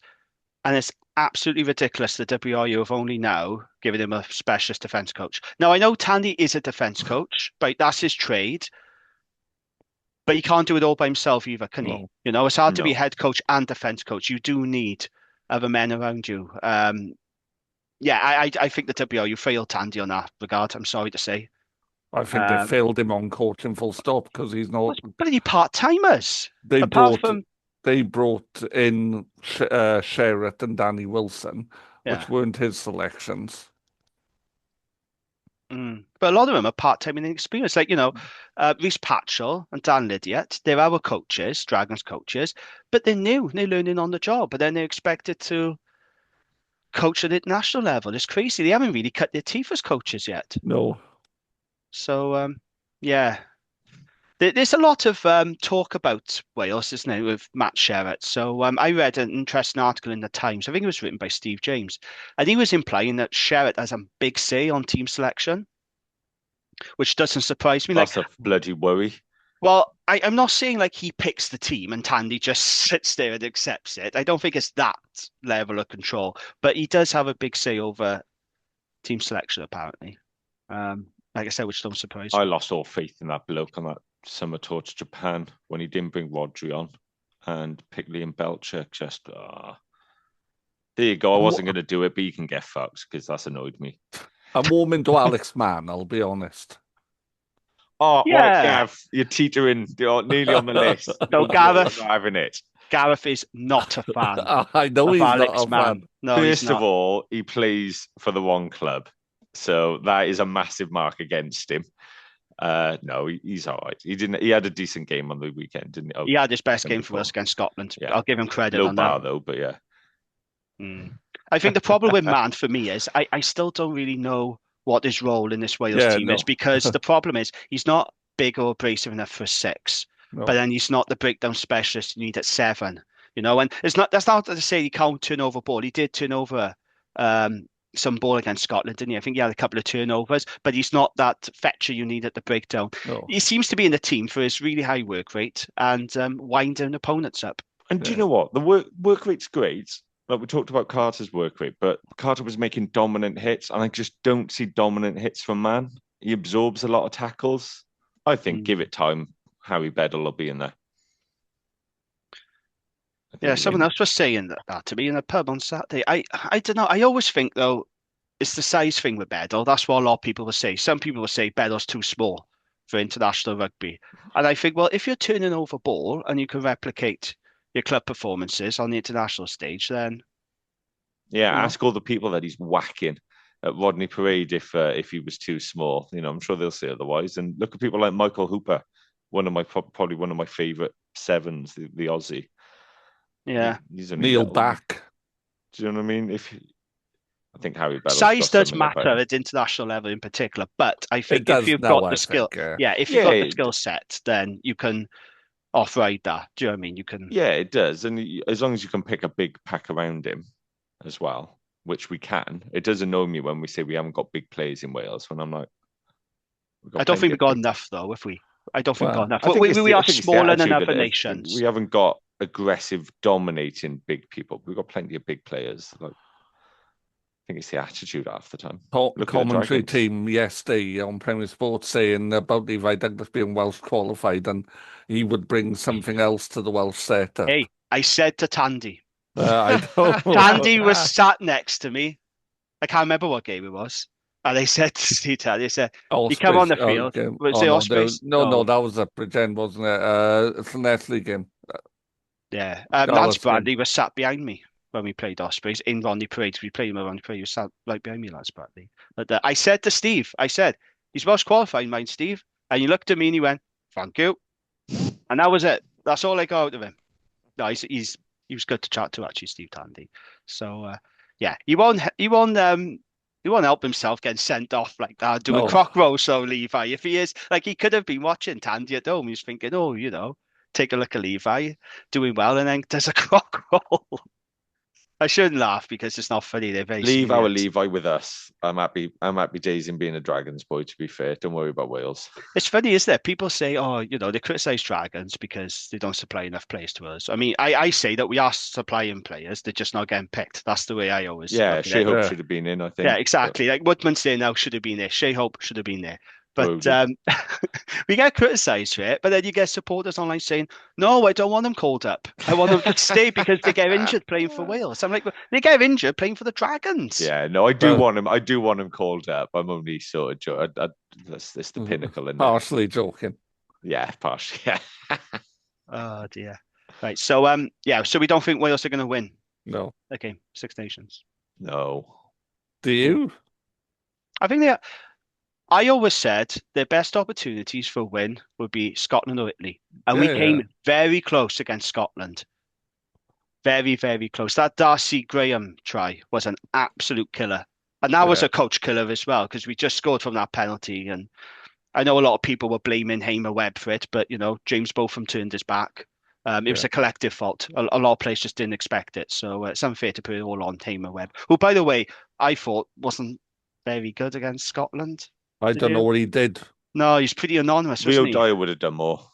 and it's absolutely ridiculous the WRU have only now given him a specialist defence coach. Now, I know Tandy is a defence coach, but that's his trade. But he can't do it all by himself either, can he? It's hard to be head coach and defence coach. You do need other men around you. I think the WRU failed Tandy on that regard. I'm sorry to say. I think they failed him on coaching full stop because he's not. But any part-timers? They brought in Sherratt and Danny Wilson, which weren't his selections. But a lot of them are part-time and inexperienced. Like, Rhys Patchell and Dan Lydiot, they're our coaches, Dragons coaches, but they're new. They're learning on the job, but then they're expected to coach at international level. It's crazy. They haven't really cut their teeth as coaches yet. No. So, there's a lot of talk about Wales, isn't there, with Matt Sherratt. So I read an interesting article in the Times. I think it was written by Steve James. And he was implying that Sherratt has a big say on team selection, which doesn't surprise me. That's a bloody worry. Well, I'm not saying like he picks the team and Tandy just sits there and accepts it. I don't think it's that level of control. But he does have a big say over team selection, apparently. Like I said, which don't surprise me. I lost all faith in that bloke on that summer tour to Japan when he didn't bring Rodri on and picked Liam Belcher. Just, there you go. I wasn't going to do it, but you can get fucked because that's annoyed me. I'm warming to Alex Mann, I'll be honest. Oh, yeah. Gav, you're teetering, you're nearly on the list. So, Gareth, having it. Gareth is not a fan I know of he's not Alex a Mann. fan. No, he's First of not. all, he plays for the wrong club. So that is a massive mark against him. No, he's all right. He had a decent game on the weekend, didn't he? He had his best game for us against Scotland. Yeah. I'll give him credit Low on bar that. though, but yeah. I think the problem with Mann for me is I still don't really know what his role in this Wales team is, because the problem is he's not big or abrasive enough for 6, but then he's not the breakdown specialist you need at 7. And that's not to say he can't turn over ball. He did turn over some ball against Scotland, didn't he? I think he had a couple of turnovers, but he's not that fetcher you need at the breakdown. No. He seems to be in the team for his really high work rate and winding opponents up. And do you know what? The work rate's great. Like we talked about Carter's work rate, but Carter was making dominant hits, and I just don't see dominant hits from Mann. He absorbs a lot of tackles. I think give it time, Harry Beddle will be in there. Yeah, someone else was saying that to me in a pub on Saturday. I don't know. I always think, though, it's the size thing with Beddle. That's what a lot of people will say. Some people will say Beddle's too small for international rugby. And I think, well, if you're turning over ball and you can replicate your club performances on the international stage, then ask all the people that he's whacking at Rodney Parade if he was too small. I'm sure they'll say otherwise. And look at people like Michael Hooper, probably one of my favourite 7s, the Aussie. Yeah, he's Neil Back. Do you know what I mean? I think Harry Beddle's size does matter at international level in particular, but I think if you've got the skill, if you've got the skill set, then you can off-ride that. Do you know what I mean? You can. Yeah, it does, and as long as you can pick a big pack around him as well, which we can. It does annoy me when we say we haven't got big players in Wales. When I'm like, I don't think we've got enough though. I don't think we've got enough. We are smaller than other nations. We haven't got aggressive, dominating big people. We've got plenty of big players. I think it's the attitude half the time. Commentary team yesterday on Premier Sports saying about Levi Douglas being Welsh qualified and he would bring something else to the Welsh setup. Hey, I said to Tandy. I know. Tandy was sat next to me. I can't remember what game it was. And they said to Steve Tandy, they said, you come on the field. Was it Ospreys? No, that was a pretend, wasn't it? It's an Nestle game. Yeah. Lance Bradley was sat behind me when we played Ospreys in Rodney Parade. We played him at Rodney Parade. He was sat right behind me, Lance Bradley. But I said to Steve, he's Welsh qualified, mind, Steve. And he looked at me and he went, thank you. And that was it. That's all I got out of him. No, he was good to chat to, actually, Steve Tandy. So he won't help himself getting sent off like that, doing croc rolls. So Levi, if he is he could have been watching Tandy at home. He's thinking, take a look at Levi doing well, and then there's a croc roll. I shouldn't laugh because it's not funny. They're very leave our Levi with us. I'm happy days in being a Dragons boy, to be fair. Don't worry about Wales. It's funny, isn't it? People say, they criticise Dragons because they don't supply enough players to us. I mean, I say that we are supplying players, they're just not getting picked. That's the way I always Shea Hope should have been in, I think. Yeah, exactly. Like Woodman's there now, should have been there. Shea Hope should have been there. But we get criticised for it, but then you get supporters online saying, no, I don't want them called up. I want them to stay because they get injured playing for Wales. I'm like, well, they get injured playing for the Dragons. Yeah, no, I do want them called up. I'm only sort of joking. That's the pinnacle. Partially joking. Yeah, partially, yeah. Oh, dear. Right, so, so we don't think Wales are going to win? No. Okay, Six Nations. No. Do you? I think they are. I always said their best opportunities for a win would be Scotland or Italy. And we came very close against Scotland. Very, very close. That Darcy Graham try was an absolute killer. And that was a coach killer as well, because we just scored from that penalty. And I know a lot of people were blaming Hamer Webb for it, but, James Botham turned his back. It was a collective fault. A lot of players just didn't expect it. So it's unfair to put it all on Hamer Webb, who, by the way, I thought wasn't very good against Scotland. I don't know what he did. No, he's pretty anonymous, Rio Dyer would have done more.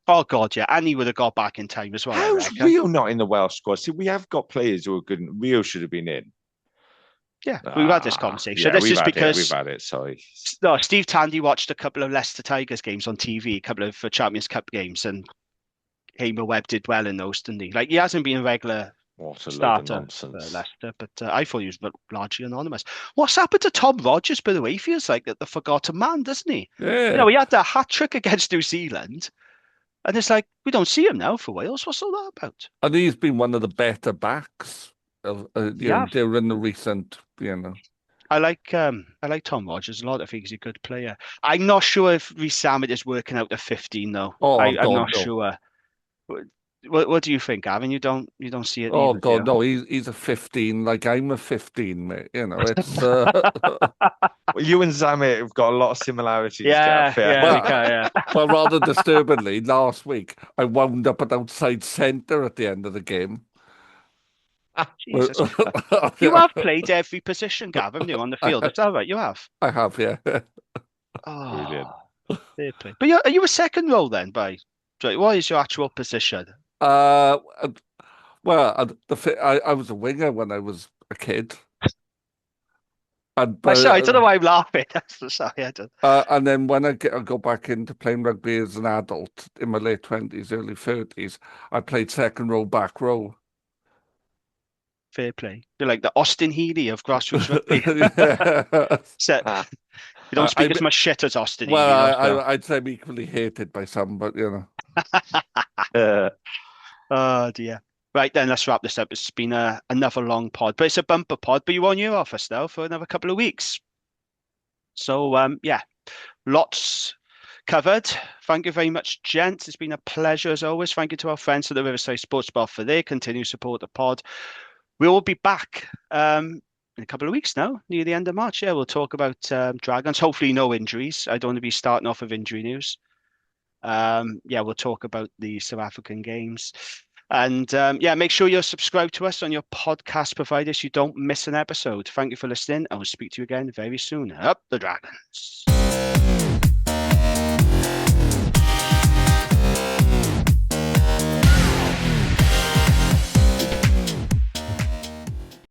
Oh, God, yeah. And he would have got back in time as well. How's Rio not in the Welsh squad? See, we have got players who are good. Rio should have been in. Yeah, we've had this conversation. Yeah, this is because we've had it. Sorry. No, Steve Tandy watched a couple of Leicester Tigers games on TV, a couple of Champions Cup games, and Hamer Webb did well in those, didn't he? He hasn't been a regular starter for Leicester, but I thought he was largely anonymous. What's happened to Tom Rogers, by the way? He feels like the forgotten man, doesn't he? Yeah. He had a hat trick against New Zealand. And it's like, we don't see him now for Wales. What's all that about? And he's been one of the better backs of during the recent, I like Tom Rogers a lot. I think he's a good player. I'm not sure if Reece Zammit is working out at 15 though. Oh I'm God, not no. sure. What do you think, Gavin? You don't see it Oh either, do you? God, no. He's a 15. Like I'm a 15, mate. It's Well, you and Zamet have got a lot of similarities, Yeah, Gav. yeah, we can, yeah. well, rather disturbingly, last week I wound up at outside centre at the end of the game. Jesus. You have played every position, Gavin, you on the field. Is that right? You have. I have, yeah. Brilliant. Fair play. But are you a second row then, what is your actual position? Well, I was a winger when I was a kid. And, Sorry, I don't know why I'm laughing. Sorry, I don't. And then when I go back into playing rugby as an adult in my late 20s, early 30s, I played second row, back row. Fair play. You're like the Austin Healey of grassroots rugby. So, you don't speak as much shit as Austin Healey. Well, I'd say I'm equally hated by some, but Oh dear. Right then, let's wrap this up. It's been another long pod, but it's a bumper pod. But you won't hear off us now for another couple of weeks. So yeah, lots covered. Thank you very much, gents. It's been a pleasure as always. Thank you to our friends at the Riverside Sports Bar for their continued support of the pod. We'll be back in a couple of weeks now, near the end of March. Yeah, we'll talk about Dragons. Hopefully no injuries. I don't want to be starting off with injury news. Yeah, we'll talk about the South African games. And yeah, make sure you're subscribed to us on your podcast provider so you don't miss an episode. Thank you for listening. I will speak to you again very soon. Up the Dragons.